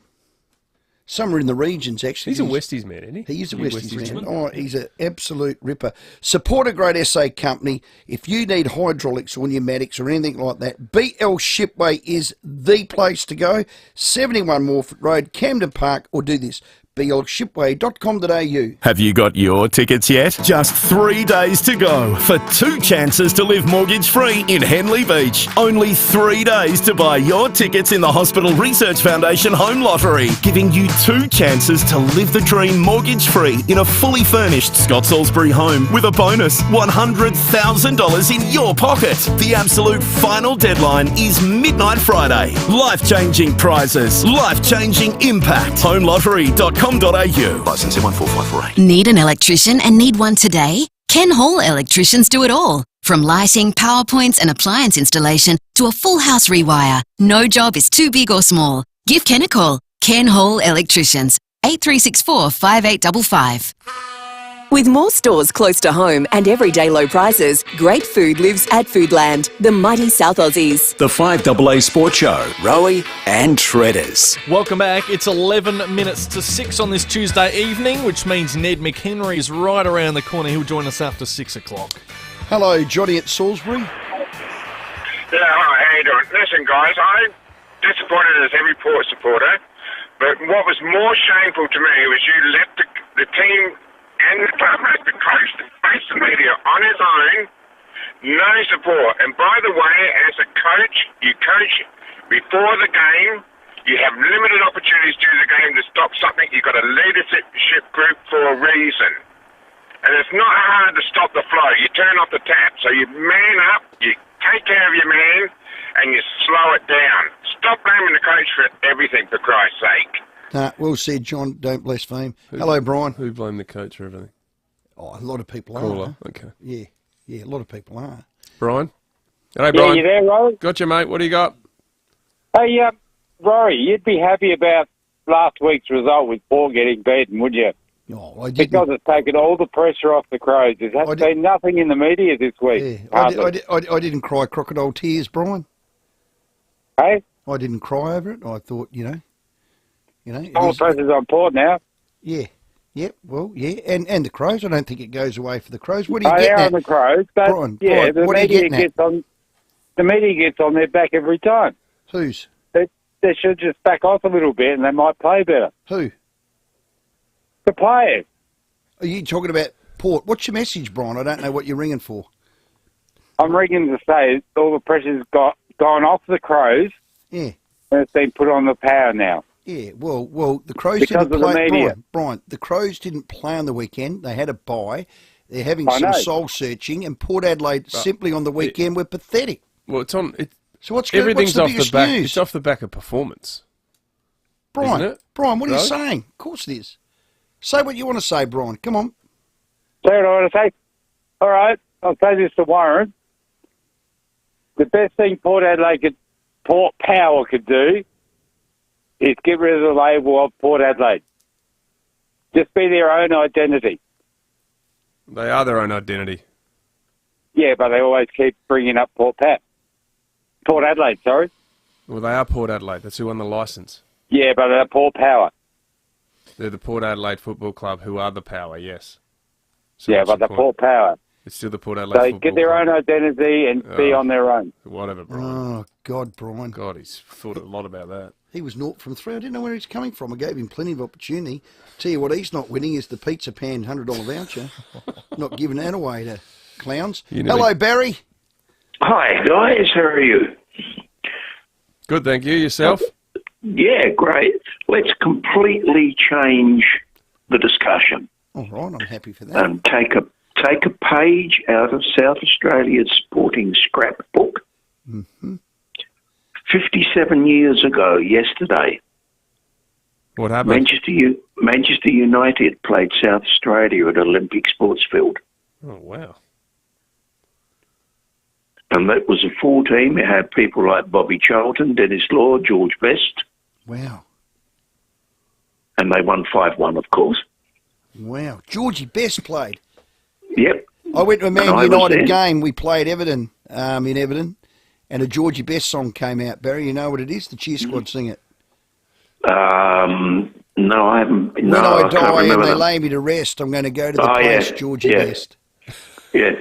Somewhere in the regions, actually. He's a Westies man, isn't he? He is a Westies Westies man. man. Oh, he's an absolute ripper. Support a great SA company. If you need hydraulics or pneumatics or anything like that, BL Shipway is the place to go. 71 Morford Road, Camden Park, or do this, blshipway.com.au. Have you got your tickets yet? Just 3 days to go for 2 chances to live mortgage-free in Henley Beach. Only 3 days to buy your tickets in the Hospital Research Foundation Home Lottery, giving you 2 chances to live the dream mortgage-free in a fully furnished Scott Salisbury home with a bonus $100,000 in your pocket. The absolute final deadline is midnight Friday. Life-changing prizes, life-changing impact. HomeLottery.com.au. Licence 14548. Need an electrician and need one today? Ken Hall Electricians do it all. From lighting, power points and appliance installation to a full house rewire. No job is too big or small. Give Ken a call. Ken Hall Electricians, 8364 5855. With more stores close to home and everyday low prices, great food lives at Foodland, the mighty South Aussies. The 5AA Sports Show, Rowey and Tredders. Welcome back. It's 11 minutes to 6 on this Tuesday evening, which means Ned McHenry is right around the corner. He'll join us after 6 o'clock. Hello, Johnny at Salisbury. Yeah, hi, how you doing? Listen, guys, I'm disappointed as every Port supporter, but what was more shameful to me was you let the team and the the coach face the media on his own, no support. And by the way, as a coach, you coach before the game, you have limited opportunities during the game to stop something. You've got a leadership group for a reason. And it's not hard to stop the flow. You turn off the tap. So you man up, you take care of your man, and you slow it down. Stop blaming the coach for everything, for Christ's sake. Well said, John. Don't blaspheme. Hello, Brian. Who blamed the coach for everything? Oh, a lot of people Crawler. are. Okay. Yeah, a lot of people are. Brian? Hey, Brian. you there, Rory? Gotcha, mate. What do you got? Hey, Rory, you'd be happy about last week's result with Port getting beaten, would you? No, I didn't. Because it's taken all the pressure off the Crows. There has been nothing in the media this week. I didn't cry crocodile tears, Brian. Hey? I didn't cry over it. I thought, All the pressure's on Port now. Yeah. Yep. Well, yeah. And the Crows. I don't think it goes away for the Crows. What are you They getting are at? on the Crows, but Brian, the what are you media getting at? the media gets on their back every time. Whose? They should just back off a little bit and they might play better. Who? The players. Are you talking about Port? What's your message, Brian? I don't know what you're ringing for. I'm ringing to say all the pressure's gone off the Crows. Yeah. And it's been put on the Power now. Yeah, well, the Crows Because didn't of the play. media. Brian, the Crows didn't play on the weekend. They had a bye. They're having I some know. soul searching, and Port Adelaide simply on the weekend were pathetic. Well, it's on. So what's everything's the off the biggest back. news? It's off the back of performance. Brian, isn't it? Brian, what are you Rose? saying? Of course it is. Say what you want to say, Brian. Come on. Say what I want to say. All right, I'll say this to Warren. The best thing Port Power could do is get rid of the label of Port Adelaide. Just be their own identity. They are their own identity. Yeah, but they always keep bringing up Port Adelaide, sorry. Well, they are Port Adelaide. That's who won the licence. Yeah, but they're Port Power. They're the Port Adelaide Football Club, who are the Power, yes. So Yeah, what's but your the point? Port Power. It's still the Port Adelaide They Football get their Club. own identity and be on their own. Whatever, Brian. Oh, God, Brian. God, he's thought a lot about that. He was 0 from 3. I didn't know where he's coming from. I gave him plenty of opportunity. Tell you what, he's not winning is the Pizza Pan $100 voucher. Not giving that away to clowns. Hello, Barry. Hi, guys. How are you? Good, thank you. Yourself? Yeah, great. Let's completely change the discussion All right, I'm happy for that. and take a page out of South Australia's sporting scrapbook. Mm-hmm. 57 years ago, yesterday, What happened? Manchester United played South Australia at Olympic Sports Field. Oh, wow. And that was a full team. It had people like Bobby Charlton, Dennis Law, George Best, Wow. and they won 5-1, of course. Wow. Georgie Best played. Yep. I went to a Man And I was United there. game. We played Everton in Everton, and a Georgie Best song came out. Barry, you know what it is? The Cheer Squad sing it. No, I haven't. No, When I can't die and remember they them. lay me to rest, I'm going to go to the Oh, place, yeah. Georgie Yeah. Best. Yeah.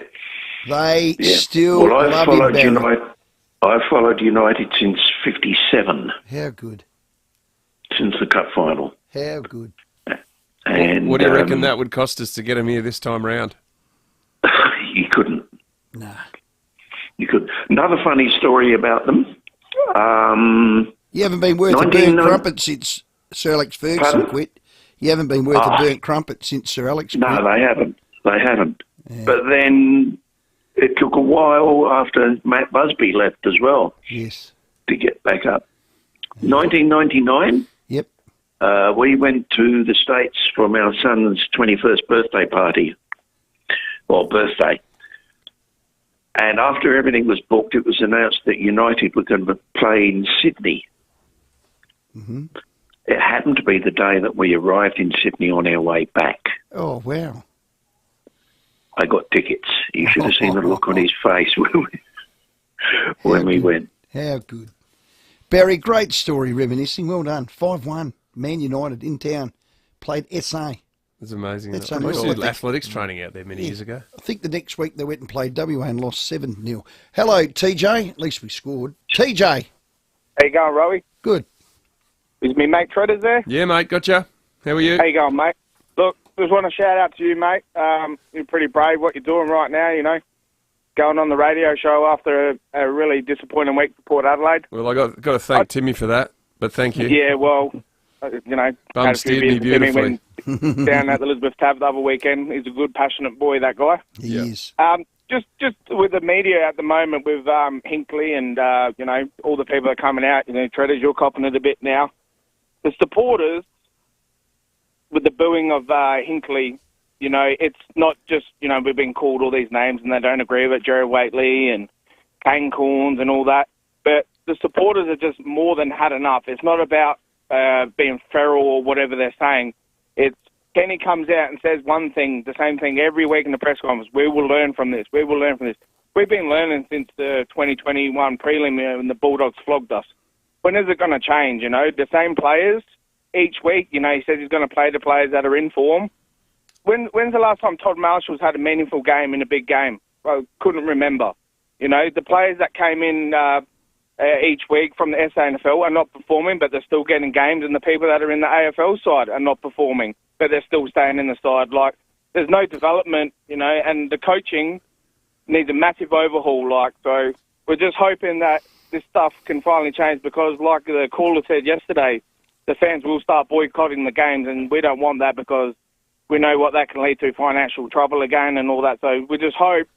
They Yeah. still Well, love him, Barry. I followed United since '57, How good. since the cup final. How good. And What do you reckon that would cost us to get him here this time round? You couldn't. Nah. You could. Another funny story about them. You haven't been worth a 1990 burnt crumpet since Sir Alex Ferguson Pardon? quit. You haven't been worth a Ah. burnt crumpet since Sir Alex quit. No, they haven't. They haven't. But then it took a while after Matt Busby left as well. Yes. To get back up. 1999. Yep. We went to the States for our son's 21st birthday party. Or birthday. And after everything was booked, it was announced that United were going to play in Sydney. Mm-hmm. It happened to be the day that we arrived in Sydney on our way back. Oh, wow. I got tickets. You should have seen the look on his face when we went. How good. Barry, great story reminiscing. Well done. 5-1. Man United in town. Played SA. That's amazing. That's I unreal. did athletics training out there many years ago. I think the next week they went and played WA and lost 7-0. Hello, TJ. At least we scored. TJ. How you going, Rowey? Good. Is me mate Tredders there? Yeah, mate, gotcha. How are you? How you going, mate? Look, just want to shout out to you, mate. You're pretty brave what you're doing right now, you know. Going on the radio show after a really disappointing week for Port Adelaide. Well, I got to thank Timmy for that, but thank you. Yeah, well, you know, Bum had a few steered me beers with Timmy beautifully. when down at the Elizabeth Tab the other weekend. He's a good, passionate boy, that guy. He is. Just with the media at the moment, with Hinkley and you know, all the people that are coming out, you know, Tredders, you're copping it a bit now. The supporters, with the booing of Hinkley, you know, it's not just, you know, we've been called all these names and they don't agree with it, Jerry Waitley and Kane Corns and all that, but the supporters are just more than had enough. It's not about being feral or whatever they're saying. It's Kenny comes out and says one thing, the same thing every week in the press conference. We will learn from this. We will learn from this. We've been learning since the 2021 prelim when the Bulldogs flogged us. When is it going to change, you know? The same players each week, you know, he says he's going to play the players that are in form. When's the last time Todd Marshall's had a meaningful game in a big game? Well, couldn't remember. You know, the players that came in each week from the SANFL are not performing, but they're still getting games, and the people that are in the AFL side are not performing, but they're still staying in the side. Like, there's no development, you know, and the coaching needs a massive overhaul. Like, so we're just hoping that this stuff can finally change because, like the caller said yesterday, the fans will start boycotting the games, and we don't want that because we know what that can lead to, financial trouble again and all that. So we just hope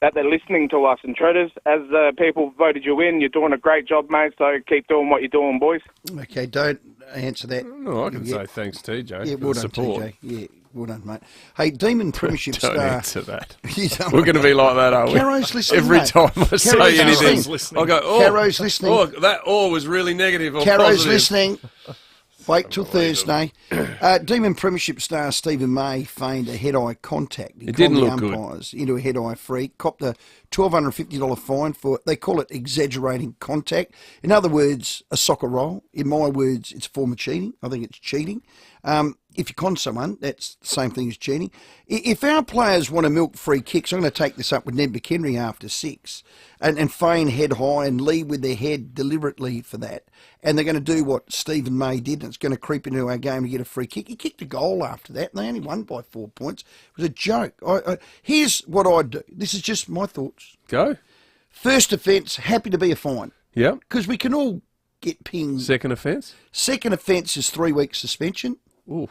that they're listening to us. And Tredders, as people voted you in, you're doing a great job, mate, so keep doing what you're doing, boys. Okay, don't answer that. No, I can say thanks, TJ, Yeah, for well the done, support. TJ. Yeah, well done, mate. Hey, Demon Premiership Don't star. answer that. You don't We're going to be like that, are we? Caro's listening, Every mate. time I Caro's say anything, listening. I'll go, oh, Caro's listening. Oh, that "oh" was really negative or Caro's positive. listening. Wait till Thursday. Demon Premiership star Stephen May feigned a head-eye contact. He It didn't conned look the good. umpires into a head-eye freak, copped a $1,250 fine for, they call it exaggerating contact. In other words, a soccer roll. In my words, it's a form of cheating. I think it's cheating. If you con someone, that's the same thing as cheating. If our players want to milk free kicks, I'm going to take this up with Ned McHenry after 6 and feign head high and lead with their head deliberately for that. And they're going to do what Stephen May did, and it's going to creep into our game to get a free kick. He kicked a goal after that, and they only won by 4 points. It was a joke. Here's what I'd do. This is just my thoughts. Go. First offence, happy to be a fine. Yeah. Because we can all get pinged. Second offence? Second offence is 3 weeks suspension. Ooh.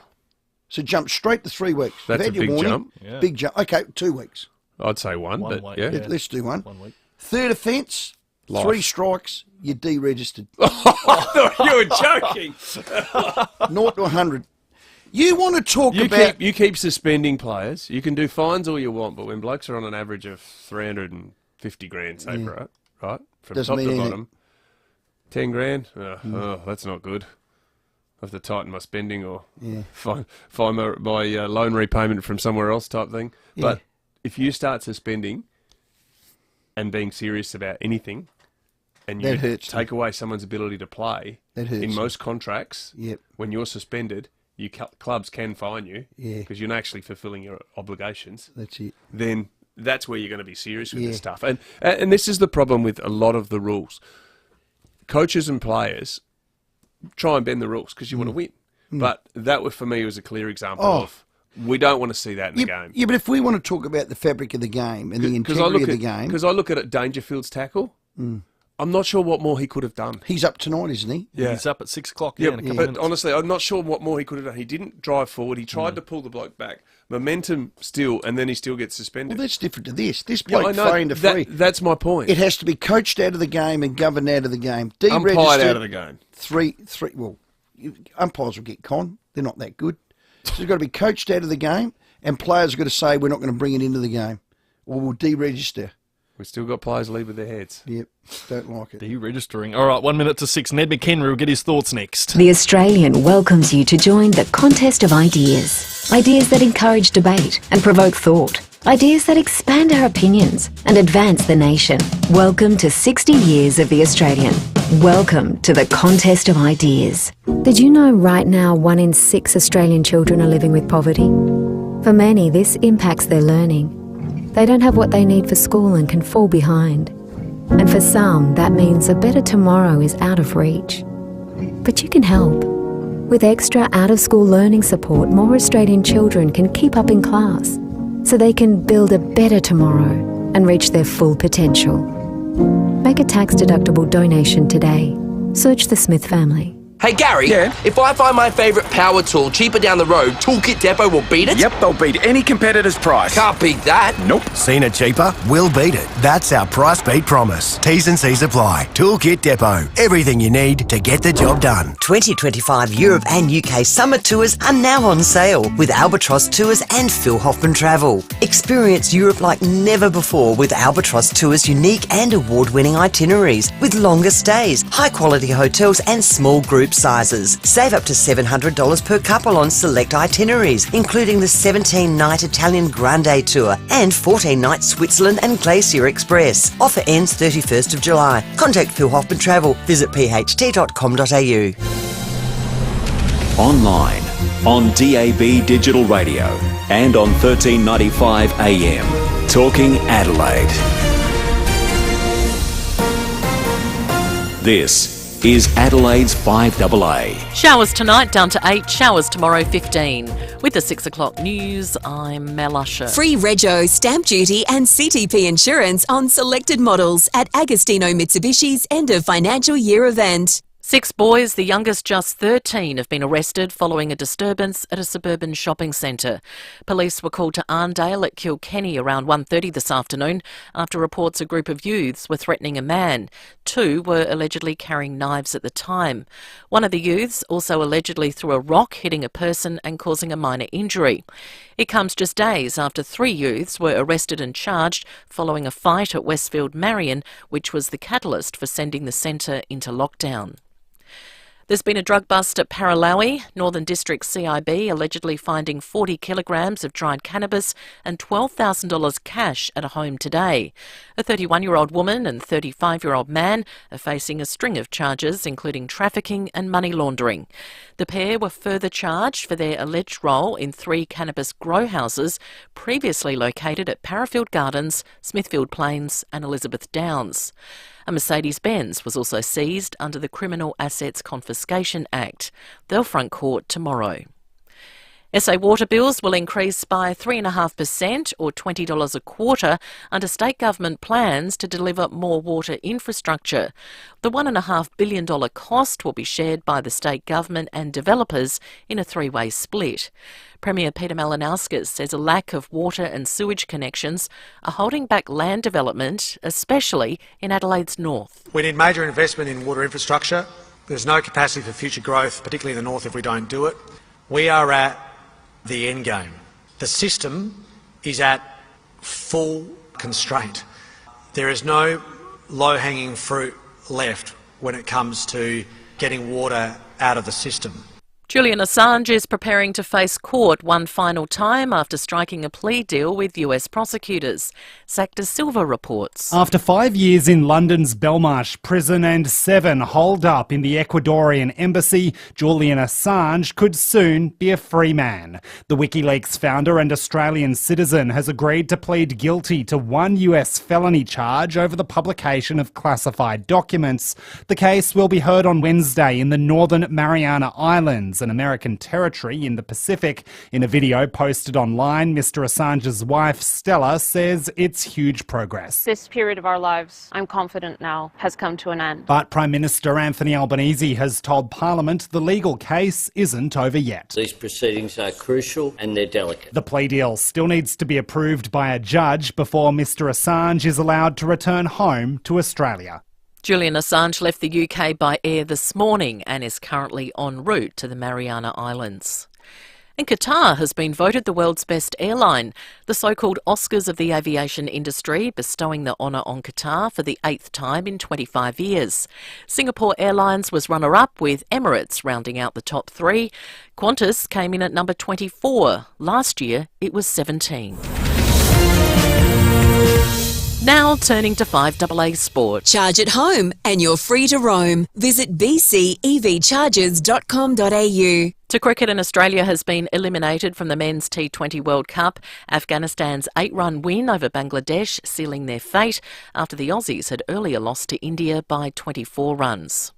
So jump straight to 3 weeks. That's You've had a your big warning. jump. Yeah. Big jump. Okay, 2 weeks. I'd say one, but week, yeah. Let's do one. 1 week. Third offence, Life. 3 strikes, you're deregistered. I thought you were joking. 0 to 100. You want to talk about... You keep suspending players. You can do fines all you want, but when blokes are on an average of 350 50 grand, say, Yeah. right? From Doesn't top mean to anything. bottom. 10 grand? Oh, that's not good. I have to tighten my spending or find my loan repayment from somewhere else type thing. Yeah. But if you start suspending and being serious about anything, and you That hurts take away someone's ability to play, That hurts in them. most contracts, Yep. when you're suspended, clubs can fine you Yeah. because you're not actually fulfilling your obligations. That's it. Then that's where you're going to be serious with Yeah. this stuff. And this is the problem with a lot of the rules. Coaches and players try and bend the rules because you want to win. But that, for me, was a clear example of we don't want to see that in the game. Yeah, but if we want to talk about the fabric of the game and the integrity of the game... Because I look at it, Dangerfield's tackle, I'm not sure what more he could have done. He's up tonight, isn't he? Yeah. He's up at 6 o'clock. Yeah, In a couple of but minutes. honestly, I'm not sure what more he could have done. He didn't drive forward. He tried to pull the bloke back. Momentum still, and then he still gets suspended. Well, that's different to this. This Yeah, I bloke know. feigned a free. That's my point. It has to be coached out of the game and governed out of the game. Umpired Deregistered. out of the game. Three. Well, umpires will get con. They're not that good. So you've got to be coached out of the game, and players have got to say, we're not going to bring it into the game, or we'll deregister. We've still got players lead with their heads. Yep, don't like it. Deregistering. All right, 1 minute to 6. Ned McHenry will get his thoughts next. The Australian welcomes you to join the contest of ideas. Ideas that encourage debate and provoke thought. Ideas that expand our opinions and advance the nation. Welcome to 60 years of The Australian. Welcome to the contest of ideas. Did you know right now 1 in 6 Australian children are living with poverty? For many, this impacts their learning. They don't have what they need for school and can fall behind. And for some, that means a better tomorrow is out of reach. But you can help. With extra out-of-school learning support, more Australian children can keep up in class, so they can build a better tomorrow and reach their full potential. Make a tax-deductible donation today. Search the Smith family. Hey Gary, if I find my favourite power tool cheaper down the road, Toolkit Depot will beat it? Yep, they'll beat any competitor's price. Can't beat that. Nope. Seen it cheaper? We'll beat it. That's our price beat promise. T's and C's apply. Toolkit Depot. Everything you need to get the job done. 2025 Europe and UK summer tours are now on sale with Albatross Tours and Phil Hoffman Travel. Experience Europe like never before with Albatross Tours' unique and award-winning itineraries with longer stays, high-quality hotels and small group sizes. Save up to $700 per couple on select itineraries, including the 17-night Italian Grande Tour and 14-night Switzerland and Glacier Express. Offer ends 31st of July. Contact Phil Hoffman Travel. Visit pht.com.au. Online, on DAB Digital Radio, and on 1395 AM. Talking Adelaide. This is Adelaide's 5AA. Showers tonight down to 8, showers tomorrow 15. With the 6 o'clock news, I'm Mel Usher. Free rego, stamp duty and CTP insurance on selected models at Agostino Mitsubishi's end of financial year event. 6 boys, the youngest just 13, have been arrested following a disturbance at a suburban shopping centre. Police were called to Arndale at Kilkenny around 1:30 this afternoon after reports a group of youths were threatening a man. 2 were allegedly carrying knives at the time. One of the youths also allegedly threw a rock, hitting a person and causing a minor injury. It comes just days after 3 youths were arrested and charged following a fight at Westfield Marion, which was the catalyst for sending the centre into lockdown. There's been a drug bust at Rowey, Northern District CIB allegedly finding 40 kilograms of dried cannabis and $12,000 cash at a home today. A 31-year-old woman and 35-year-old man are facing a string of charges, including trafficking and money laundering. The pair were further charged for their alleged role in 3 cannabis grow houses previously located at Parafield Gardens, Smithfield Plains and Elizabeth Downs. A Mercedes-Benz was also seized under the Criminal Assets Confiscation Act. They'll front court tomorrow. SA water bills will increase by 3.5% or $20 a quarter under state government plans to deliver more water infrastructure. The $1.5 billion cost will be shared by the state government and developers in a 3-way split. Premier Peter Malinauskas says a lack of water and sewage connections are holding back land development, especially in Adelaide's north. We need major investment in water infrastructure. There's no capacity for future growth, particularly in the north, if we don't do it. We are at the end game. The system is at full constraint. There is no low-hanging fruit left when it comes to getting water out of the system. Julian Assange is preparing to face court one final time after striking a plea deal with US prosecutors. Zach De Silva reports. After 5 years in London's Belmarsh prison and 7 holed up in the Ecuadorian embassy, Julian Assange could soon be a free man. The WikiLeaks founder and Australian citizen has agreed to plead guilty to 1 US felony charge over the publication of classified documents. The case will be heard on Wednesday in the Northern Mariana Islands, an American territory in the Pacific. In a video posted online, Mr. Assange's wife, Stella, says it's huge progress. This period of our lives, I'm confident now, has come to an end. But Prime Minister Anthony Albanese has told Parliament the legal case isn't over yet. These proceedings are crucial and they're delicate. The plea deal still needs to be approved by a judge before Mr. Assange is allowed to return home to Australia. Julian Assange left the UK by air this morning and is currently en route to the Mariana Islands. And Qatar has been voted the world's best airline, the so-called Oscars of the aviation industry, bestowing the honour on Qatar for the 8th time in 25 years. Singapore Airlines was runner-up, with Emirates rounding out the top 3. Qantas came in at number 24. Last year it was 17. Now turning to 5AA Sport. Charge at home and you're free to roam. Visit bcevchargers.com.au. To cricket, and Australia has been eliminated from the Men's T20 World Cup. Afghanistan's 8-run win over Bangladesh sealing their fate after the Aussies had earlier lost to India by 24 runs.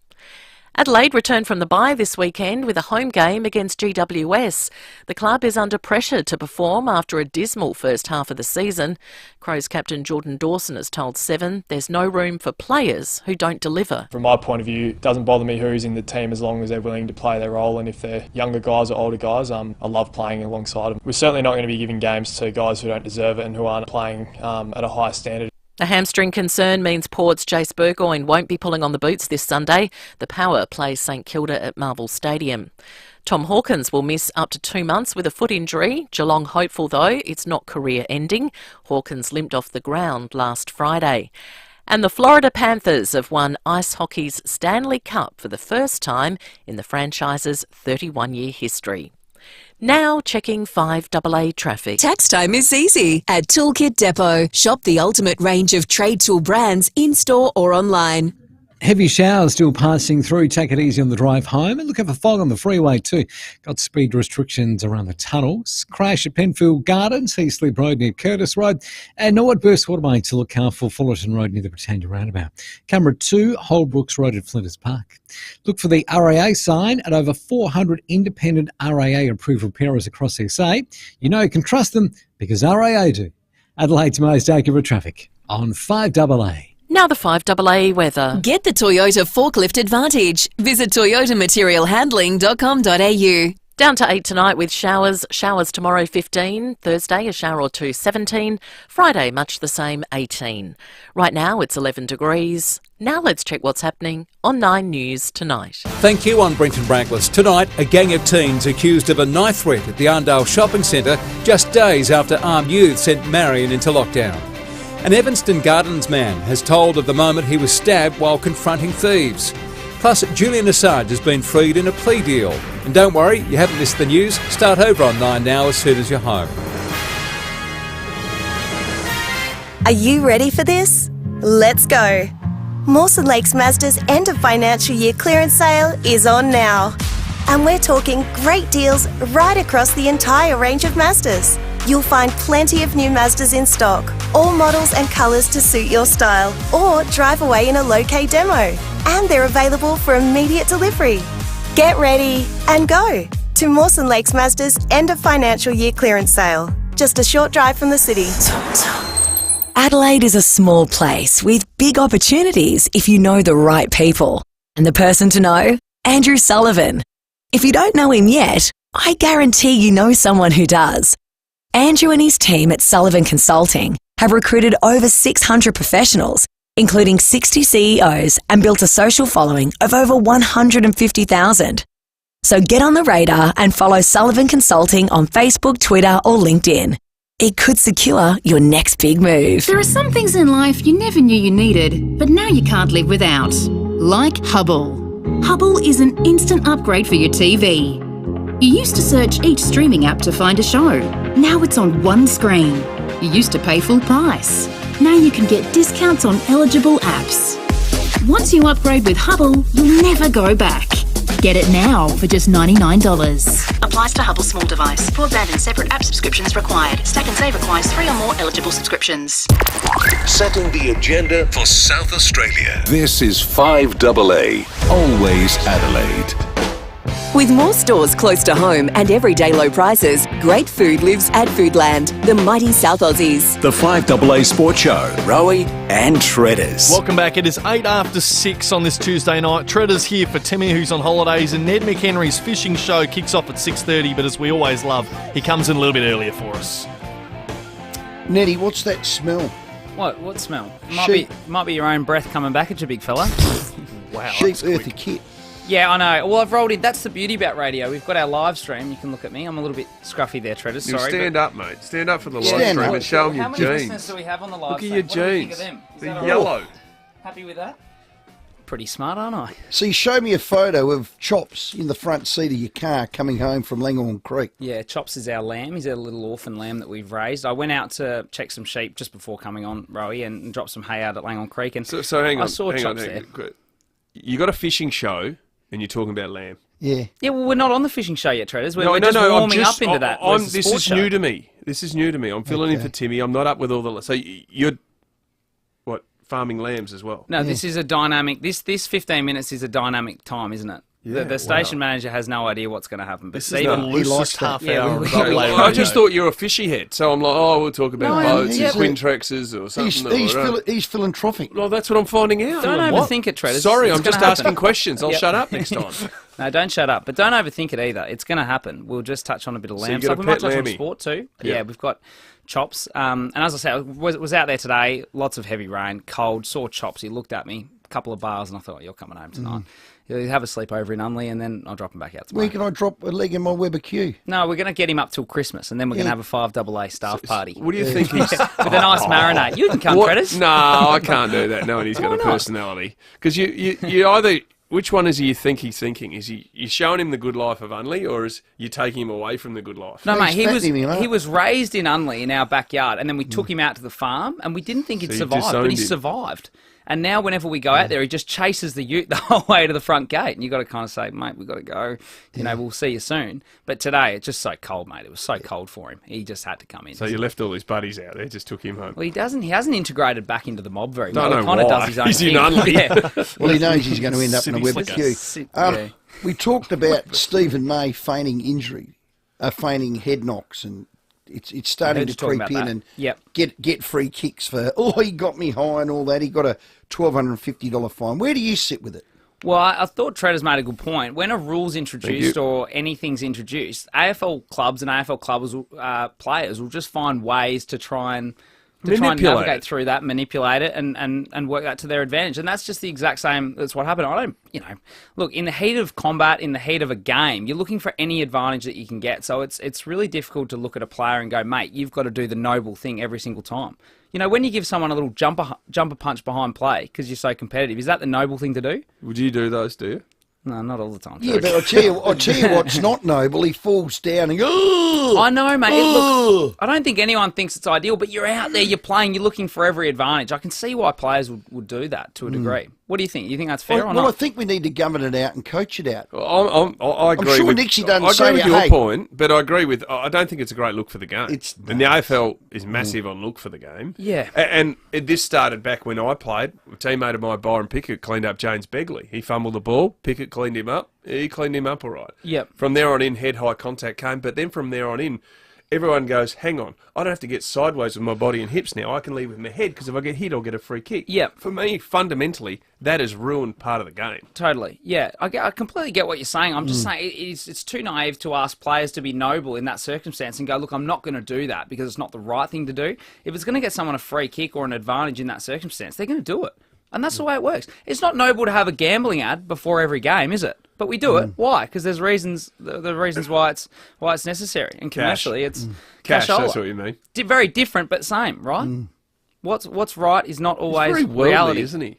Adelaide returned from the bye this weekend with a home game against GWS. The club is under pressure to perform after a dismal first half of the season. Crows captain Jordan Dawson has told Seven there's no room for players who don't deliver. From my point of view, it doesn't bother me who's in the team as long as they're willing to play their role, and if they're younger guys or older guys, I love playing alongside them. We're certainly not going to be giving games to guys who don't deserve it and who aren't playing at a high standard. A hamstring concern means Port's Jace Burgoyne won't be pulling on the boots this Sunday. The Power plays St Kilda at Marvel Stadium. Tom Hawkins will miss up to 2 months with a foot injury. Geelong hopeful, though, it's not career-ending. Hawkins limped off the ground last Friday. And the Florida Panthers have won ice hockey's Stanley Cup for the first time in the franchise's 31-year history. Now checking 5AA traffic. Tax time is easy at Toolkit Depot. Shop the ultimate range of trade tool brands in-store or online. Heavy showers still passing through. Take it easy on the drive home. And look out for fog on the freeway too. Got speed restrictions around the tunnels. Crash at Penfield Gardens, Heaslip Road near Curtis Road. And Norwood Burst Waterway to look out for Fullerton Road near the Britannia Roundabout. Camera 2, Holbrooks Road at Flinders Park. Look for the RAA sign at over 400 independent RAA approved repairers across SA. You know you can trust them because RAA do. Adelaide's most accurate traffic on 5AA. Now the 5AA weather. Get the Toyota Forklift Advantage. Visit toyotamaterialhandling.com.au. Down to 8 tonight with showers. Showers tomorrow 15. Thursday a shower or two 17. Friday much the same 18. Right now it's 11 degrees. Now let's check what's happening on 9 News tonight. Thank you on Brenton Branckless. Tonight a gang of teens accused of a knife threat at the Arndale Shopping Centre just days after armed youth sent Marion into lockdown. An Evanston Gardens man has told of the moment he was stabbed while confronting thieves. Plus, Julian Assange has been freed in a plea deal. And don't worry, you haven't missed the news. Start over on 9 now as soon as you're home. Are you ready for this? Let's go. Mawson Lakes Mazda's end of financial year clearance sale is on now. And we're talking great deals right across the entire range of Mazdas. You'll find plenty of new Mazdas in stock, all models and colours to suit your style, or drive away in a low-K demo. And they're available for immediate delivery. Get ready and go to Mawson Lakes Mazda's end of financial year clearance sale. Just a short drive from the city. Adelaide is a small place with big opportunities if you know the right people. And the person to know? Andrew Sullivan. If you don't know him yet, I guarantee you know someone who does. Andrew and his team at Sullivan Consulting have recruited over 600 professionals, including 60 CEOs, and built a social following of over 150,000. So get on the radar and follow Sullivan Consulting on Facebook, Twitter or LinkedIn. It could secure your next big move. There are some things in life you never knew you needed, but now you can't live without. Like Hubble. Hubble is an instant upgrade for your TV. You used to search each streaming app to find a show. Now it's on one screen. You used to pay full price. Now you can get discounts on eligible apps. Once you upgrade with Hubble, you'll never go back. Get it now for just $99. Applies to Hubble small device. Broadband and separate app subscriptions required. Stack and Save requires 3 or more eligible subscriptions. Setting the agenda for South Australia. This is 5AA, always Adelaide. With more stores close to home and everyday low prices, great food lives at Foodland, the mighty South Aussies. The 5AA Sports Show, Rowey and Tredders. Welcome back. It is 8 after 6 on this Tuesday night. Tredders here for Timmy, who's on holidays, and Ned McHenry's fishing show kicks off at 6:30, but as we always love, he comes in a little bit earlier for us. Neddy, what's that smell? What smell? Sheep. Might be your own breath coming back at you, big fella. Wow. Sheep earthy kit. Yeah, I know. Well, I've rolled in. That's the beauty about radio. We've got our live stream. You can look at me. I'm a little bit scruffy there, Tredders. Sorry. Stand up, mate. Stand up for the live Stand stream up. and show them your How many jeans. listeners do we have on the live Look at stream? your What do we think jeans. of them? Is They're that all yellow. right? Happy with that? Pretty smart, aren't I? So you showed me a photo of Chops in the front seat of your car coming home from Langhorne Creek. Yeah, Chops is our lamb. He's our little orphan lamb that we've raised. I went out to check some sheep just before coming on, Rowey, and dropped some hay out at Langhorne Creek. And So hang on. I saw hang Chops on, there. You got a fishing show and you're talking about lamb. Yeah. Yeah, well, we're not on the fishing show yet, Tredders. We're No, just I'm warming just- up into that. I'm- Where's the this sports is show? new to me. This is new to me. I'm filling in for Timmy. I'm not up with all the... So you're, what, farming lambs as well? No, this is a dynamic. This 15 minutes is a dynamic time, isn't it? Yeah, The station manager has no idea what's going to happen. But This is the loosest half hour of So, I just thought you were a fishy head, so I'm like, oh, we'll talk about No, boats yeah, and Quintrexes or something. He's philanthropic. Well, that's what I'm finding out. Don't overthink it, Tredders. Sorry, It's I'm just gonna asking happen. questions. I'll Yep. shut up next time. No, don't shut up. But don't overthink it either. It's going to happen. We'll just touch on a bit of So lamb you got stuff. a We might pet touch on lammy. sport too. Yeah. Yeah, we've got Chops. And as I said, I was out there today. Lots of heavy rain, cold. Saw Chops. He looked at me, a couple of bars, and I thought, you're coming home tonight. He'll have a sleep over in Unley, and then I'll drop him back out tomorrow. Where can I drop a leg in my Weber queue? No, we're going to get him up till Christmas, and then we're going to have a 5AA staff party. What do you think he's... With a nice marinade. You can come, Tredders. No, I can't do that, knowing he's got a personality. Because you either... Which one is he think he's thinking? Is you showing him the good life of Unley, or is you taking him away from the good life? No, mate, He's fattening him up. he was raised in Unley in our backyard, and then we took him out to the farm, and we didn't think he'd So you survive, but disowned he him. survived. And now whenever we go out there, he just chases the ute the whole way to the front gate, and you got to kind of say, mate, we've got to go. You know, we'll see you soon. But today, it's just so cold, mate. It was so cold for him. He just had to come in. So you left all his buddies out there, just took him home. Well, he hasn't integrated back into the mob very Don't well. know He kind of why. does his own He's in thing. Unley. Yeah. Well, he knows he's going to end up in a City Weber slicker. queue. Yeah. We talked about Stephen May feigning injury, feigning head knocks, and it's starting heard to you talking creep about in that. and Yep. get free kicks for, he got me high and all that. He got a $1,250 fine. Where do you sit with it? Well, I thought Tredders made a good point. When a rule's introduced or anything's introduced, AFL clubs and AFL players will just find ways to try and navigate through that, manipulate it, and work that to their advantage. And that's just the exact same. That's what happened. I don't, look, in the heat of combat, in the heat of a game, you're looking for any advantage that you can get. So it's really difficult to look at a player and go, mate, you've got to do the noble thing every single time. When you give someone a little jumper punch behind play because you're so competitive, is that the noble thing to do? Would you do those, do you? No, not all the time. Yeah, but I'll tell you what's not noble. He falls down and goes, I know, mate. Look, I don't think anyone thinks it's ideal, but you're out there, you're playing, you're looking for every advantage. I can see why players would do that to a degree. What do you think? You think that's fair or well, not? I think we need to govern it out and coach it out. I agree. I'm sure with, Nixie doesn't I say agree with to you, your hey. point, but I agree with. I don't think it's a great look for the game. And the AFL is massive on look for the game. Yeah. And this started back when I played. A teammate of mine, Byron Pickett, cleaned up James Begley. He fumbled the ball. Pickett cleaned him up. He cleaned him up all right. Yep. From there on in, head-high contact came. But then from there on in, everyone goes, hang on, I don't have to get sideways with my body and hips now. I can lead with my head because if I get hit, I'll get a free kick. Yep. For me, fundamentally, that has ruined part of the game. Totally. Yeah, I completely get what you're saying. I'm just saying it's too naive to ask players to be noble in that circumstance and go, look, I'm not going to do that because it's not the right thing to do. If it's going to get someone a free kick or an advantage in that circumstance, they're going to do it. And that's the way it works. It's not noble to have a gambling ad before every game, is it? But we do it. Why? Because there's reasons. The reasons why it's necessary. And commercially, it's cash. cashola. That's what you mean. Very different, but same, right? What's right is not always He's very worldly, reality, isn't he?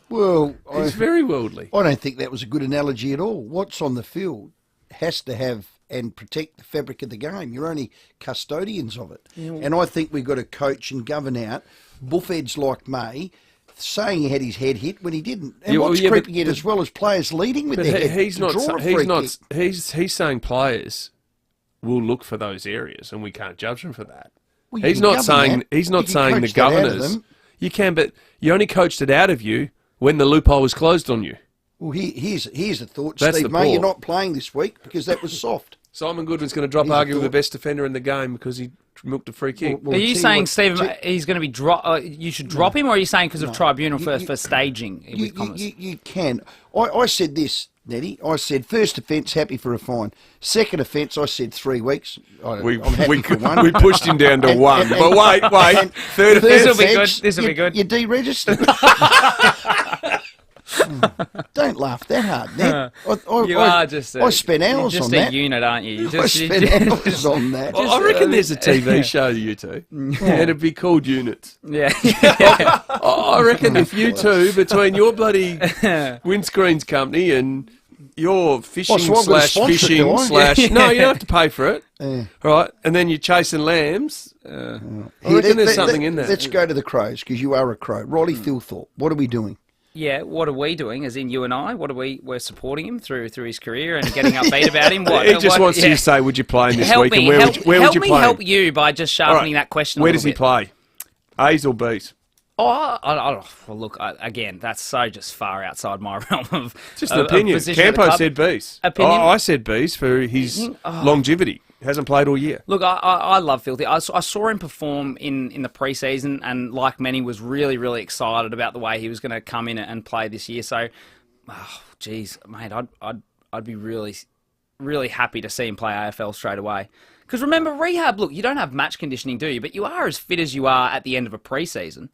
Well, he's very worldly. I don't think that was a good analogy at all. What's on the field has to have and protect the fabric of the game. You're only custodians of it. Yeah, well, and I think we've got to coach and govern out bullheads like May saying he had his head hit when he didn't. And what's creeping in as well as players leading with their head. He's saying players will look for those areas and we can't judge them for that. Well, he's not saying the governors. You can, but you only coached it out of you when the loophole was closed on you. Well, here's a thought. That's Steve May, you're not playing this week because that was soft. Simon Goodwin's going to drop argument with the best defender in the game because he milked a free kick. Are you saying, Stephen, he's going to be you should drop him, or are you saying because of tribunal for staging? You can. I said this, Nettie. I said first offence, happy for a fine. Second offence, I said 3 weeks. I'm happy for one. We pushed him down to one. But wait. Third offence. This will be good. You deregistered. Don't laugh that hard, Ned. I spent hours on that. You're just a unit, aren't you? I spent hours on that. I reckon there's a TV show, you two. And it'd be called Units. Yeah. I reckon if you two, between your bloody windscreens company and your fishing fishing no, you don't have to pay for it. Right? And then you're chasing lambs. I reckon there's something in that. Let's go to the Crows, because you are a Crow. Riley Thilthorpe, what are we doing? Yeah, what are we doing, as in you and I? What are we're supporting him through his career and getting upbeat about him? He just wants you to say, would you play him this week? And where would you play him? Help me help you by just sharpening that question a Where little does he play? A's or B's? Well, look, again, that's so just far outside my realm of just an opinion. Campo said B's. Opinion? I said B's for his longevity. Hasn't played all year. Look, I love Filthy. I saw him perform in the preseason, and like many, was really, really excited about the way he was going to come in and play this year. So, geez, mate, I'd be really, really happy to see him play AFL straight away. Because remember, rehab, look, you don't have match conditioning, do you? But you are as fit as you are at the end of a preseason.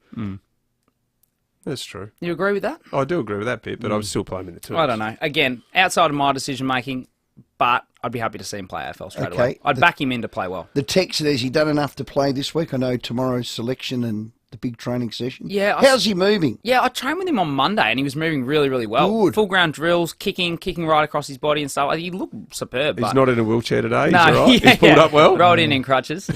That's true. You agree with that? I do agree with that bit, but I was still playing in the two. I don't know. Again, outside of my decision making, but I'd be happy to see him play AFL straight away. I'd back him in to play well. The text, has he done enough to play this week? I know tomorrow's selection and the big training session. Yeah. How's he moving? Yeah, I trained with him on Monday and he was moving really, really well. Good. Full ground drills, kicking right across his body and stuff. He looked superb. He's not in a wheelchair today. No, he's all right. He's pulled up well. Rolled in crutches.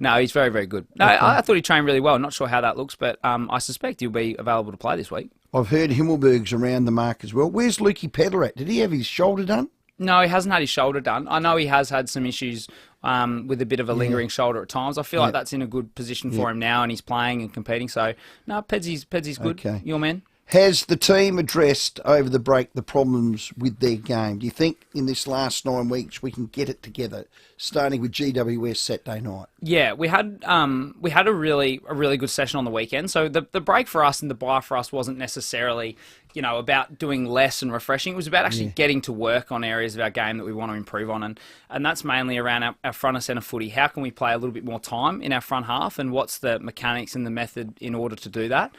No, he's very, very good. No, I thought he trained really well. Not sure how that looks, but I suspect he'll be available to play this week. I've heard Himmelberg's around the mark as well. Where's Lukey Pedler at? Did he have his shoulder done? No, he hasn't had his shoulder done. I know he has had some issues with a bit of a lingering shoulder at times. I feel like that's in a good position for him now, and he's playing and competing. So, no, Pedsy's good. Okay. Your man. Has the team addressed over the break the problems with their game? Do you think in this last 9 weeks we can get it together, starting with GWS Saturday night? Yeah, we had a really good session on the weekend. So the break for us and the bye for us wasn't necessarily, about doing less and refreshing. It was about actually getting to work on areas of our game that we want to improve on, and that's mainly around our front and centre footy. How can we play a little bit more time in our front half, and what's the mechanics and the method in order to do that?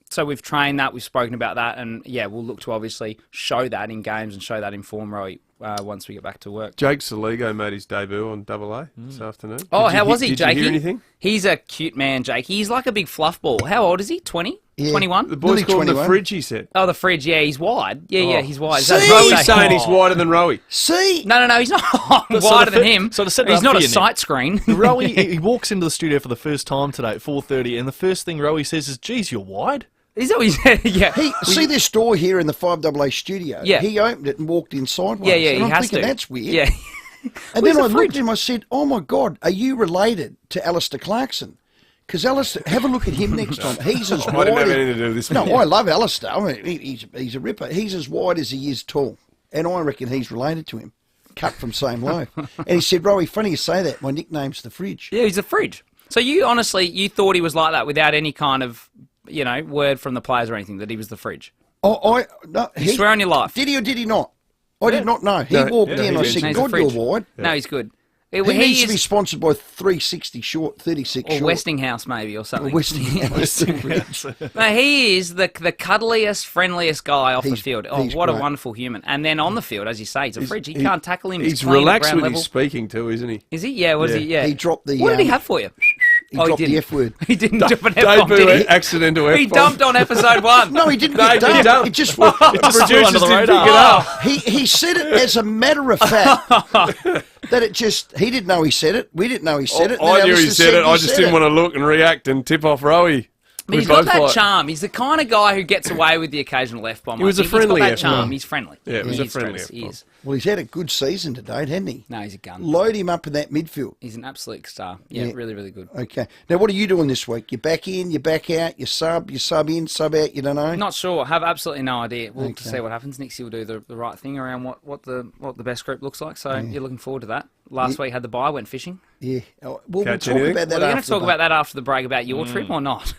So we've trained that, we've spoken about that, and we'll look to obviously show that in games and show that in form, Rowey, once we get back to work. Jake Saligo made his debut on AA this afternoon. Oh, how was he, Jakey? Did you hear anything? He's a cute man, Jake. He's like a big fluff ball. How old is he? 20? 21? The boys call him the fridge, he said. Oh, the fridge, yeah, he's wide. Yeah, he's wide. Rowey's saying he's wider than Rowey. See? No, he's not wider than him. So to set he's not a you, sight screen. Rowey, he walks into the studio for the first time today at 4:30, and the first thing Rowey says is, geez, you're wide? Is that what he said? Yeah. See this door here in the 5AA studio? Yeah. He opened it and walked in sideways. Yeah, and he has to. That's weird. Yeah. And then I looked at him, I said, oh my God, are you related to Alistair Clarkson? Because Alistair, have a look at him next time. He's as wide. I didn't have anything to do with this. No, I love Alistair. I mean, he's a ripper. He's as wide as he is tall. And I reckon he's related to him. Cut from same loaf. And he said, Rowey, funny you say that. My nickname's the fridge. Yeah, he's the fridge. So you thought he was like that without any kind of, word from the players or anything, that he was the fridge? No, you swear on your life. Did he or did he not? I did not know. He walked in. I said, God, you're wide. No, he's good. He needs to be sponsored by 360 short, 36 or short. Westinghouse maybe or something. Or Westinghouse. No, he is the cuddliest, friendliest guy off the field. Oh, what great. a wonderful human. And then on the field, as you say, he's a fridge. You can't tackle him. He's clean at relaxed ground when level. he's speaking too, isn't he? Is he? Yeah, was he? Yeah. He dropped the... What did he have for you? He dropped the F word. He didn't drop an F-bomb, did he? Accidental F-bomb. He dumped on episode 1. No, he didn't No, get he dumped. dumped. It just... Producers didn't pick it up. He said it as a matter of fact. That it just... He didn't know he said it. We didn't know he said it. I knew he said it. I just didn't want to look and react and tip off Rowey. But he's got that charm. He's the kind of guy who gets away with the occasional F-bomb. He was a friendly He's got that F-bomb. charm. He's friendly. Yeah, it was a friendly He is. Well, he's had a good season to date, hasn't he? No, he's a gun. Load him up in that midfield. He's an absolute star. Yeah, really, really good. Okay. Now, what are you doing this week? You back in, you back out, you sub in, sub out, you don't know? Not sure. Have absolutely no idea. We'll have to see what happens. Nixie will do the right thing around what the best group looks like. So you're looking forward to that. Last week had the bye, went fishing. Yeah. We'll talk about that We're going to after talk the about that after the break about your trip or not.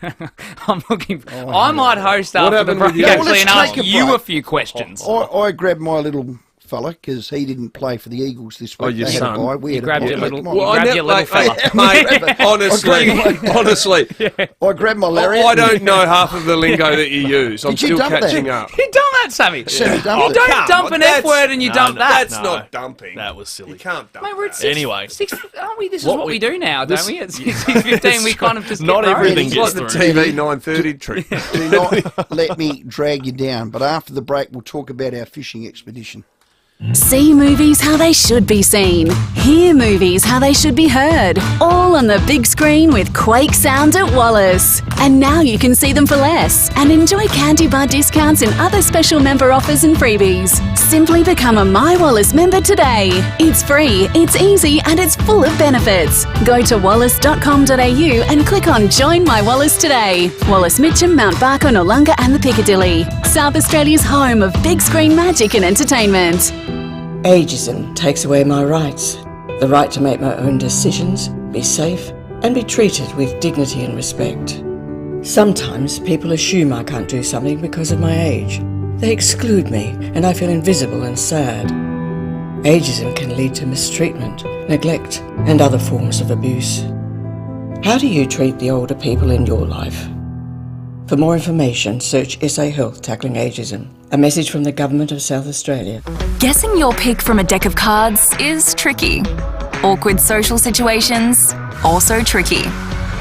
I'm looking. I might host after the happened break with you? actually and Let's ask take a you break. a few questions. I grabbed my little fella because he didn't play for the Eagles this week. Oh, your They had a son. bye. We You had a grabbed bye. your little, Come on. you grabbed your little fella. Mate, honestly, I grabbed my lariat. I don't know half of the lingo that you use. I'm Did you still dump that? catching up. You done that, Sammy? Sammy dumped You it. don't dump an F word and you dump that. That's not dumping. That was silly. You can't dump Mate, we're at that. 6, Anyway. 6, aren't we? This is What what we- we do now, this- don't we? At 6:15, we kind of just Not get everything rolling. It's like gets the through. TV 9:30 trick. Do not let me drag you down. But after the break, we'll talk about our fishing expedition. See movies how they should be seen. Hear movies how they should be heard. All on the big screen with Quake Sound at Wallace. And now you can see them for less and enjoy candy bar discounts and other special member offers and freebies. Simply become a My Wallace member today. It's free, it's easy, and it's full of benefits. Go to wallace.com.au and click on Join My Wallace today. Wallace Mitcham, Mount Barker, Nollunga and the Piccadilly. South Australia's home of big screen magic and entertainment. Ageism takes away my rights. The right to make my own decisions, be safe, and be treated with dignity and respect. Sometimes people assume I can't do something because of my age. They exclude me, and I feel invisible and sad. Ageism can lead to mistreatment, neglect, and other forms of abuse. How do you treat the older people in your life? For more information, search SA Health Tackling Ageism. A message from the Government of South Australia. Guessing your pick from a deck of cards is tricky. Awkward social situations, also tricky.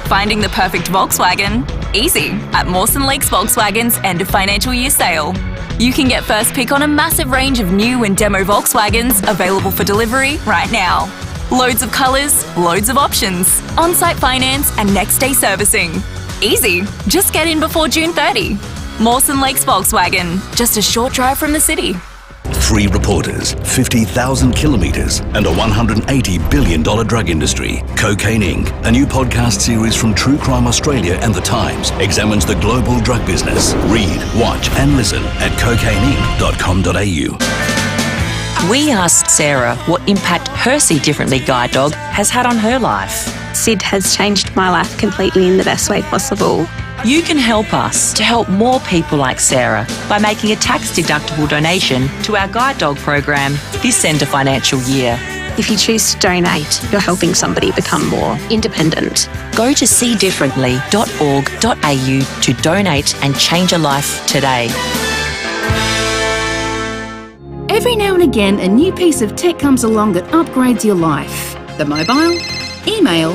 Finding the perfect Volkswagen? Easy at Mawson Lakes Volkswagen's end of financial year sale. You can get first pick on a massive range of new and demo Volkswagens available for delivery right now. Loads of colours, loads of options, on-site finance and next day servicing. Easy, just get in before June 30. Mawson Lakes Volkswagen, just a short drive from the city. 3 reporters, 50,000 kilometres, and a $180 billion drug industry. Cocaine Inc., a new podcast series from True Crime Australia and The Times, examines the global drug business. Read, watch, and listen at cocaineinc.com.au. We asked Sarah what impact her See Differently guide dog has had on her life. Sid has changed my life completely in the best way possible. You can help us to help more people like Sarah by making a tax-deductible donation to our guide dog program this end of financial year. If you choose to donate, you're helping somebody become more independent. Go to seedifferently.org.au to donate and change a life today. Every now and again, a new piece of tech comes along that upgrades your life. The mobile, email,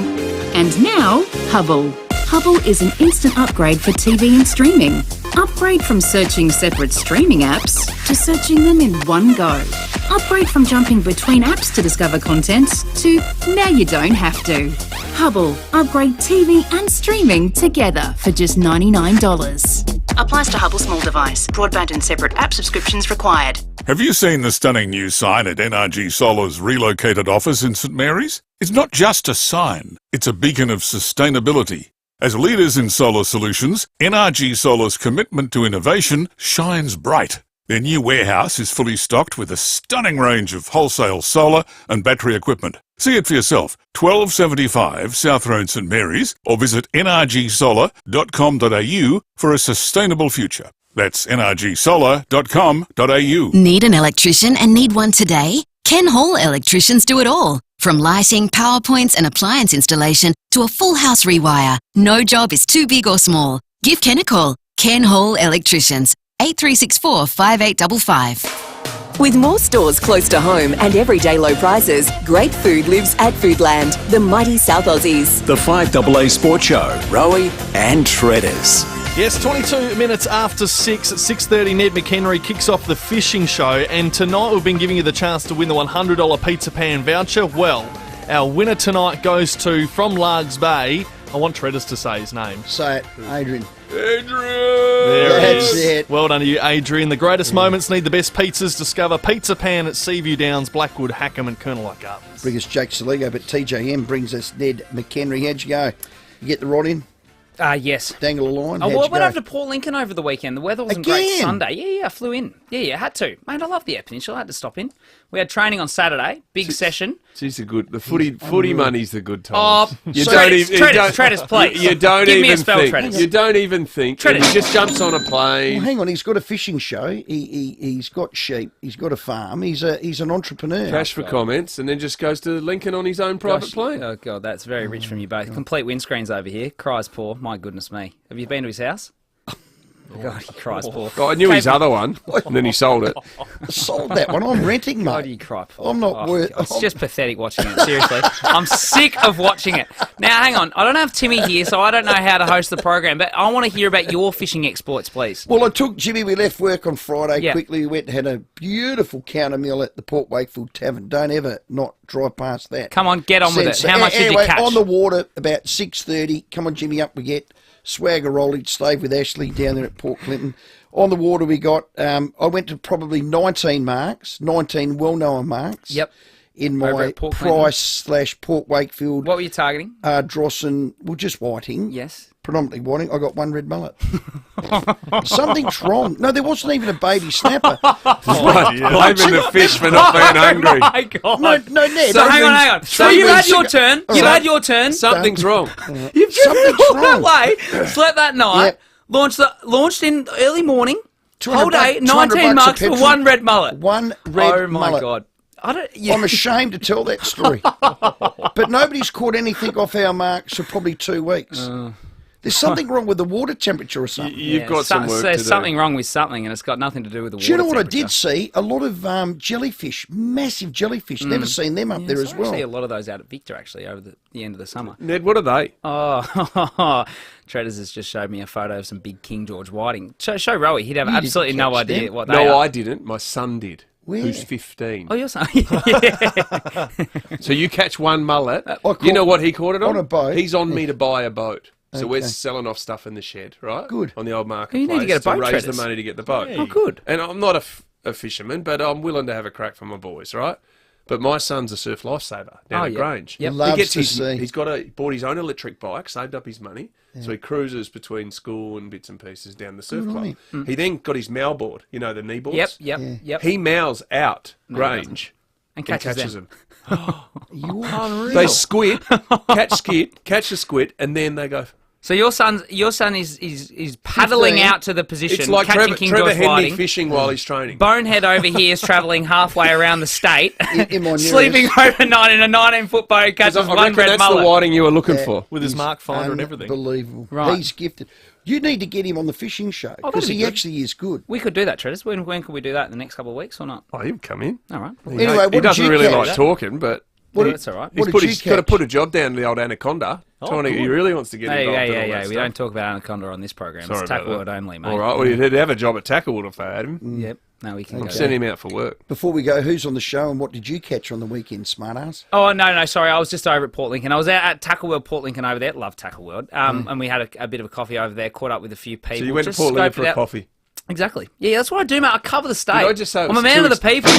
and now Hubble. Hubble is an instant upgrade for TV and streaming. Upgrade from searching separate streaming apps to searching them in one go. Upgrade from jumping between apps to discover content to now you don't have to. Hubble. Upgrade TV and streaming together for just $99. Applies to Hubble small device. Broadband and separate app subscriptions required. Have you seen the stunning new sign at NRG Solar's relocated office in St Mary's? It's not just a sign, it's a beacon of sustainability. As leaders in solar solutions, NRG Solar's commitment to innovation shines bright. Their new warehouse is fully stocked with a stunning range of wholesale solar and battery equipment. See it for yourself, 1275 South Road St Mary's, or visit nrgsolar.com.au for a sustainable future. That's nrgsolar.com.au. Need an electrician and need one today? Ken Hall electricians do it all. From lighting, power points and appliance installation to a full house rewire. No job is too big or small. Give Ken a call. Ken Hall Electricians. 8364 5855. With more stores close to home and everyday low prices, great food lives at Foodland, the mighty South Aussies. The 5AA Sports Show, Rowey and Tredders. Yes, 22 minutes after 6 at 6:30, Ned McHenry kicks off the fishing show, and tonight we've been giving you the chance to win the $100 Pizza Pan voucher. Well, our winner tonight goes to, from Largs Bay, I want Tredders to say his name. Say it, Adrian. That's it. Well done to you, Adrian. The greatest moments need the best pizzas. Discover Pizza Pan at Seaview Downs, Blackwood, Hackham and Colonel Gardens. Bring us Jake Saligo, but TJM brings us Ned McHenry. How'd you go? You get the rod in? Yes. Dangle a line? I went over to Port Lincoln over the weekend. The weather wasn't great Sunday. Yeah, I flew in. Yeah, had to. Mate, I love the Eyre Peninsula. I had to stop in. We had training on Saturday. Big session. Geez, the footy money's the good times. Tredders, please. You don't Give even me a spell, think. Tredders. You don't even think. Tredders. He just jumps on a plane. Well, hang on, he's got a fishing show. He's got sheep. He's got a farm. He's an entrepreneur. Cash for comments, and then just goes to Lincoln on his own private plane. Oh, God, that's very rich from you both. Complete windscreens over here. Cries poor. My goodness me. Have you been to his house? God, he cries poor. Oh, I knew his other one, and then he sold it. I sold that one. I'm renting, mate. God, you cry poor. I'm not worth... It's just pathetic watching it, seriously. I'm sick of watching it. Now, hang on. I don't have Timmy here, so I don't know how to host the program, but I want to hear about your fishing exploits, please. Well, I took Jimmy. We left work on Friday quickly. We went and had a beautiful counter meal at the Port Wakefield Tavern. Don't ever not drive past that. Come on, get on with it. How much did you catch? On the water, about 6:30. Come on, Jimmy, up we get. Swagger rolling, stayed with Ashley down there at Port Clinton. On the water we got, I went to probably 19 marks, 19 well-known marks. Yep. In my Price/Port Wakefield. What were you targeting? Drossen, well, just whiting. Yes. Predominantly whiting. I got one red mullet. Something's wrong. No, there wasn't even a baby snapper. Blaming the fish for not being hungry. Oh, my God. No, Ned. So hang on. So you've had your turn. You've had your turn. Something's wrong. You've driven all that way, slept that night, launched in early morning, whole day, 19 marks for one red mullet. One red mullet. Oh, my God. I'm ashamed to tell that story. But nobody's caught anything off our marks for probably 2 weeks. There's something wrong with the water temperature or something. You've got some work to do. There's something wrong with something, and it's got nothing to do with the water temperature. Do you know what temperature. I did see? A lot of jellyfish, massive jellyfish. Never seen them up there as well. I see a lot of those out at Victor, actually, over the end of the summer. Ned, what are they? Oh, Tredders has just showed me a photo of some big King George whiting. Show Rowey. He'd have absolutely no idea what they are. No, I didn't. My son did. Where? Who's 15. Oh, your son? So you catch one mullet. You know what he caught it on? On a boat. He's on me to buy a boat. So we're selling off stuff in the shed, right? Good. On the old marketplace. You need to get a boat, raise the Tredders. money to get the boat. Oh, good. And I'm not a fisherman, but I'm willing to have a crack for my boys, right? But my son's a surf lifesaver down at Grange. Yep. Loves to see. He's bought his own electric bike, saved up his money, so he cruises between school and bits and pieces down the surf club. He then got his mow board, you know, the knee boards. Yep. He mows out Grange and catches them. You're unreal. They squid, catch the squid, and then they go. So your son is paddling out to the position, It's like catching King George Trevor Henley whiting. fishing while he's training. Bonehead over here is travelling halfway around the state, in my sleeping overnight in a 19-foot boat, catches I one reckon red that's mullet. the whiting you were looking for. With his mark finder and everything. Unbelievable. Right. He's gifted. You need to get him on the fishing show because that'd be he good. actually is good. We could do that, Tredders. When could we do that? In the next couple of weeks or not? Oh, he'll come in. All right. Anyway, what he did doesn't you really catch? like talking, but That's all right. What did you he's got to catch? put a job down to the old anaconda. He really wants to get involved in all that We stuff. don't talk about anaconda on this program. Sorry It's about tackle that. word only, mate. All right, well, he'd have a job at Tacklewood if I had him. Yep. No, we can go. Send him out for work. Before we go, who's on the show and what did you catch on the weekend, smartass? Oh, no, sorry. I was just over at Port Lincoln. I was out at Tackle World Port Lincoln over there. Love Tackle World. And we had a bit of a coffee over there, caught up with a few people. So you went to just Port Lincoln scoped for it a out. coffee? Exactly. Yeah, that's what I do, mate. I cover the state. Did I just say it I'm was a man of the people.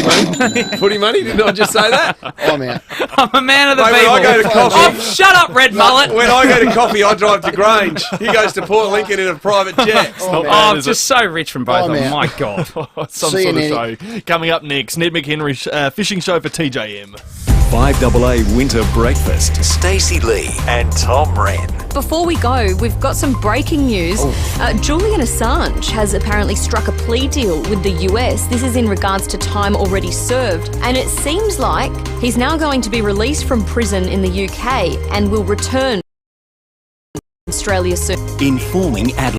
Footy money? Didn't I just say that? I'm out. I'm a man of the Mate, people. when I go to coffee... Oh, shut up, red mullet. When I go to coffee, I drive to Grange. He goes to Port Lincoln in a private jet. I'm just so rich from both of them. out. My God. Some See you, sort of Ned. show. Coming up next, Ned McHenry fishing show for TJM. FIVEAA Winter Breakfast. Stacey Lee and Tom Wren. Before we go, we've got some breaking news. Julian Assange has apparently struck a plea deal with the US. This is in regards to time already served. And it seems like he's now going to be released from prison in the UK and will return to Australia soon. Informing Adelaide.